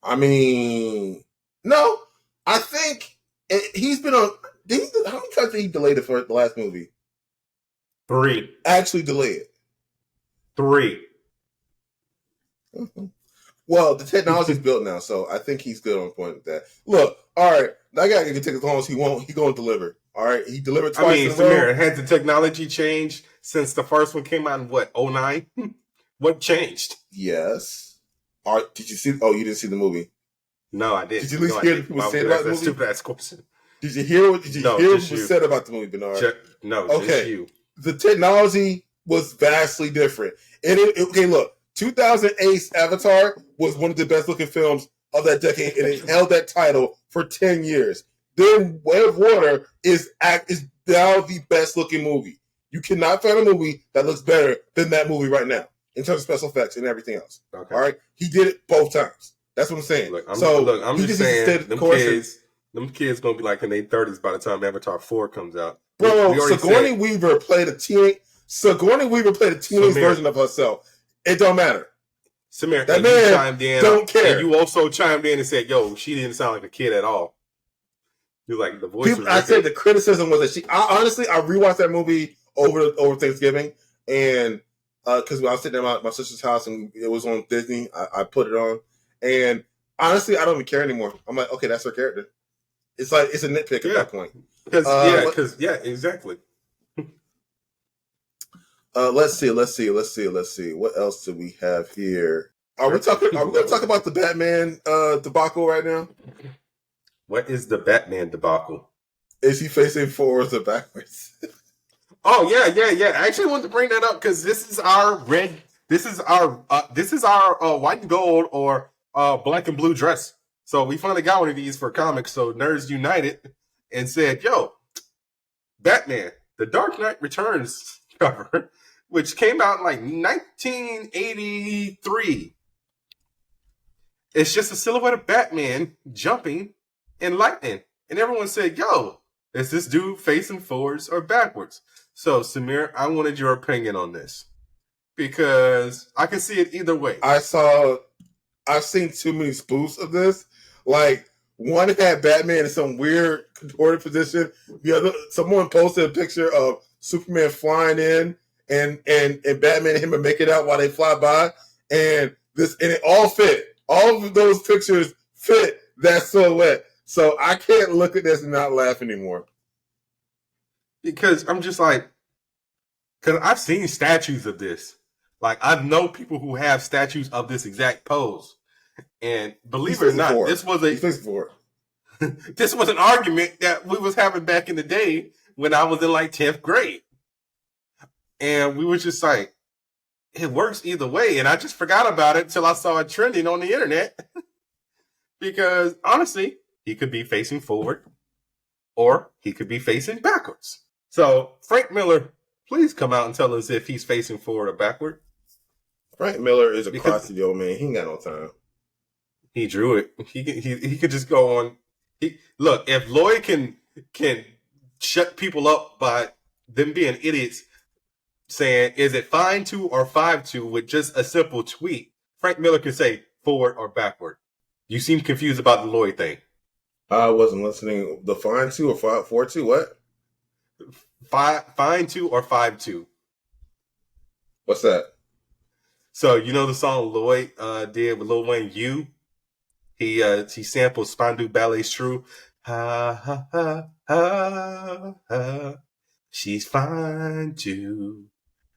I mean, no. I think he's been on. How many times did he delay it for the last movie? 3. Actually delay it. 3. Mm-hmm. Well, the technology's built now, so I think he's good on point with that. Look, all right, that guy can take as long as he won't. He gonna deliver. All right, he delivered twice. I mean, Samir, has the technology changed since the first one came out in what, 2009? What changed? Yes. Did you see? Oh, you didn't see the movie. No, I didn't. Did you at least hear what people said about the movie? Stupid ass question. Did you hear what was said about the movie, Bernard? Okay. Just you. The technology was vastly different. And okay, look, 2008's Avatar was one of the best looking films of that decade, and it held that title for 10 years. Then Way of Water is now the best looking movie. You cannot find a movie that looks better than that movie right now in terms of special effects and everything else. Okay. All right, he did it both times. That's what I'm saying. I'm just saying, them kids, Them kids gonna be like in their 30s by the time Avatar 4 comes out. Bro, We already Sigourney said- Weaver played a teenage Samir. version of herself. It don't matter. Samir, That and you man chimed in. don't care. And you also chimed in and said, "Yo, she didn't sound like a kid at all." You're like the voice. I said the criticism was that she. Honestly, I rewatched that movie over Thanksgiving, and because I was sitting at my sister's house and it was on Disney, I put it on, and honestly, I don't even care anymore. I'm like, okay, that's her character. It's like it's a nitpick at that point. Because exactly. Let's see. What else do we have here? Are we going to talk about the Batman debacle right now? What is the Batman debacle? Is he facing forwards or backwards? Oh yeah. I actually wanted to bring that up because this is our white and gold or black and blue dress. So we finally got one of these for comics. So Nerds United and said, "Yo, Batman: The Dark Knight Returns cover." Which came out in like 1983. It's just a silhouette of Batman jumping and lightning. And everyone said, yo, is this dude facing forwards or backwards? So, Samir, I wanted your opinion on this. Because I can see it either way. I've seen too many spoofs of this. Like, one had Batman in some weird contorted position. The other, someone posted a picture of Superman flying in. And Batman and him would make it out while they fly by, and it all fit. All of those pictures fit that silhouette. So I can't look at this and not laugh anymore. Because I'm just like, because I've seen statues of this. Like I know people who have statues of this exact pose, and believe it or not, this was this was an argument that we was having back in the day when I was in like 10th grade. And we were just like, it works either way. And I just forgot about it until I saw it trending on the internet. Because honestly, he could be facing forward or he could be facing backwards. So Frank Miller, please come out and tell us if he's facing forward or backward. Frank Miller is a crotchety old man. He ain't got no time. He drew it. He could just go on. Look, if Lloyd can shut people up by them being idiots, saying, is it 5-2 or 5-2 with just a simple tweet, Frank Miller can say forward or backward. You seem confused about the Lloyd thing. I wasn't listening. The 5-2 or 4-2, what? 5-2 or 5-2. What's that? So, you know the song Lloyd did with Lil Wayne, You? He sampled Spandau Ballet's True. Ha, ha, ha, ha, ha. She's fine too.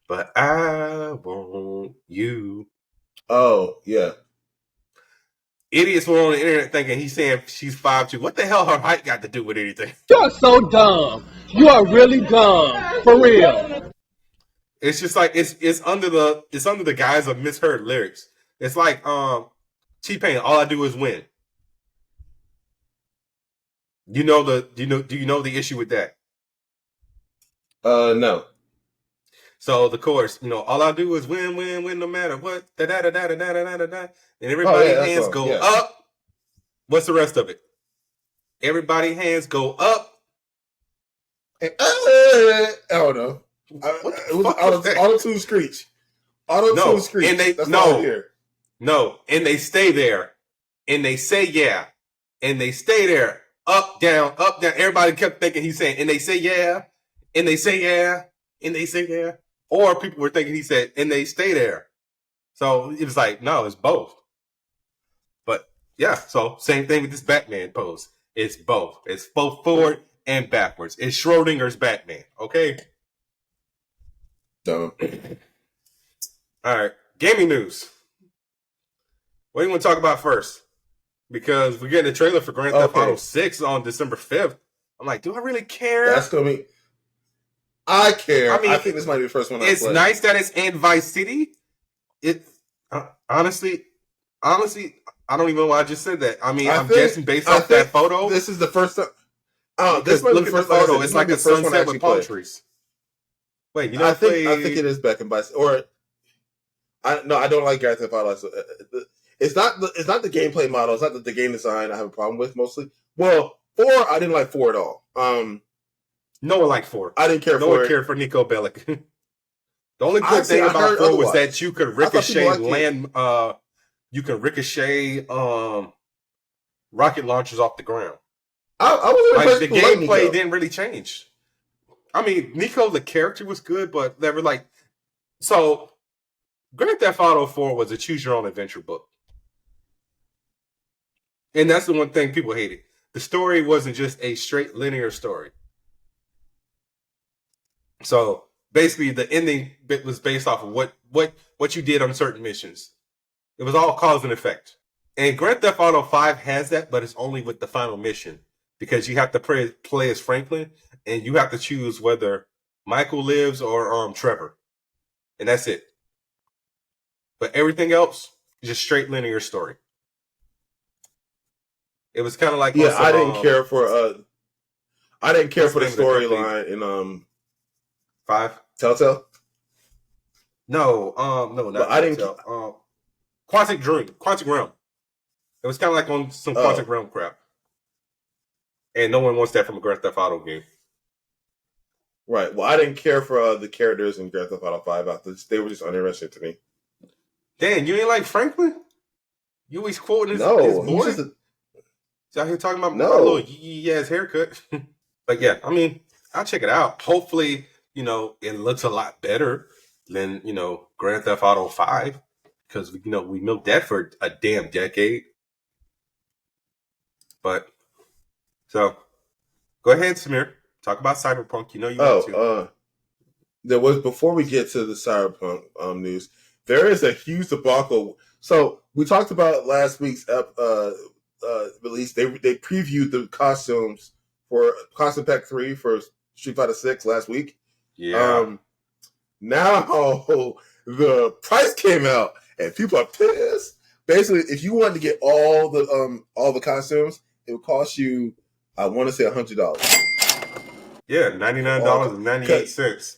But I want you. Oh, yeah. Idiots were on the internet thinking he's saying she's 5'2". What the hell her height got to do with anything? You're so dumb. You are really dumb. For real. It's just like it's under the guise of misheard lyrics. It's like T-Pain, all I do is win. Do you know the issue with that? No. So the chorus, all I do is win, win, win, no matter what. Da da da da da da da da da. And everybody's hands go up. What's the rest of it? Everybody hands go up. And, I don't know. It was auto-tune screech. Auto-tune screech. And that's all I hear. No, and they stay there. And they say yeah. And they stay there. Up, down, up, down. Everybody kept thinking he's saying, and they say yeah. And they say yeah. And they say yeah. Or people were thinking he said, and they stay there. So it was like, no, it's both. But yeah, so same thing with this Batman pose. It's both. It's both forward and backwards. It's Schrodinger's Batman. Okay? Dumb. All right. Gaming news. What do you want to talk about first? Because we're getting a trailer for Grand Theft Auto 6 on December 5th. I'm like, do I really care? That's going to be... I care. I mean, I think this might be the first one I It's play. nice that it's in Vice City. Honestly, I don't even know why I just said that. I mean, I'm guessing based off that photo. This is the first time. This might look at the photo. It's like a sunset with palm trees. Wait, I think it is back in Vice. Or I don't like Grand Theft Auto. It's not the gameplay model. It's not the game design I have a problem with mostly. Well, 4, I didn't like 4 at all. No one liked 4. I didn't care no for one it. cared for Nico Bellic. The only good thing about 4 was that you could ricochet you can ricochet rocket launchers off the ground. I was the gameplay didn't really change. I mean, Nico, the character was good, but they were like, so Grand Theft Auto 4 was a choose your own adventure book. And that's the one thing people hated. The story wasn't just a straight linear story. So basically the ending bit was based off of what you did on certain missions. It was all cause and effect. And Grand Theft Auto 5 has that, but it's only with the final mission. Because you have to play as Franklin, and you have to choose whether Michael lives or Trevor. And that's it. But everything else is just straight linear story. It was kind of like I didn't care for the storyline in 5 Telltale. No, not I didn't. Quantic Realm. It was kind of like on some Quantic Realm crap. And no one wants that from a Grand Theft Auto game. Right. Well, I didn't care for the characters in Grand Theft Auto 5. They were just uninteresting to me. Dan, you ain't like Franklin? You always quoting his boy? He's out here talking about my little yee-ass haircut. But yeah, I mean, I'll check it out. Hopefully, it looks a lot better than, Grand Theft Auto 5. Because, we milked that for a damn decade. But... So, go ahead, Samir. Talk about Cyberpunk. You want to. There was, before we get to the Cyberpunk news, there is a huge debacle. So, we talked about last week's release. They previewed the costumes for Costume Pack 3 for Street Fighter 6 last week. Yeah. Now, the price came out, and people are pissed. Basically, if you wanted to get all the costumes, it would cost you, I want to say $100. Yeah, $99.98.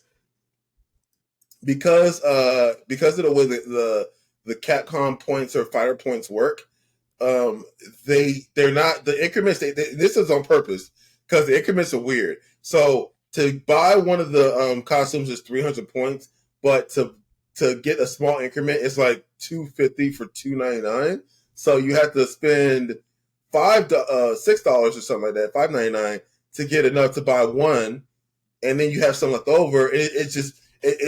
Because of the way the Capcom points or fighter points work, they're not the increments. This is on purpose because the increments are weird. So to buy one of the costumes is 300 points, but to get a small increment, it's like $250 for $299. So you have to spend $6 or something like that, $5.99 to get enough to buy one, and then you have some left over. It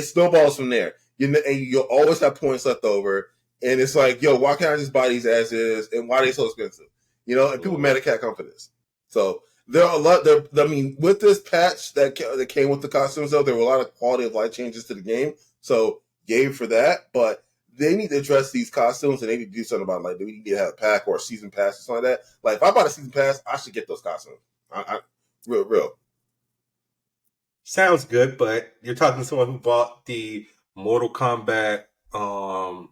snowballs from there. And you'll always have points left over, and it's like, yo, why can't I just buy these as is, and why are they so expensive? And people mad at Capcom for this. So there are a lot. With this patch that came with the costumes, though, there were a lot of quality of life changes to the game. So yay for that, but they need to address these costumes, and they need to do something about it. Like, we need to have a pack or a season pass or something like that. Like, if I bought a season pass, I should get those costumes. Real. Sounds good, but you're talking to someone who bought the Mortal Kombat, what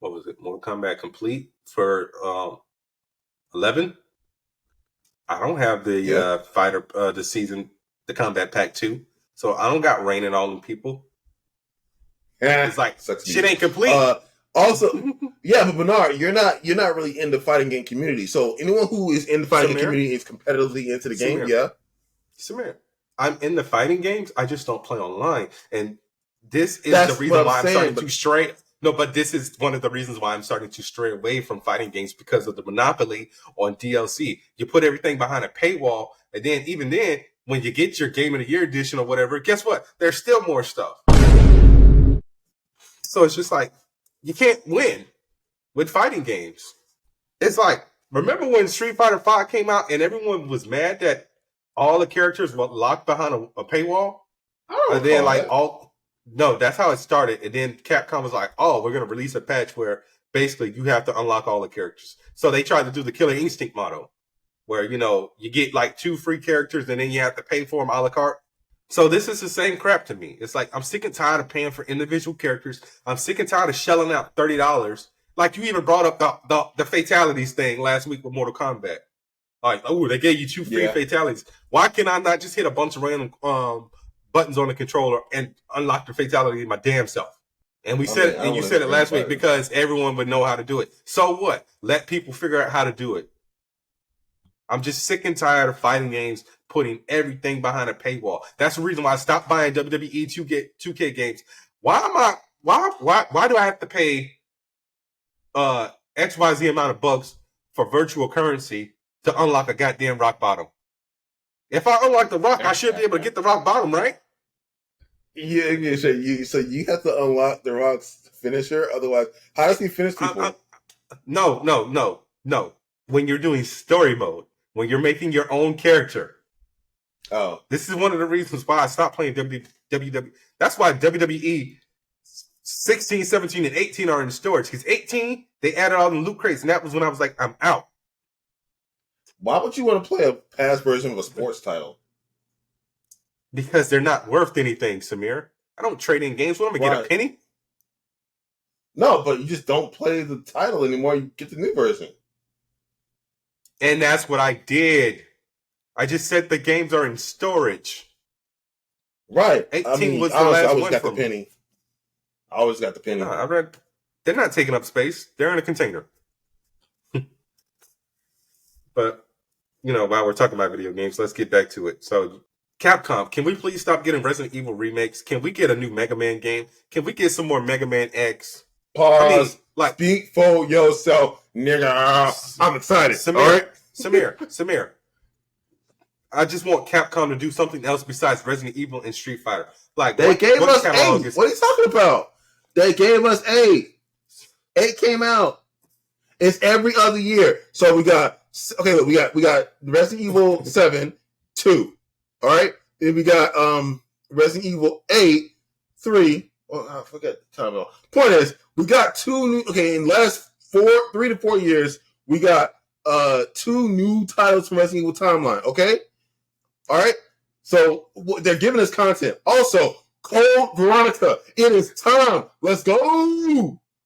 was it? Mortal Kombat Complete for 11. I don't have the fighter, the Combat Pack 2, so I don't got raining on them people. It's like shit ain't complete. Also, but Bernard, you're not really in the fighting game community. So anyone who is in the fighting game community is competitively into the game. Yeah, Samir, I'm in the fighting games. I just don't play online, and this is the reason why I'm starting to stray. No, but this is one of the reasons why I'm starting to stray away from fighting games because of the monopoly on DLC. You put everything behind a paywall, and then even then, when you get your Game of the Year edition or whatever, guess what? There's still more stuff. So it's just like, you can't win with fighting games. It's like, remember when Street Fighter 5 came out and everyone was mad that all the characters were locked behind a paywall? And then no, that's how it started. And then Capcom was like, oh, we're going to release a patch where basically you have to unlock all the characters. So they tried to do the Killer Instinct model where, you get like 2 free characters and then you have to pay for them a la carte. So this is the same crap to me. It's like, I'm sick and tired of paying for individual characters. I'm sick and tired of shelling out $30. Like, you even brought up the fatalities thing last week with Mortal Kombat. Like, they gave you 2 free fatalities. Why can I not just hit a bunch of random buttons on the controller and unlock the fatality my damn self? And you said it last week because everyone would know how to do it. So what? Let people figure out how to do it. I'm just sick and tired of fighting games putting everything behind a paywall. That's the reason why I stopped buying WWE 2K games. Why do I have to pay XYZ amount of bucks for virtual currency to unlock a goddamn rock bottom? If I unlock the rock, I should be able to get the rock bottom, right? Yeah. So you have to unlock the Rock's finisher. Otherwise, how does he finish people? No. When you're doing story mode, when you're making your own character. Oh. This is one of the reasons why I stopped playing WWE. That's why WWE 16, 17, and 18 are in storage. Because 18, they added all the loot crates, and that was when I was like, I'm out. Why would you want to play a past version of a sports title? Because they're not worth anything, Samir. I don't trade in games. What, am I going to get a penny? No, but you just don't play the title anymore. You get the new version. And that's what I did. I just said the games are in storage. Right. 18 was the last one. I always got the penny. I always got the penny. They're not taking up space. They're in a container. But, while we're talking about video games, let's get back to it. So, Capcom, can we please stop getting Resident Evil remakes? Can we get a new Mega Man game? Can we get some more Mega Man X? Pause. Speak for yourself, nigga. I'm excited. Samir, all right? Samir. I just want Capcom to do something else besides Resident Evil and Street Fighter. Like they gave us 8. What are you talking about? They gave us 8. 8 came out. It's every other year. So we got we got Resident Evil 7, 2. All right. Then we got Resident Evil 8, 3. Oh, I forget the time. Point is, we got 2 new. Okay, in the last 3 to 4 years, we got 2 new titles from Resident Evil timeline. Okay. All right. So they're giving us content. Also, Code Veronica. It is time. Let's go.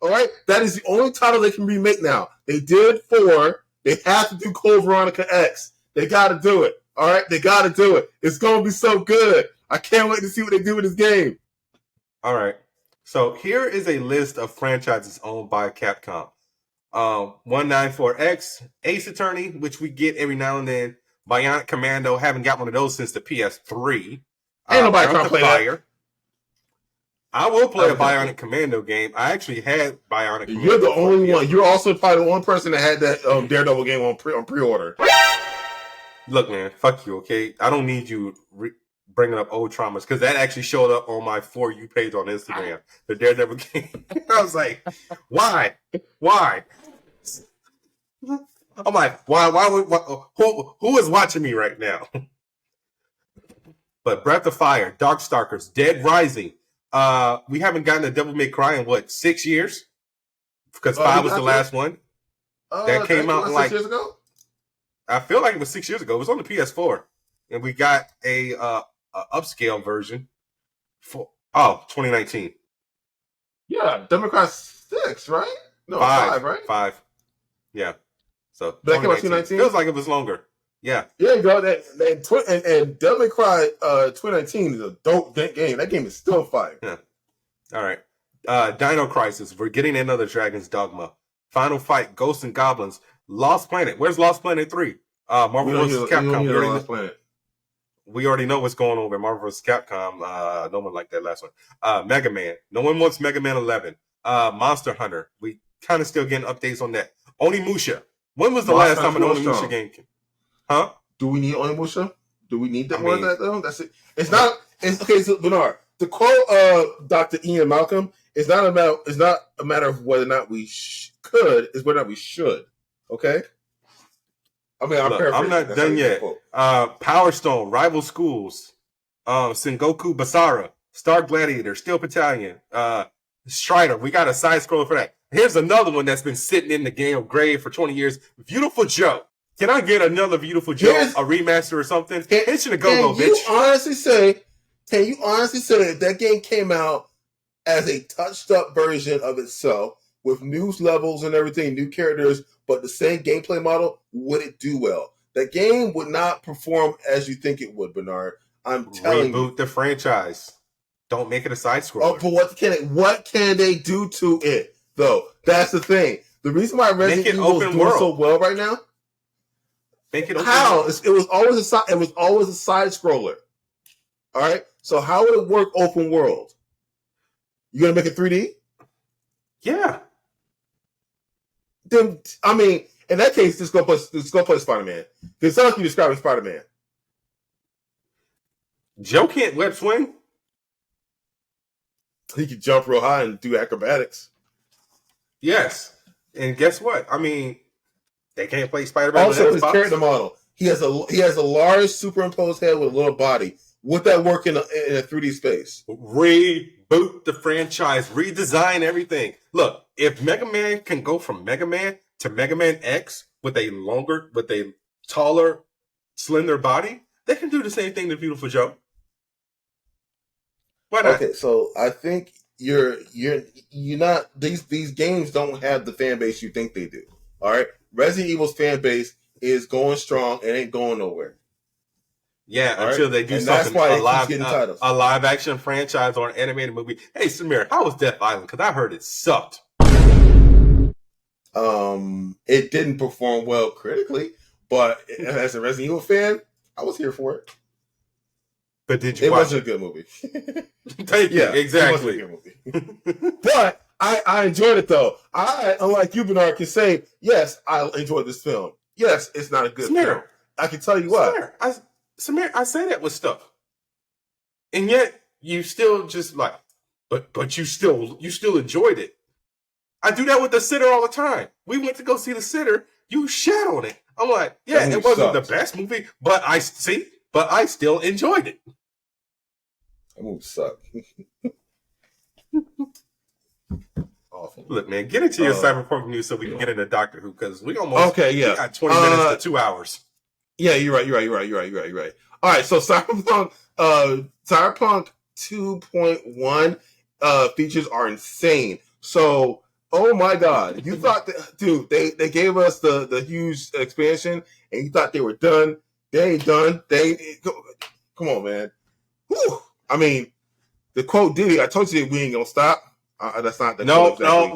All right. That is the only title they can remake now. They did 4. They have to do Code Veronica X. They got to do it. All right. They got to do it. It's going to be so good. I can't wait to see what they do with this game. All right. So here is a list of franchises owned by Capcom. 194X, Ace Attorney, which we get every now and then. Bionic Commando, haven't got one of those since the PS3. Ain't nobody trying to play that. I will play a Bionic Commando game. I actually had Bionic Commando. You're the only one. You're also probably the one person that had that Daredevil game on pre-order. Look, man, fuck you, okay? I don't need you bringing up old traumas because that actually showed up on my For You page on Instagram. The Daredevil game. I was like, why? I'm like, why who is watching me right now? But Breath of Fire, Darkstalkers, Dead Rising. We haven't gotten a Devil May Cry in 6 years? Because 5 was the last one. That came out like 6 years ago? I feel like it was 6 years ago. It was on the PS4. And we got a upscale version for 2019. Yeah, Devil May Cry 6, right? No, 5, right? 5. Yeah. So that came out 2019? Feels like it was longer. Yeah. Yeah, bro. And Devil May Cry 2019 is a dope game. That game is still fire. Yeah. All right. Dino Crisis. We're getting another Dragon's Dogma. Final Fight. Ghosts and Goblins. Lost Planet. Where's Lost Planet 3? Marvel vs. Capcom. We already know what's going on with Marvel vs. Capcom. No one liked that last one. Mega Man. No one wants Mega Man 11. Monster Hunter. We kind of still getting updates on that. Onimusha. When was the last time an Onimusha game came? Huh? Do we need Onimusha? Do we need that more than that though? That's it. It's not. It's okay. So Bernard, to quote Dr. Ian Malcolm, it's not a matter of whether or not we could. It's whether or not we should. Okay. I mean, I'm not done yet. Power Stone, Rival Schools, Sengoku Basara, Star Gladiator, Steel Battalion, Strider. We got a side scroller for that. Here's another one that's been sitting in the game grave for 20 years. Beautiful Joe. Can I get another Beautiful Joe, a remaster or something? It's gonna go, bitch. Can you honestly say that game came out as a touched up version of itself with new levels and everything, new characters, but the same gameplay model, would it do well? The game would not perform as you think it would, Bernard. I'm telling you. Reboot the franchise. Don't make it a side scroller. Oh, but what can they do to it? Though that's the thing. The reason why Resident Evil is doing so well right now. Make it open How? world. It was always a side. It was always a side scroller. All right. So how would it work open world? You gonna make it 3D? Yeah. Then I mean, in that case, just go play Spider-Man. Because it's like you describing Spider-Man. Joe can't web swing. He could jump real high and do acrobatics. Yes. And guess what? I mean, they can't play Spider-Man. Also, with his Xbox. character model. He has a large superimposed head with a little body. Would that work in a 3D space? Reboot the franchise, redesign everything. Look, if Mega Man can go from Mega Man to Mega Man X with a taller, slender body, they can do the same thing to Beautiful Joe. Why not? Okay, so I think you're not these games don't have the fan base you think they do. All right, Resident Evil's fan base is going strong and ain't going nowhere. Yeah, All until right? they do and something, that's why a it keeps live, getting titles. a live action franchise or an animated movie. Hey, Samir, how was Death Island? Because I heard it sucked. It didn't perform well critically, but as a Resident Evil fan, I was here for it. But did you It watch wasn't a good movie. Thank you. Exactly. It wasn't a good movie. But I enjoyed it though. I, unlike you, Bernard, can say, yes, I enjoyed this film. Yes, it's not a good film. I can tell you what. Samir, I say that with stuff. And yet you still just like, but you still enjoyed it. I do that with The Sitter all the time. We went to go see The Sitter. You shat on it. I'm like, yeah, it wasn't the best movie, but I still enjoyed it. That movie sucked. Awful. Look, man, get into your cyberpunk news so we can get into Doctor Who because we got 20 minutes to 2 hours. Yeah, you're right. All right, so Cyberpunk 2.1 features are insane. So, oh my God, you thought that, dude? They gave us the huge expansion, and you thought they were done. They ain't done. Come on, man. Whew. I mean, the quote Diddy. I told you we ain't gonna stop. That's not the No. I told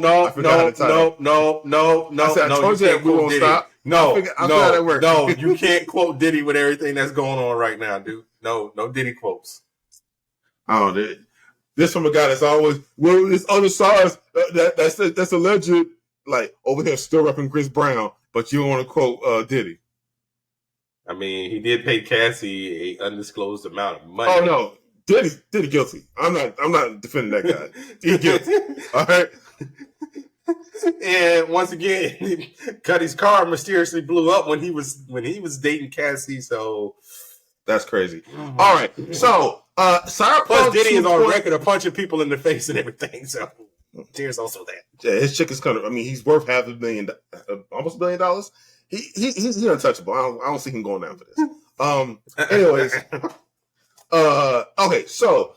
you that we won't stop. No, you can't quote Diddy with everything that's going on right now, dude. No Diddy quotes. Oh, this from a guy that's always this other size that's alleged, like over here still repping Chris Brown, but you don't want to quote Diddy. I mean, he did pay Cassie a undisclosed amount of money. Oh no, Diddy guilty. I'm not defending that guy. He guilty. All right. And once again, Cuddy's car mysteriously blew up when he was dating Cassie. So that's crazy. All right. So Cyberpunk. Plus, Diddy is on record of punching people in the face and everything. So there's also that. Yeah, his chick is kind of. I mean, he's worth $500 million, almost $1 billion. He's untouchable. I don't see him going down for this. Anyways. Okay. So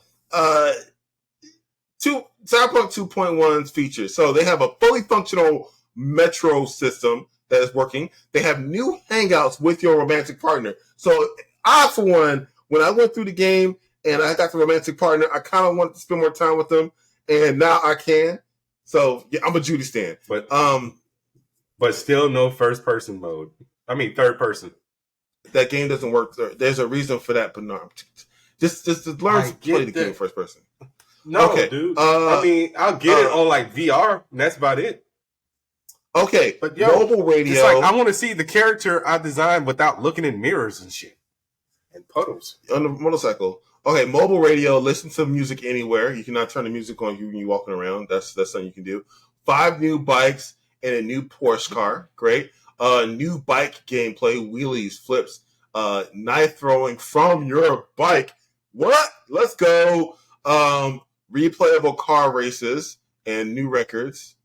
Cyberpunk 2.1's features. So they have a fully functional metro system that is working. They have new hangouts with your romantic partner. So I, for one, when I went through the game and I got the romantic partner, I kind of wanted to spend more time with them, and now I can. So yeah, I'm a Jodie stan. But still no first person mode. I mean third person. That game doesn't work. There's a reason for that, but no. Just learn to play the game first person. No, okay. Dude. I mean, I'll get it on like VR, and that's about it. Okay, but yo, mobile radio. It's like I want to see the character I designed without looking in mirrors and shit and puddles on the motorcycle. Okay, mobile radio. Listen to music anywhere. You cannot turn the music on you when you're walking around. That's something you can do. 5 new bikes and a new Porsche car. Great. New bike gameplay. Wheelies, flips, knife throwing from your bike. What? Let's go. Replayable car races and new rewards.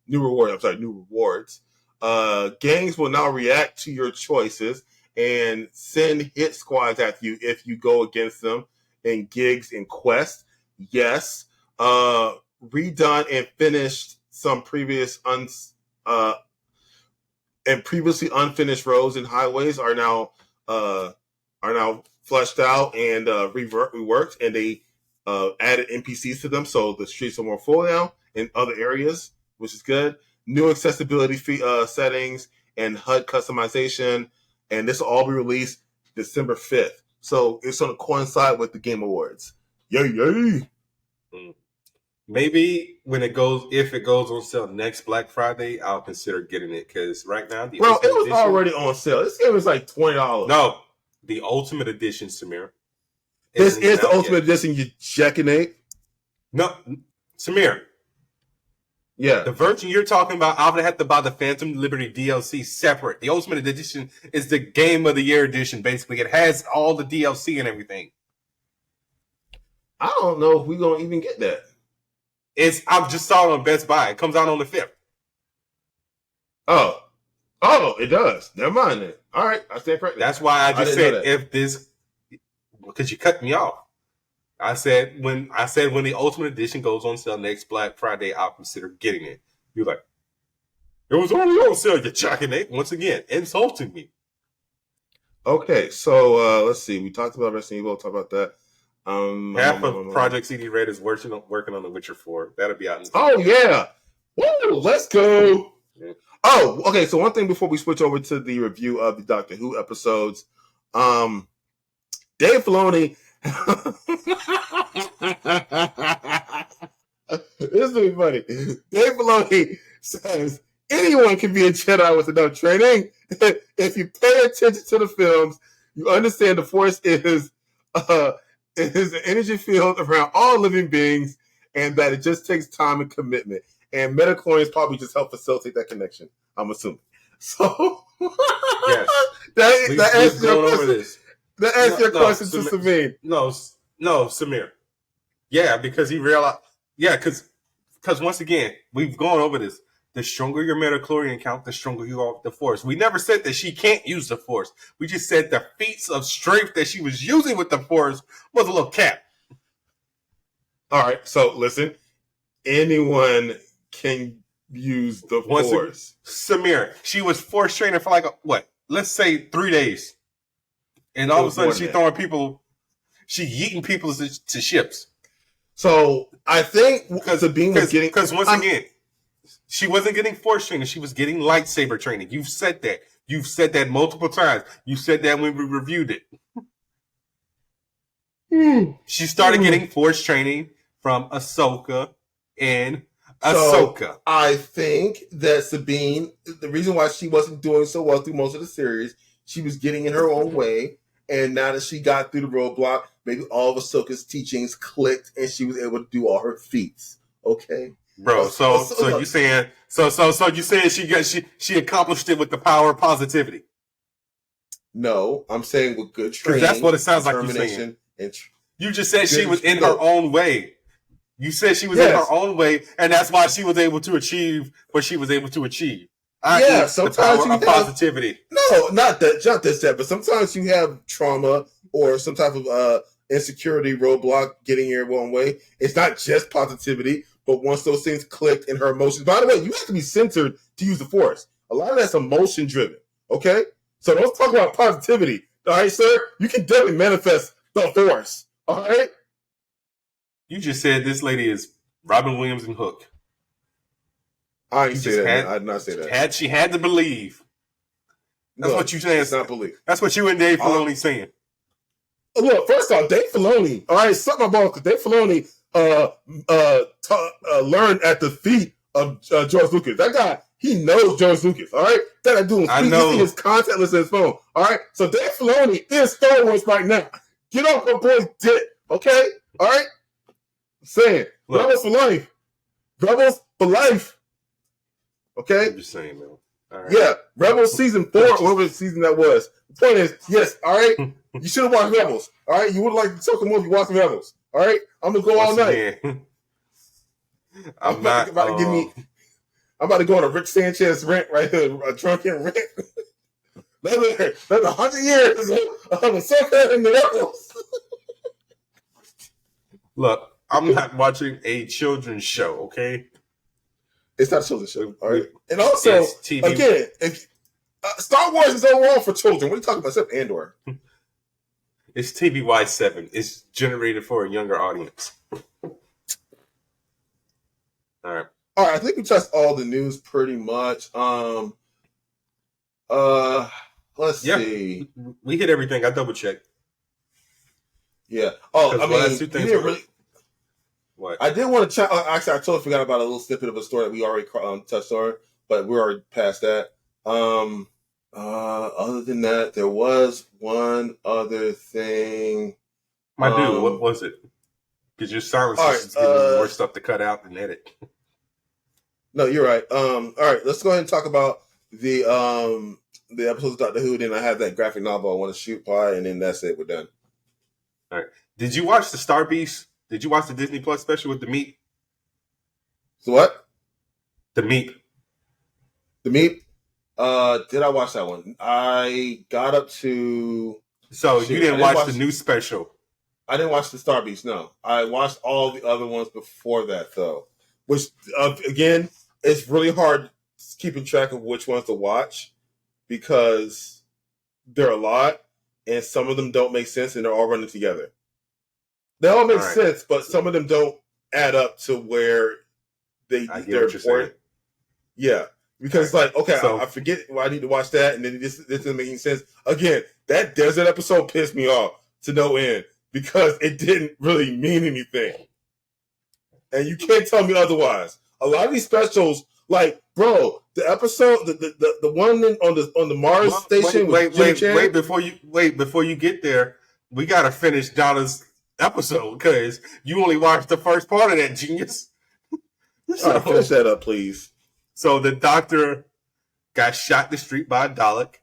Gangs will now react to your choices and send hit squads at you if you go against them in gigs and quests. Yes. Redone and finished some previously unfinished roads and highways are now fleshed out and reworked, and they added NPCs to them, so the streets are more full now in other areas, which is good. New accessibility settings and HUD customization. and this will all be released December 5th. So it's going to coincide with the Game Awards. Yay, yay! Maybe if it goes on sale next Black Friday, I'll consider getting it because right now it was already on sale. This game is like $20. No, the Ultimate Edition, Samir. This is the Ultimate Edition. You checking it? No, Samir. Yeah, the version you're talking about, I would have to buy the Phantom Liberty DLC separate. The Ultimate Edition is the Game of the Year edition. Basically, it has all the DLC and everything. I don't know if we're gonna even get that. I just saw it on Best Buy. It comes out on the 5th. Oh, it does. Never mind then. All right, I stand corrected. That's why I just said because you cut me off. I said when the Ultimate Edition goes on sale next Black Friday, I'll consider getting it. You're like, it was only on sale. You're jacking it once again, insulting me. Okay, so let's see. We talked about Resident Evil. We'll talk about that. Half of Project CD Red is working on The Witcher 4. That'll be out. Oh yeah, woo! Let's go. Yeah. Oh, okay. So one thing before we switch over to the review of the Doctor Who episodes, Dave Filoni. This will be funny. Dave Filoni says anyone can be a Jedi with enough training. If you pay attention to the films, you understand the Force is an energy field around all living beings, and that it just takes time and commitment. And metachlorians probably just help facilitate that connection, I'm assuming. So, yes. that answers your question to Samir. No, Samir. Yeah, because he realized. Yeah, because once again, we've gone over this. The stronger your metachlorian count, the stronger you are with the Force. We never said that she can't use the Force. We just said the feats of strength that she was using with the Force was a little cap. All right, so listen. Anyone can use the Force. Samir, she was Force training for let's say 3 days. And all of a sudden she's throwing people, yeeting people to ships. So I think because again, she wasn't getting Force training. She was getting lightsaber training. You've said that. You've said that multiple times. You said that when we reviewed it. She started getting Force training from Ahsoka and Ahsoka. So I think that Sabine, the reason why she wasn't doing so well through most of the series, she was getting in her own way. And now that she got through the roadblock, maybe all of Ahsoka's teachings clicked and she was able to do all her feats. Okay? Bro, so you saying she accomplished it with the power of positivity? No, I'm saying with good training. That's what it sounds like you're saying. You just said she was in her own way. You said she was in her own way, and that's why she was able to achieve what she was able to achieve. Sometimes you have positivity. No, not that, but sometimes you have trauma or some type of insecurity roadblock getting your own way. It's not just positivity. But once those things clicked in her emotions, by the way, you have to be centered to use the Force. A lot of that's emotion driven. Okay? So don't talk about positivity. All right, sir? You can definitely manifest the Force. All right? You just said this lady is Robin Williams and Hook. I didn't say that. I did not say that. She had to believe. That's what you saying. It's not believe. That's what you and Dave Filoni saying. Look, first off, Dave Filoni. All right, suck my balls, because Dave Filoni learned at the feet of George Lucas. That guy, he knows George Lucas. All right, that guy doing his contactless in his phone. All right, so Dave Filoni is Star Wars right now. Get off my boy's dick, okay? All right, saying Rebels for life, Rebels for life. Okay, I'm just saying, man. All right. Yeah, Rebels season 4, whatever season that was. The point is, yes, all right, you should have watched Rebels. All right, you would like to talk more if you watched Rebels. All right, I'm gonna go all night. I'm about to go on a Rick Sanchez rant right here, a drunken rant. That's 100 years of Ahsoka and the Rebels. Look, I'm not watching a children's show. Okay, it's not a children's show. All right, and also again, if Star Wars is overall for children. What are you talking about? Except Andor. It's TVY7. It's generated for a younger audience. All right. All right. I think we touched all the news pretty much. Let's see. We hit everything. I double checked. Yeah. Oh, I mean, you didn't really. What? I did want to chat. Actually, I totally forgot about a little snippet of a story that we already touched on, but we're already past that. Other than that, there was one other thing. My dude, what was it? Because your silence is giving me more stuff to cut out and edit. No, you're right. All right, let's go ahead and talk about the episodes of Doctor Who. Then I have that graphic novel I want to shoot by, and then that's it. We're done. All right. Did you watch the Star Beast? Did you watch the Disney Plus special with the meat? So what? The meat. The meat? Did I watch that one? I got up to... So you didn't watch the new special? I didn't watch the Star Beast, no. I watched all the other ones before that, though. Which, again, it's really hard keeping track of which ones to watch because there are a lot, and some of them don't make sense, and they're all running together. They all make sense, but some of them don't add up to where they're important. Yeah, because I forget I need to watch that, and then this isn't making sense. Again, that desert episode pissed me off to no end because it didn't really mean anything, and you can't tell me otherwise. A lot of these specials, like bro, the episode, the one on the Mars station. Wait before you get there, we gotta finish Donna's episode because you only watched the first part of that, genius. So, finish that up, please. So the doctor got shot in the street by a Dalek,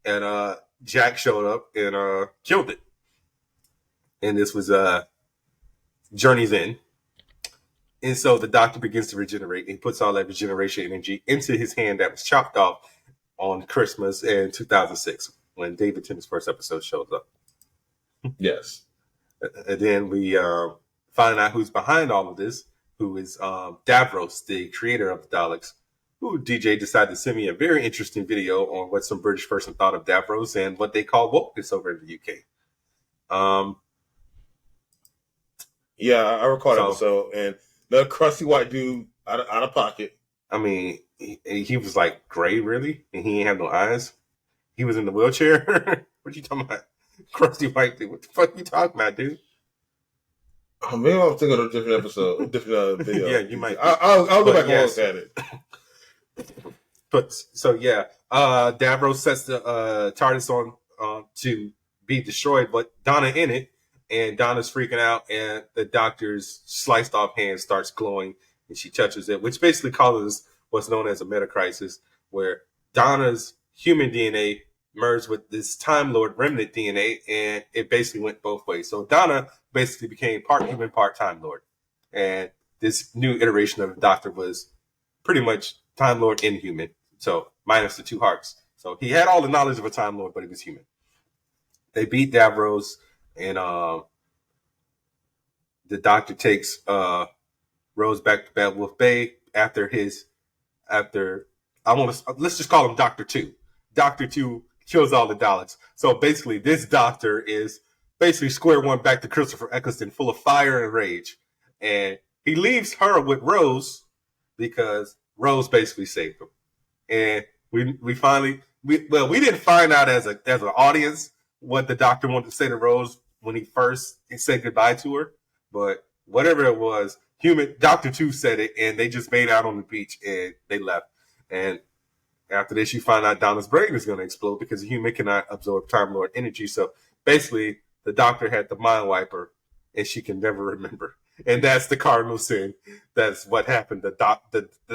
and Jack showed up and killed it. And this was Journey's End. And so the doctor begins to regenerate. And he puts all that regeneration energy into his hand that was chopped off on Christmas in 2006 when David Tennant's first episode shows up. Yes. And then we find out who's behind all of this, who is Davros, the creator of the Daleks, who DJ decided to send me a very interesting video on what some British person thought of Davros and what they call wokeness over in the UK. Yeah, I recall that episode. And the crusty white dude out of pocket. I mean, he was like gray, really? And he ain't have no eyes? He was in the wheelchair? What you talking about? Crusty white dude. What the fuck you talking about, dude? Oh, maybe I'm thinking of a different episode, different video. Yeah, you might. I'll go back and look at it. But so yeah, Davros sets the TARDIS on to be destroyed, but Donna in it, and Donna's freaking out, and the doctor's sliced off hand starts glowing, and she touches it, which basically causes what's known as a meta crisis, where Donna's human DNA merged with this Time Lord remnant DNA, and it basically went both ways. So Donna basically became part human, part Time Lord. And this new iteration of the Doctor was pretty much Time Lord and human. So minus the two hearts. So he had all the knowledge of a Time Lord, but he was human. They beat Davros, and the Doctor takes Rose back to Bad Wolf Bay let's just call him Doctor 2. Doctor 2 kills all the Daleks. So basically, this Doctor is basically square one back to Christopher Eccleston, full of fire and rage. And he leaves her with Rose because Rose basically saved him. And we didn't find out as an audience what the Doctor wanted to say to Rose when he first said goodbye to her. But whatever it was, Doctor 2 said it, and they just made out on the beach and they left. And after this, you find out Donna's brain is going to explode because a human cannot absorb Time Lord energy. So basically, the Doctor had the mind wiper, and she can never remember. And that's the cardinal sin. That's what happened that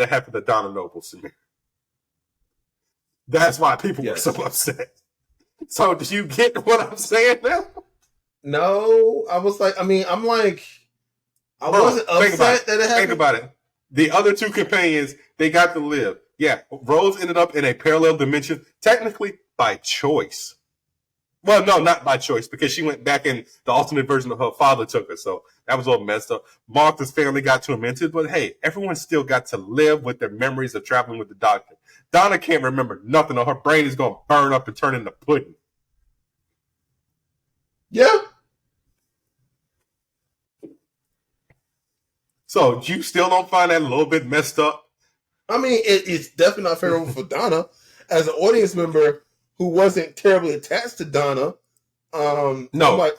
happened to Donna Noble, Samir. That's why people were so upset. So do you get what I'm saying now? No, I wasn't upset that it happened. Think about it. The other two companions, they got to live. Yeah, Rose ended up in a parallel dimension, technically by choice. Well, no, not by choice, because she went back in the alternate version of her father took her, so that was all messed up. Martha's family got tormented, but hey, everyone still got to live with their memories of traveling with the Doctor. Donna can't remember nothing, or her brain is going to burn up and turn into pudding. Yeah. So you still don't find that a little bit messed up? I mean, it's definitely not favorable for Donna as an audience member who wasn't terribly attached to Donna. No.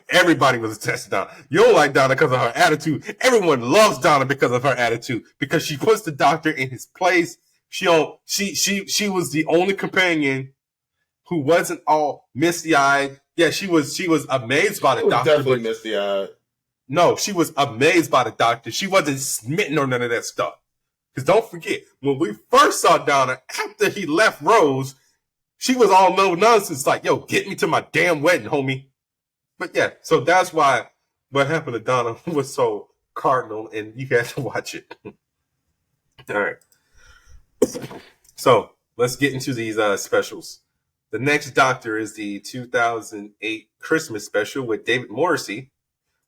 Everybody was attached to Donna. You don't like Donna because of her attitude. Everyone loves Donna because of her attitude. Because she puts the Doctor in his place. She was the only companion who wasn't all misty-eyed. Yeah, she was amazed by the Doctor. Definitely misty-eyed. No, she was amazed by the Doctor. She wasn't smitten or none of that stuff. Because don't forget, when we first saw Donna, after he left Rose, she was all no nonsense, like, yo, get me to my damn wedding, homie. But yeah, so that's why what happened to Donna was so cardinal, and you had to watch it. All right. So let's get into these specials. The next Doctor is the 2008 Christmas special with David Morrissey,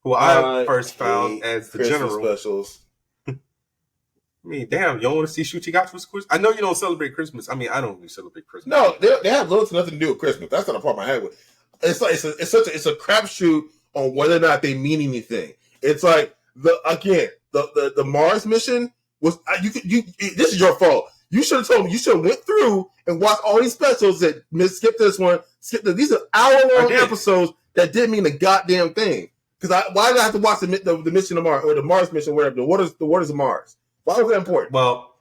who I first found as the Christmas General. Specials. I mean, damn, you don't want to see Shooty Got for Christmas? I know you don't celebrate Christmas. I mean, I don't really celebrate Christmas. No, they have little to nothing to do with Christmas. That's not a problem I had with. It's like it's a crapshoot on whether or not they mean anything. It's like the Mars mission was this is your fault. You should have told me. You should have went through and watched all these specials that skip this one, skip this. These are hour-long episodes that didn't mean a goddamn thing. Because why did I have to watch the mission of Mars or the Mars mission, whatever? The waters of Mars. Why was that important? Well,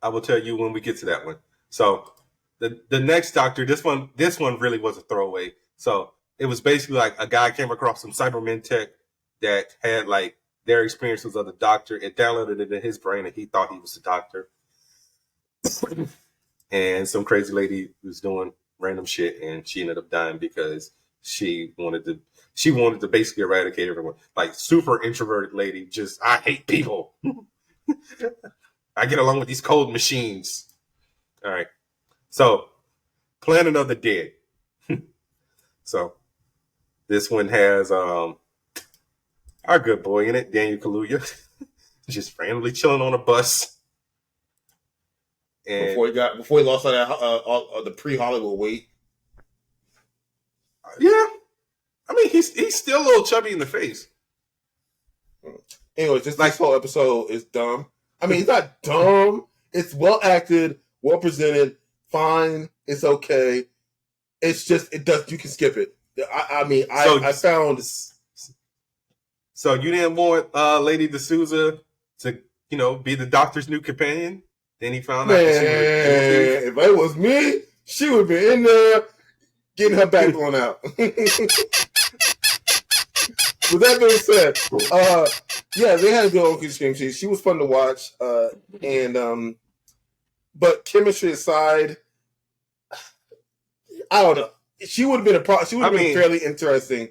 I will tell you when we get to that one. So the next Doctor, this one really was a throwaway. So it was basically like a guy came across some Cybermen tech that had like their experiences of the Doctor. It downloaded it in his brain, and he thought he was the Doctor. And some crazy lady was doing random shit, and she ended up dying because she wanted to basically eradicate everyone. Like super introverted lady, just I hate people. I get along with these cold machines. All right. So, Planet of the Dead. So, this one has our good boy in it, Daniel Kaluuya, just randomly chilling on a bus. And before he lost all that the pre-Hollywood weight. Yeah. I mean, he's still a little chubby in the face. Anyways, this whole episode is dumb. I mean, it's not dumb. It's well acted, well presented, fine. It's okay. It's just you can skip it. I found. So you didn't want Lady D'Souza to, be the Doctor's new companion? Then he found out that if it was me, she would be in there getting her back blown out. With that being said, they had a good old game. She was fun to watch, but chemistry aside, I don't know. She would have been She would have been fairly interesting.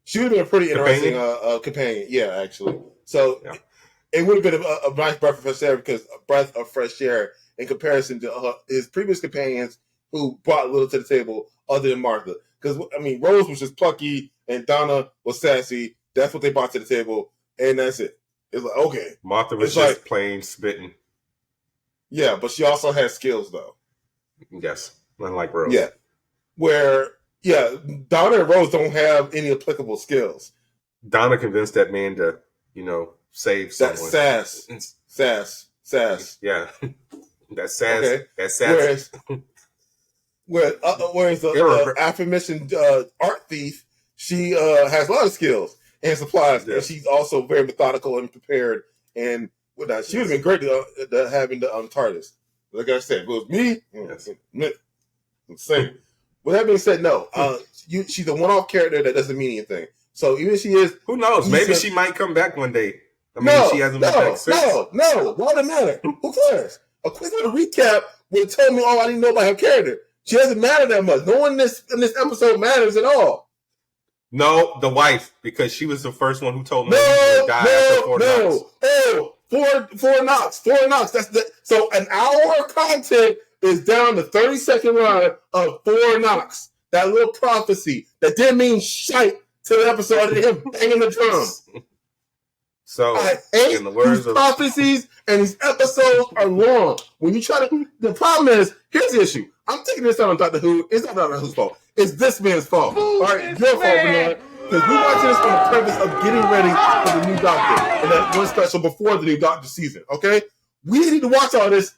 She would have been a pretty interesting companion. Yeah, actually. So it would have been a nice breath of fresh air in comparison to his previous companions who brought little to the table other than Martha. Because Rose was just plucky and Donna was sassy. That's what they brought to the table, and that's it. It's like, okay. Martha was just plain spitting. Yeah, but she also had skills, though. Yes, unlike Rose. Yeah, Donna and Rose don't have any applicable skills. Donna convinced that man to, save someone. Sass. Yeah, that's sass. Okay. That's sass. Whereas the aforementioned art thief, she has a lot of skills and supplies, and she's also very methodical and prepared. And whatnot. She would have been great to having the TARDIS. Like I said, if it was me, same. With that being said, no, she's a one-off character that doesn't mean anything. So even if she is, who knows? Maybe she might come back one day. She hasn't been back since. No. Why does it matter? Who cares? A quick little recap would have told me all I need to know about her character. She doesn't matter that much. No one in this episode matters at all. No, the wife, because she was the first one who told me to die after 4 knocks. Oh, four knocks. 4 knocks. So an hour of content is down to 30-second run of 4 knocks. That little prophecy that didn't mean shite to the episode of him banging the drum. So I hate these prophecies, and these episodes are long. When you try to, the problem is, here's the issue. I'm taking this out on Doctor Who. It's not Doctor Who's fault. It's this man's fault. All right, your fault, Bernard. Because we watching this for the purpose of getting ready for the new Doctor and that one special before the new Doctor season. Okay, we need to watch all this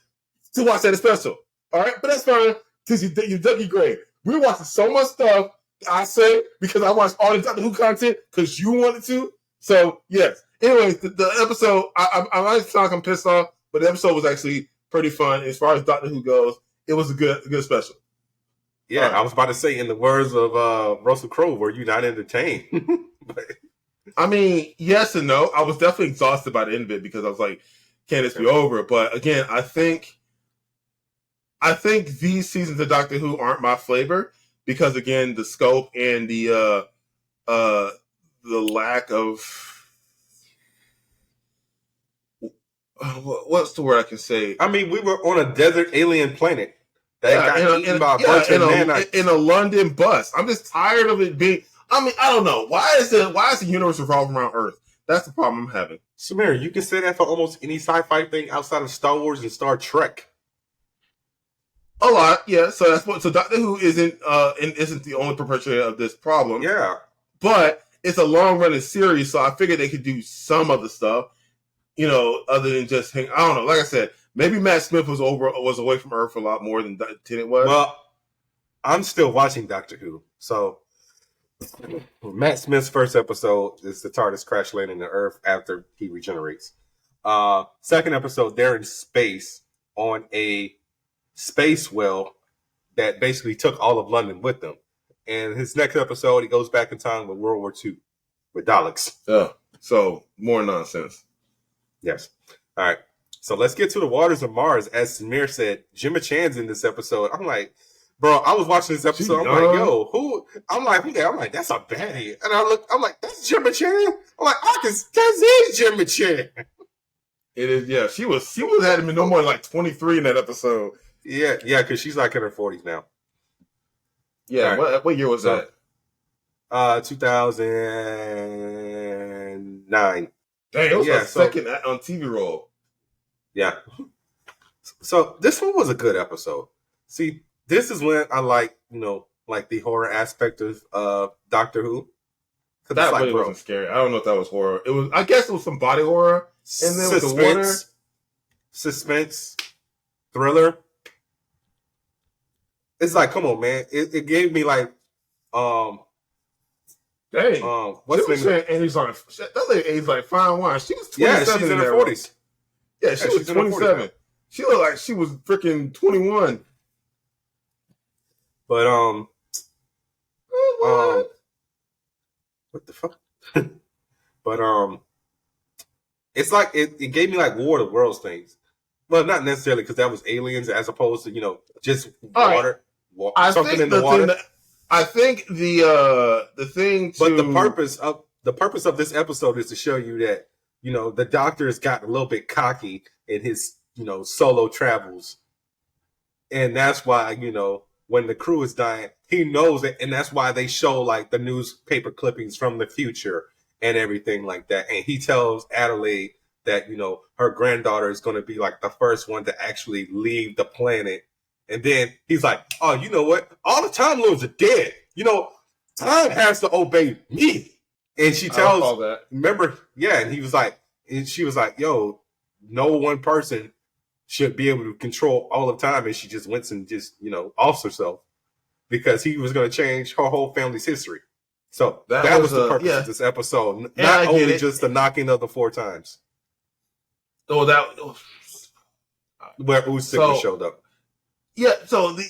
to watch that special. All right, but that's fine because you dug your grave. We're watching so much stuff. I say because I watched all the Doctor Who content because you wanted to. So yes. Anyways, the episode I might sound like I'm pissed off, but the episode was actually pretty fun as far as Doctor Who goes. It was a good special. Yeah, I was about to say, in the words of Russell Crowe, were you not entertained? But, I mean, yes and no. I was definitely exhausted by the end of it because I was like, can this be over? But again, I think these seasons of Doctor Who aren't my flavor because again, the scope and the lack of what's the word I can say? I mean, we were on a desert alien planet that got eaten by a bunch of nanites. In a London bus. I'm just tired of it being. I mean, I don't know why is the universe revolving around Earth? That's the problem I'm having. Samir, you can say that for almost any sci-fi thing outside of Star Wars and Star Trek. A lot, yeah. So that's what. So Doctor Who isn't the only perpetrator of this problem. Yeah, but it's a long running series, so I figured they could do some other stuff. You know, other than just hang. I don't know. Like I said, maybe Matt Smith was away from Earth a lot more than Tennant was. Well, I'm still watching Doctor Who, so Matt Smith's first episode is the TARDIS crash landing on Earth after he regenerates. Second episode, they're in space on a space well that basically took all of London with them. And his next episode, he goes back in time with World War II with Daleks. So more nonsense. Yes. All right. So let's get to the waters of Mars. As Samir said, Gemma Chan's in this episode. I'm like, bro, I was watching this episode. I'm like, yo, who? I'm like, who that? I'm like, that's a baddie. And I'm like, that's Gemma Chan. I'm like, that's Gemma Chan. It is, yeah. She had been no more than like 23 in that episode. Yeah, because she's like in her 40s now. Yeah, right. What year was that? 2009. Dang, it was a second on TV role. Yeah. So this one was a good episode. See, this is when I like the horror aspect of Doctor Who. That really wasn't scary. I don't know if that was horror. It was. I guess it was some body horror. And then with the water. Suspense. Thriller. It's like, come on, man. It gave me like, dang. What's the name? Andy's on. That lady aged like fine wine. She was 27. Yeah, she's in her 40s. Yeah, she was 27. She looked like she was freaking 21. But what the fuck? But it's like it gave me like War of the Worlds things. Well, not necessarily because that was aliens as opposed to just water. Right. Something in the water. I think the thing. But the purpose of this episode is to show you that the Doctor has gotten a little bit cocky in his solo travels, and that's why when the crew is dying, he knows it, and that's why they show like the newspaper clippings from the future and everything like that. And he tells Adelaide that her granddaughter is going to be like the first one to actually leave the planet. And then he's like, oh, you know what? All the Time Lords are dead. Time has to obey me. And she tells, remember, yeah. And he was like, and she was like, yo, no one person should be able to control all of time. And she just went and just, offs herself because he was going to change her whole family's history. So that was the purpose of this episode. Not only just the knocking of the 4 times. Oh, where Usyk showed up. Yeah, so the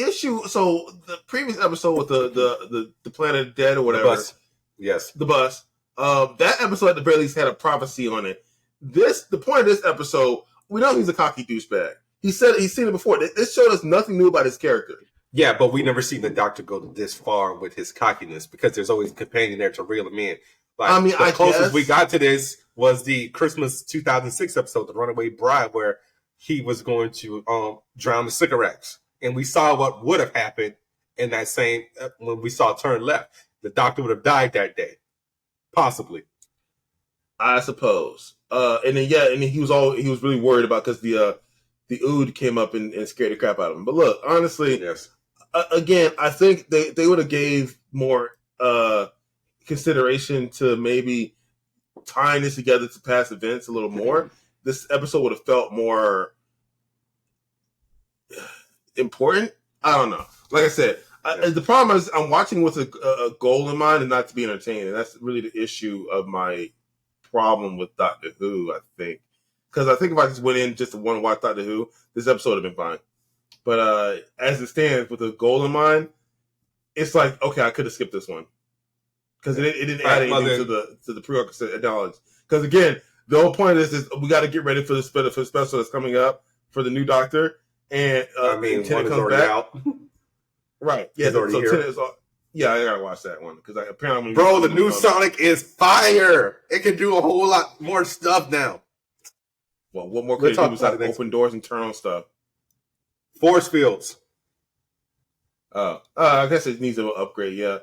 issue, so the previous episode with the Planet Dead or whatever. The bus. Yes. The bus. That episode at the very least had a prophecy on it. The point of this episode, we know he's a cocky douchebag. He's seen it before. This showed us nothing new about his character. Yeah, but we never seen the Doctor go this far with his cockiness because there's always a companion there to reel him in. Like, the closest we got to this was the Christmas 2006 episode, The Runaway Bride, where he was going to drown the cigarettes. And we saw what would have happened in that same, when we saw Turn Left. The Doctor would have died that day. Possibly. I suppose. And then he was really worried about because the Ood came up and scared the crap out of him. But look, honestly, yes. Again, I think they would have gave more consideration to maybe tying this together to past events a little more. This episode would have felt more important. I don't know. Like I said, the problem is I'm watching with a goal in mind and not to be entertained. And that's really the issue of my problem with Doctor Who, I think. Because I think if I just went in just to want to watch Doctor Who, this episode would have been fine. But as it stands, with a goal in mind, it's like, okay, I could have skipped this one. Because it didn't add anything to the prerequisite knowledge. Because again, the whole point of this is we got to get ready for the special that's coming up for the new Doctor. And one is comes already back. out. Right. Yeah, it's already here. Yeah, I gotta watch that one because apparently, bro, the new Sonic is fire. It can do a whole lot more stuff now. Well, what more could it do besides open doors and turn on stuff? Force fields. I guess it needs an upgrade. Yeah,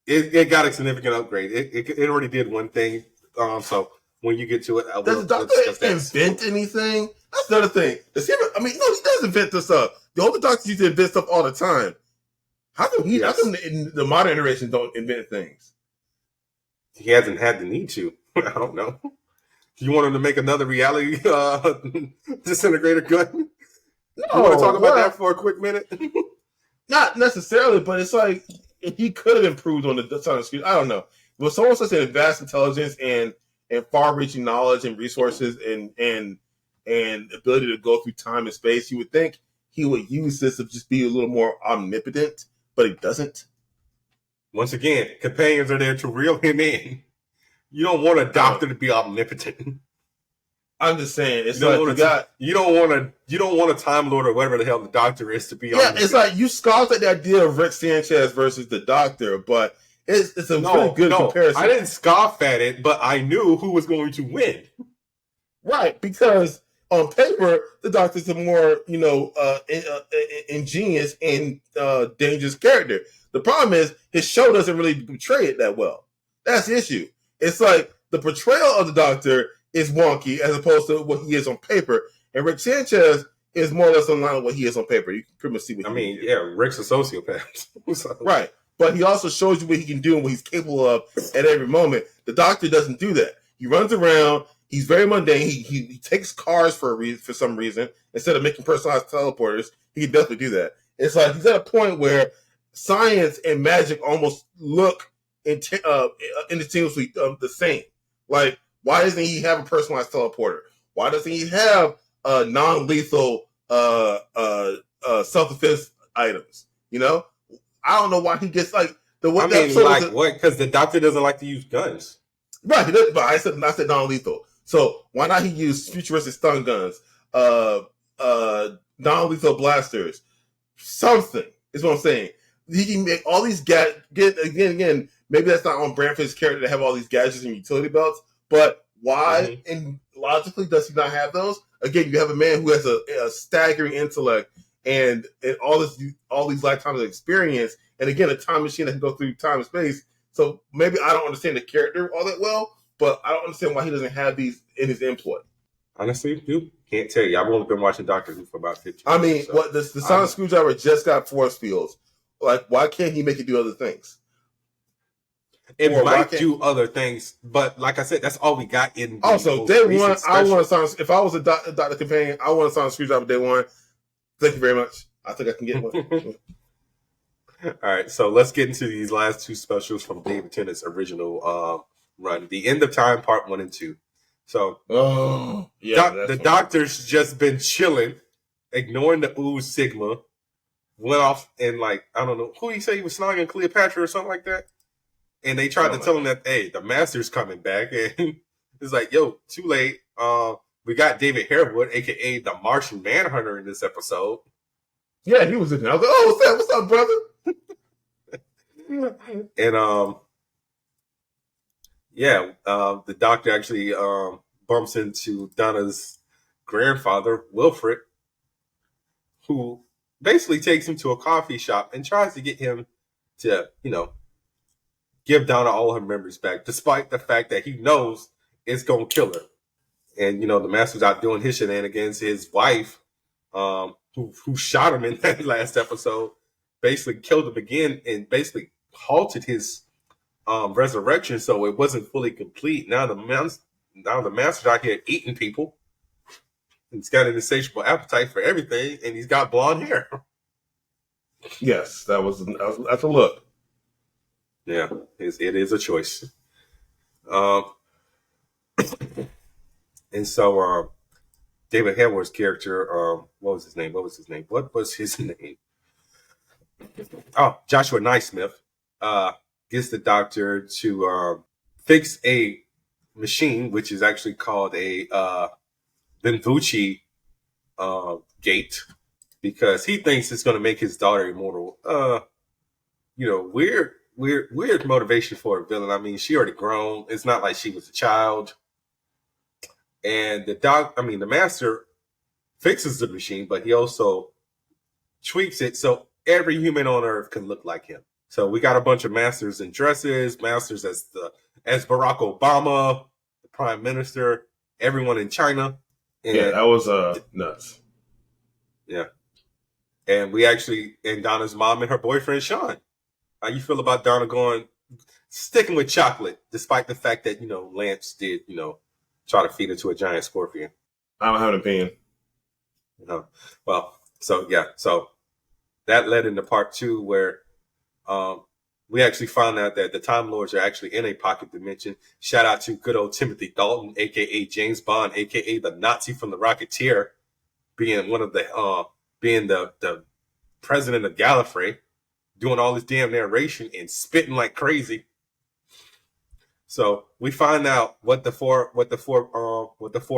it got a significant upgrade. It already did one thing. So when you get to it, does the Doctor invent anything? That's another thing. No, he does invent this stuff. The older Doctors used to invent stuff all the time. How come the modern iteration don't invent things? He hasn't had the need to. I don't know. You want him to make another reality disintegrator gun? No, you want to talk about that for a quick minute? Not necessarily, but it's like he could have improved on the Sonic screen. I don't know. With someone such an vast intelligence and far-reaching knowledge and resources and ability to go through time and space, you would think he would use this to just be a little more omnipotent, but he doesn't. Once again, companions are there to reel him in. You don't want a Doctor to be omnipotent. I'm just saying, it's you don't want a Time Lord or whatever the hell the Doctor is to be omnipotent. Yeah, it's like you scoffed at the idea of Rick Sanchez versus the Doctor, but it's a really good comparison. I didn't scoff at it, but I knew who was going to win. Right, because on paper, the Doctor's a more, ingenious and dangerous character. The problem is his show doesn't really portray it that well. That's the issue. It's like the portrayal of the Doctor is wonky as opposed to what he is on paper, and Rick Sanchez is more or less in line with what he is on paper. You can pretty much see what Rick's a sociopath. So. Right, but he also shows you what he can do and what he's capable of at every moment. The Doctor doesn't do that. He runs around. He's very mundane. He takes cars for some reason instead of making personalized teleporters. He can definitely do that. It's like he's at a point where science and magic almost look indistinguishably the same. Like, why doesn't he have a personalized teleporter? Why doesn't he have non-lethal self-defense items? I don't know why he gets like what? Because the Doctor doesn't like to use guns. Right, but I said non-lethal. So why not he use futuristic stun guns, non-lethal blasters, something is what I'm saying. He can make all these again. Maybe that's not on brand for his character to have all these gadgets and utility belts. But why, and logically, does he not have those? Again, you have a man who has a staggering intellect and all these lifetimes of experience, and again, a time machine that can go through time and space. So maybe I don't understand the character all that well, but I don't understand why he doesn't have these in his employ. Honestly, dude, can't tell you. I've only been watching Doctor Who for about 15 years. I mean, the Sonic Screwdriver just got force fields. Like, why can't he make it do other things? It might do other things, but like I said, that's all we got in. Also, day one, I want a Sonic. If I was a Doctor Companion, I want a Sonic Screwdriver day one. Thank you very much. I think I can get one. All right, so let's get into these last two specials from David Tennant's original run, The End of Time, Part 1 and 2. So, the Doctor's just been chilling, ignoring the Ooze Sigma, went off and I don't know, who he say he was snogging Cleopatra or something like that? And they tried to tell him that, hey, the Master's coming back. And it's like, yo, too late. We got David Harewood, a.k.a. the Martian Manhunter in this episode. Yeah, he was in there. I was like, oh, what's up, brother? And the Doctor actually bumps into Donna's grandfather, Wilfred, who basically takes him to a coffee shop and tries to get him to, give Donna all her memories back, despite the fact that he knows it's gonna kill her. And the Master's out doing his shenanigans. His wife, who shot him in that last episode, basically killed him again and basically halted his resurrection, so it wasn't fully complete. Now the Master's out here eating people. He's got an insatiable appetite for everything, and he's got blonde hair. Yes, that's a look. Yeah, it is a choice. And so David Harewood's character, what was his name? Oh, Joshua Naismith gets the doctor to fix a machine, which is actually called a Benvucci gate, because he thinks it's going to make his daughter immortal. Weird motivation for a villain. I mean, she already grown. It's not like she was a child. And the master fixes the machine, but he also tweaks it so every human on Earth can look like him. So we got a bunch of masters in dresses, masters as Barack Obama, the prime minister, everyone in China. And, yeah, that was nuts. Yeah. And Donna's mom and her boyfriend, Sean. How you feel about Donna sticking with chocolate, despite the fact that, Lance did, try to feed her to a giant scorpion? I don't have an opinion. Well, so that led into part 2 where we actually found out that the Time Lords are actually in a pocket dimension. Shout out to good old Timothy Dalton, aka James Bond, aka the Nazi from the Rocketeer, being one of the president of Gallifrey, doing all this damn narration and spitting like crazy. So we find out what the four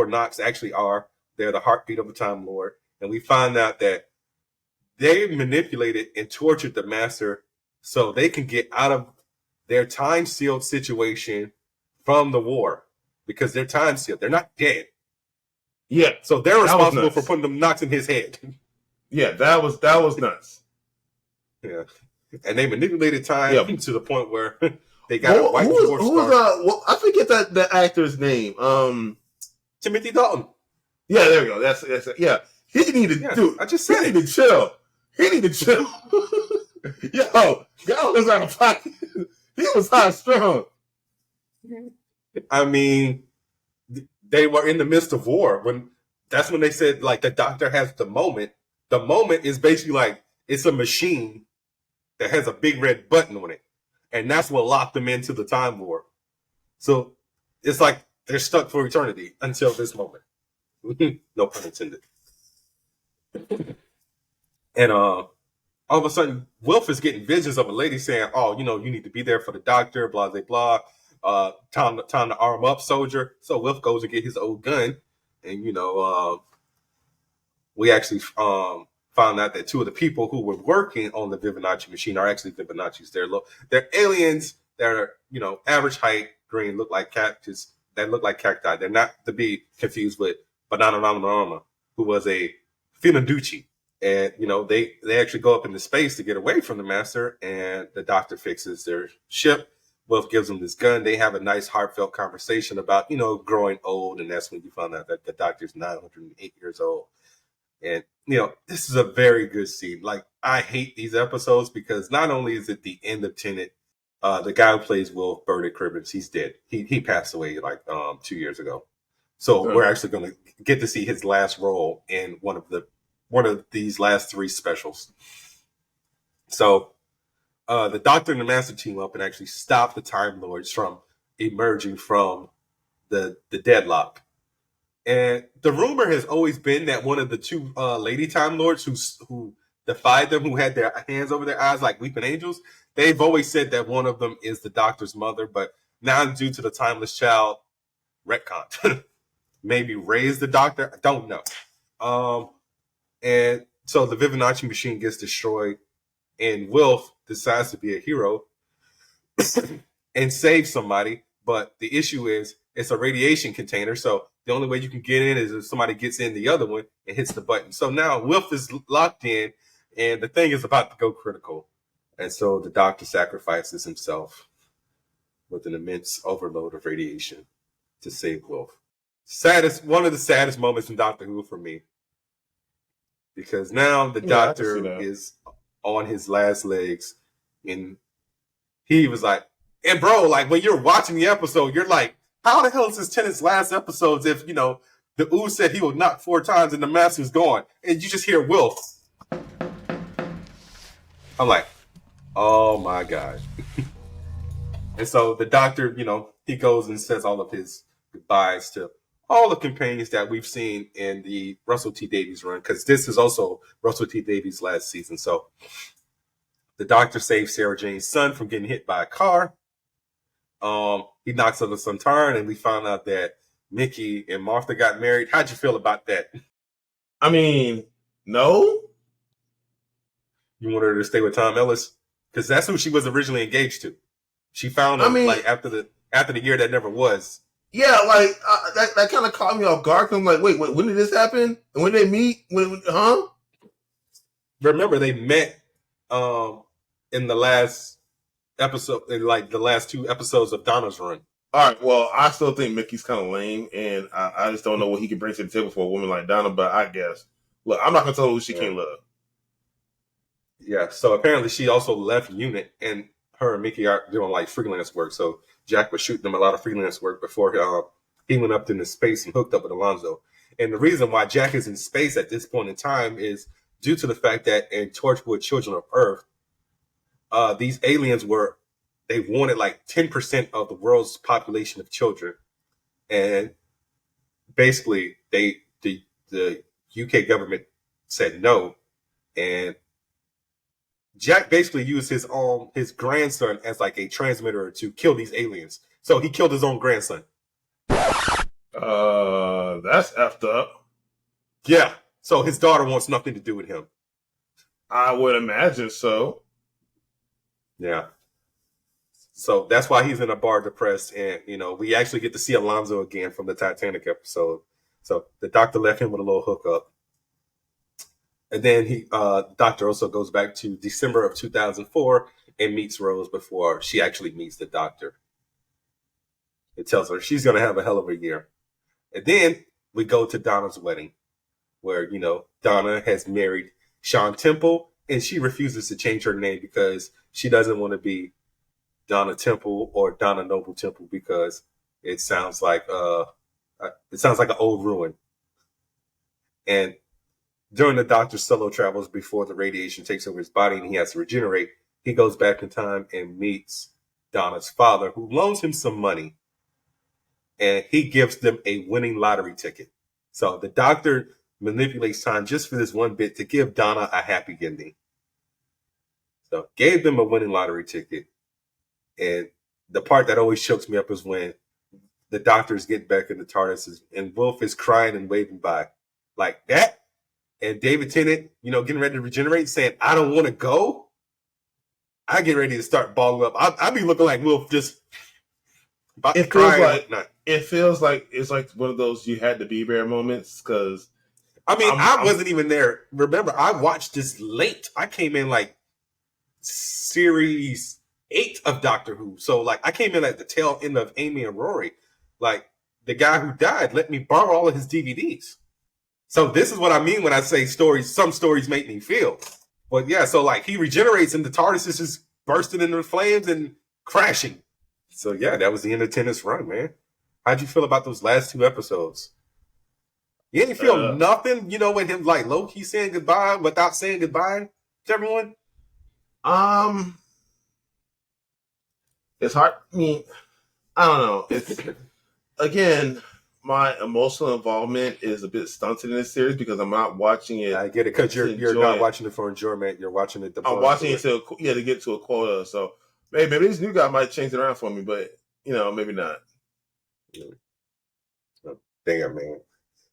knocks actually are. They're the heartbeat of a Time Lord, and we find out that they manipulated and tortured the Master so they can get out of their time sealed situation from the war, because they're time sealed. They're not dead. Yeah. So they're responsible for putting them knocks in his head. Yeah, that was nuts. Yeah. And they manipulated time to the point where they got a white dwarf star. I forget the actor's name. Timothy Dalton. Yeah, there we go. That's yeah. He needed to. I just said he needed to chill. He needed to chill. Yo, God was out of pocket. He was high strung. I mean, they were in the midst of war that's when they said, like, the doctor has the moment. The moment is basically like it's a machine that has a big red button on it, and that's what locked them into the time warp. So it's like they're stuck for eternity until this moment. No pun intended. And all of a sudden, Wilf is getting visions of a lady saying, "Oh, you need to be there for the doctor." Blah blah blah. Time to arm up, soldier. So Wilf goes and get his old gun, and we actually found out that 2 of the people who were working on the Fibonacci machine are actually Fibonacci's. They're aliens that are, average height, green, look like cactus, that look like cacti. They're not to be confused with Banana, who was a Finaducci. And, they actually go up into space to get away from the Master, and the doctor fixes their ship. Wilf gives them this gun. They have a nice, heartfelt conversation about, growing old, and that's when you find out that the doctor's 908 years old. And, this is a very good scene. Like, I hate these episodes because not only is it the end of Tenet, the guy who plays Wilf, Bernard Cribbins, he's dead. He passed away like 2 years ago. So we're actually going to get to see his last role in one of these last 3 specials. So the Doctor and the Master team up and actually stop the Time Lords from emerging from the deadlock. And the rumor has always been that one of the 2 lady Time Lords who defied them, who had their hands over their eyes like weeping angels, they've always said that one of them is the Doctor's mother, but now due to the Timeless Child retcon, maybe raise the Doctor, I don't know. And so the Fibonacci machine gets destroyed, and Wilf decides to be a hero and save somebody, but the issue is it's a radiation container, so the only way you can get in is if somebody gets in the other one and hits the button. So now Wilf is locked in, and the thing is about to go critical. And so the Doctor sacrifices himself with an immense overload of radiation to save Wilf. One of the saddest moments in Doctor Who for me. Because now the Doctor is on his last legs, and he was like, and bro, like when you're watching the episode, you're like, how the hell is this Tennant's last episodes if, The ooze said he will knock 4 times and the master's gone. And you just hear Will. I'm like, oh my God. And so the doctor, he goes and says all of his goodbyes to all the companions that we've seen in the Russell T Davies run, because this is also Russell T Davies' last season. So the doctor saves Sarah Jane's son from getting hit by a car. He knocks over some turn, and we found out that Mickey and Martha got married. How'd you feel about that? I mean, no. You want her to stay with Tom Ellis? Because that's who she was originally engaged to. She found him after the year that never was. Yeah, like that kind of caught me off guard. I'm like, wait, when did this happen? And when did they meet? Huh? Remember, they met in the last episode, in like the last 2 episodes of Donna's run. All right, well, I still think Mickey's kind of lame, and I just don't know what he can bring to the table for a woman like Donna, but I guess. Look, I'm not going to tell her who she can't love. Yeah, so apparently she also left UNIT, and her and Mickey are doing like freelance work, so Jack was shooting them a lot of freelance work before he went up into space and hooked up with Alonzo. And the reason why Jack is in space at this point in time is due to the fact that in Torchwood Children of Earth, these aliens they wanted like 10% of the world's population of children. And basically the UK government said no. And Jack basically used his grandson as like a transmitter to kill these aliens. So he killed his own grandson. That's effed up. Yeah. So his daughter wants nothing to do with him. I would imagine so. Yeah. So that's why he's in a bar depressed. And, we actually get to see Alonzo again from the Titanic episode. So the doctor left him with a little hookup. And then the doctor also goes back to December of 2004 and meets Rose before she actually meets the doctor. It tells her she's going to have a hell of a year. And then we go to Donna's wedding where, Donna has married Sean Temple and she refuses to change her name because she doesn't want to be Donna Temple or Donna Noble Temple because it sounds like an old ruin. And during the doctor's solo travels before the radiation takes over his body and he has to regenerate, he goes back in time and meets Donna's father, who loans him some money. And he gives them a winning lottery ticket. So the doctor manipulates time just for this one bit to give Donna a happy ending. So gave them a winning lottery ticket. And the part that always chokes me up is when the doctors get back in the TARDIS and Wolf is crying and waving by like that. And David Tennant, getting ready to regenerate, saying, I don't want to go. I get ready to start balling up. I be looking like Wolf just about to cry. It feels like it's like one of those you had to be there moments because I wasn't even there. Remember, I watched this late. I came in like series 8 of Doctor Who. So like I came in at the tail end of Amy and Rory. Like the guy who died let me borrow all of his DVDs. So this is what I mean when I say some stories make me feel. But yeah, so like he regenerates and the TARDIS is just bursting into flames and crashing. So yeah, that was the end of Tennant's run, man. How'd you feel about those last 2 episodes? You didn't feel nothing, with him like low-key saying goodbye without saying goodbye to everyone? It's hard. I mean, I don't know. It's again, my emotional involvement is a bit stunted in this series because I'm not watching it. I get it because you're not watching it for enjoyment. You're watching it. I'm watching it to get to a quota. So maybe this new guy might change it around for me, but maybe not. Damn, man.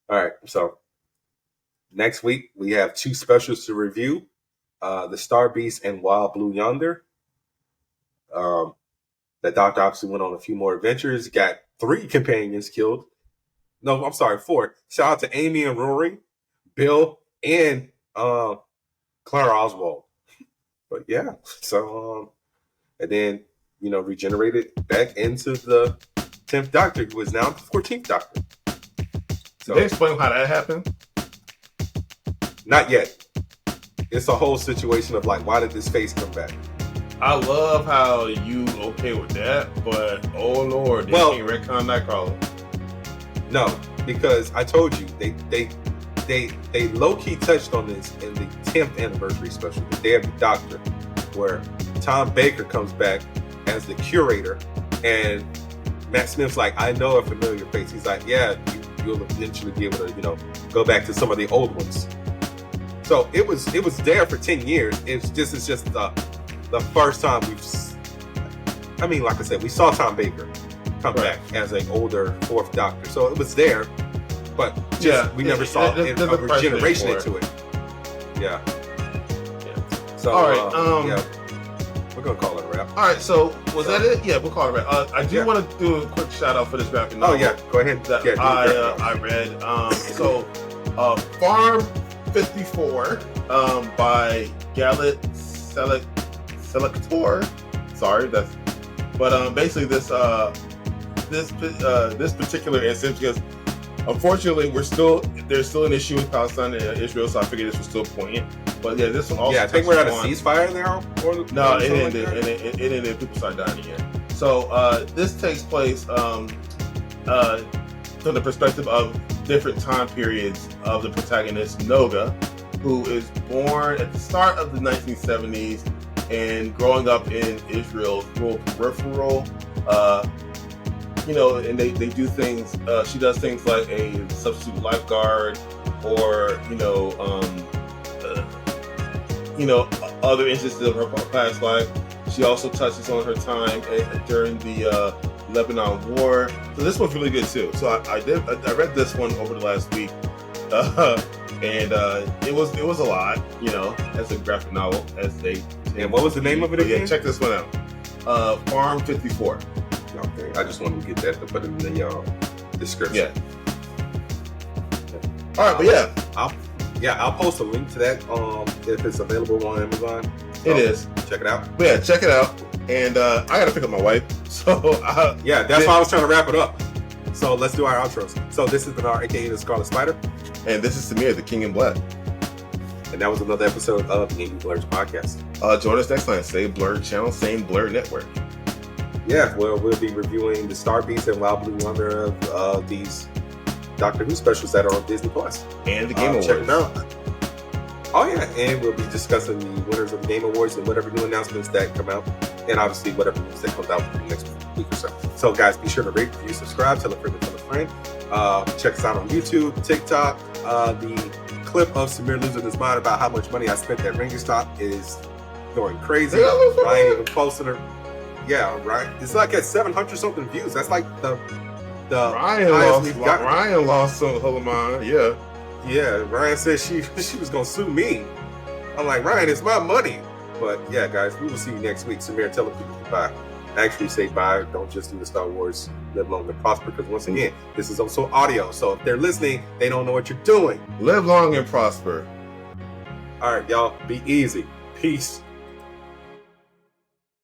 All right, so next week we have 2 specials to review: the Star Beast and Wild Blue Yonder. The Doctor obviously went on a few more adventures. Got 3 companions killed. No, I'm sorry, 4. Shout out to Amy and Rory, Bill, and Clara Oswald. But yeah, so and then regenerated back into the 10th Doctor, who is now the 14th Doctor. So, did they explain how that happened? Not yet. It's a whole situation of like, why did this face come back? I love how you okay with that, but oh Lord, they can't retcon Nightcrawler. No, because I told you they low key touched on this in the 10th anniversary special, the Day of the Doctor, where Tom Baker comes back as the curator, and Matt Smith's like, I know a familiar face. He's like, yeah, you'll eventually be able to, go back to some of the old ones. So it was there for 10 years. It's just the first time like I said, we saw Tom Baker come back as an older fourth Doctor. So it was there, but we never saw a regeneration into it. Yeah. So all right. We're gonna call it a wrap. All right. So was that it? Yeah, we'll call it a wrap. I do want to do a quick shout out for this graphic novel. Oh yeah, go ahead. That I read. Farm 54 by Galit Selector. Sorry, basically this particular instance, because unfortunately there's still an issue with Palestine and Israel, so I figured this was still poignant. But yeah, this one also. Yeah, I think we're at a ceasefire now. No, it ended. It ended. People started dying again. So this takes place from the perspective of different time periods of the protagonist Noga, who is born at the start of the 1970s and growing up in Israel's rural peripheral. And they do things. She does things like a substitute lifeguard, or other instances of her past life. She also touches on her time during the Lebanon War. So this one's really good too. So I read this one over the last week, and it was a lot, as a graphic novel, as they. And what was the name of it again? Yeah, check this one out. Farm 54. Okay, I just wanted to get that to put it in the description. Yeah. All right, but I'll post a link to that if it's available on Amazon. So it is. Check it out. But yeah, check it out. And I gotta pick up my wife. So that's why I was trying to wrap it up. So let's do our outros. So this is Bernard, aka the Scarlet Spider, and this is Samir, the King in Black. And that was another episode of the Angry Blerds podcast. Join us next time. Same Blerd channel, same Blerd network. Yeah, well, we'll be reviewing the Star Beast and Wild Blue Wonder of these Doctor Who specials that are on Disney Plus. And the Game Awards. Check them out. Oh yeah, and we'll be discussing the winners of the Game Awards and whatever new announcements that come out, and obviously whatever news that comes out in the next week or so. So guys, be sure to rate, review, subscribe, tell a friend, tell a friend. Check us out on YouTube, TikTok. The clip of Samir losing his mind about how much money I spent at Ringy Stop is going crazy. Ryan even posted her. Yeah, right. It's like at 700 something views. That's like the Ryan lost some whole amount. Yeah. Yeah, Ryan said she was gonna sue me. I'm like, Ryan, it's my money. But yeah, guys, we will see you next week. Samir, tell the people goodbye. Actually say bye. Don't just do the Star Wars live long and prosper, because once again, this is also audio. So if they're listening, they don't know what you're doing. Live long and prosper. All right, y'all, be easy. Peace.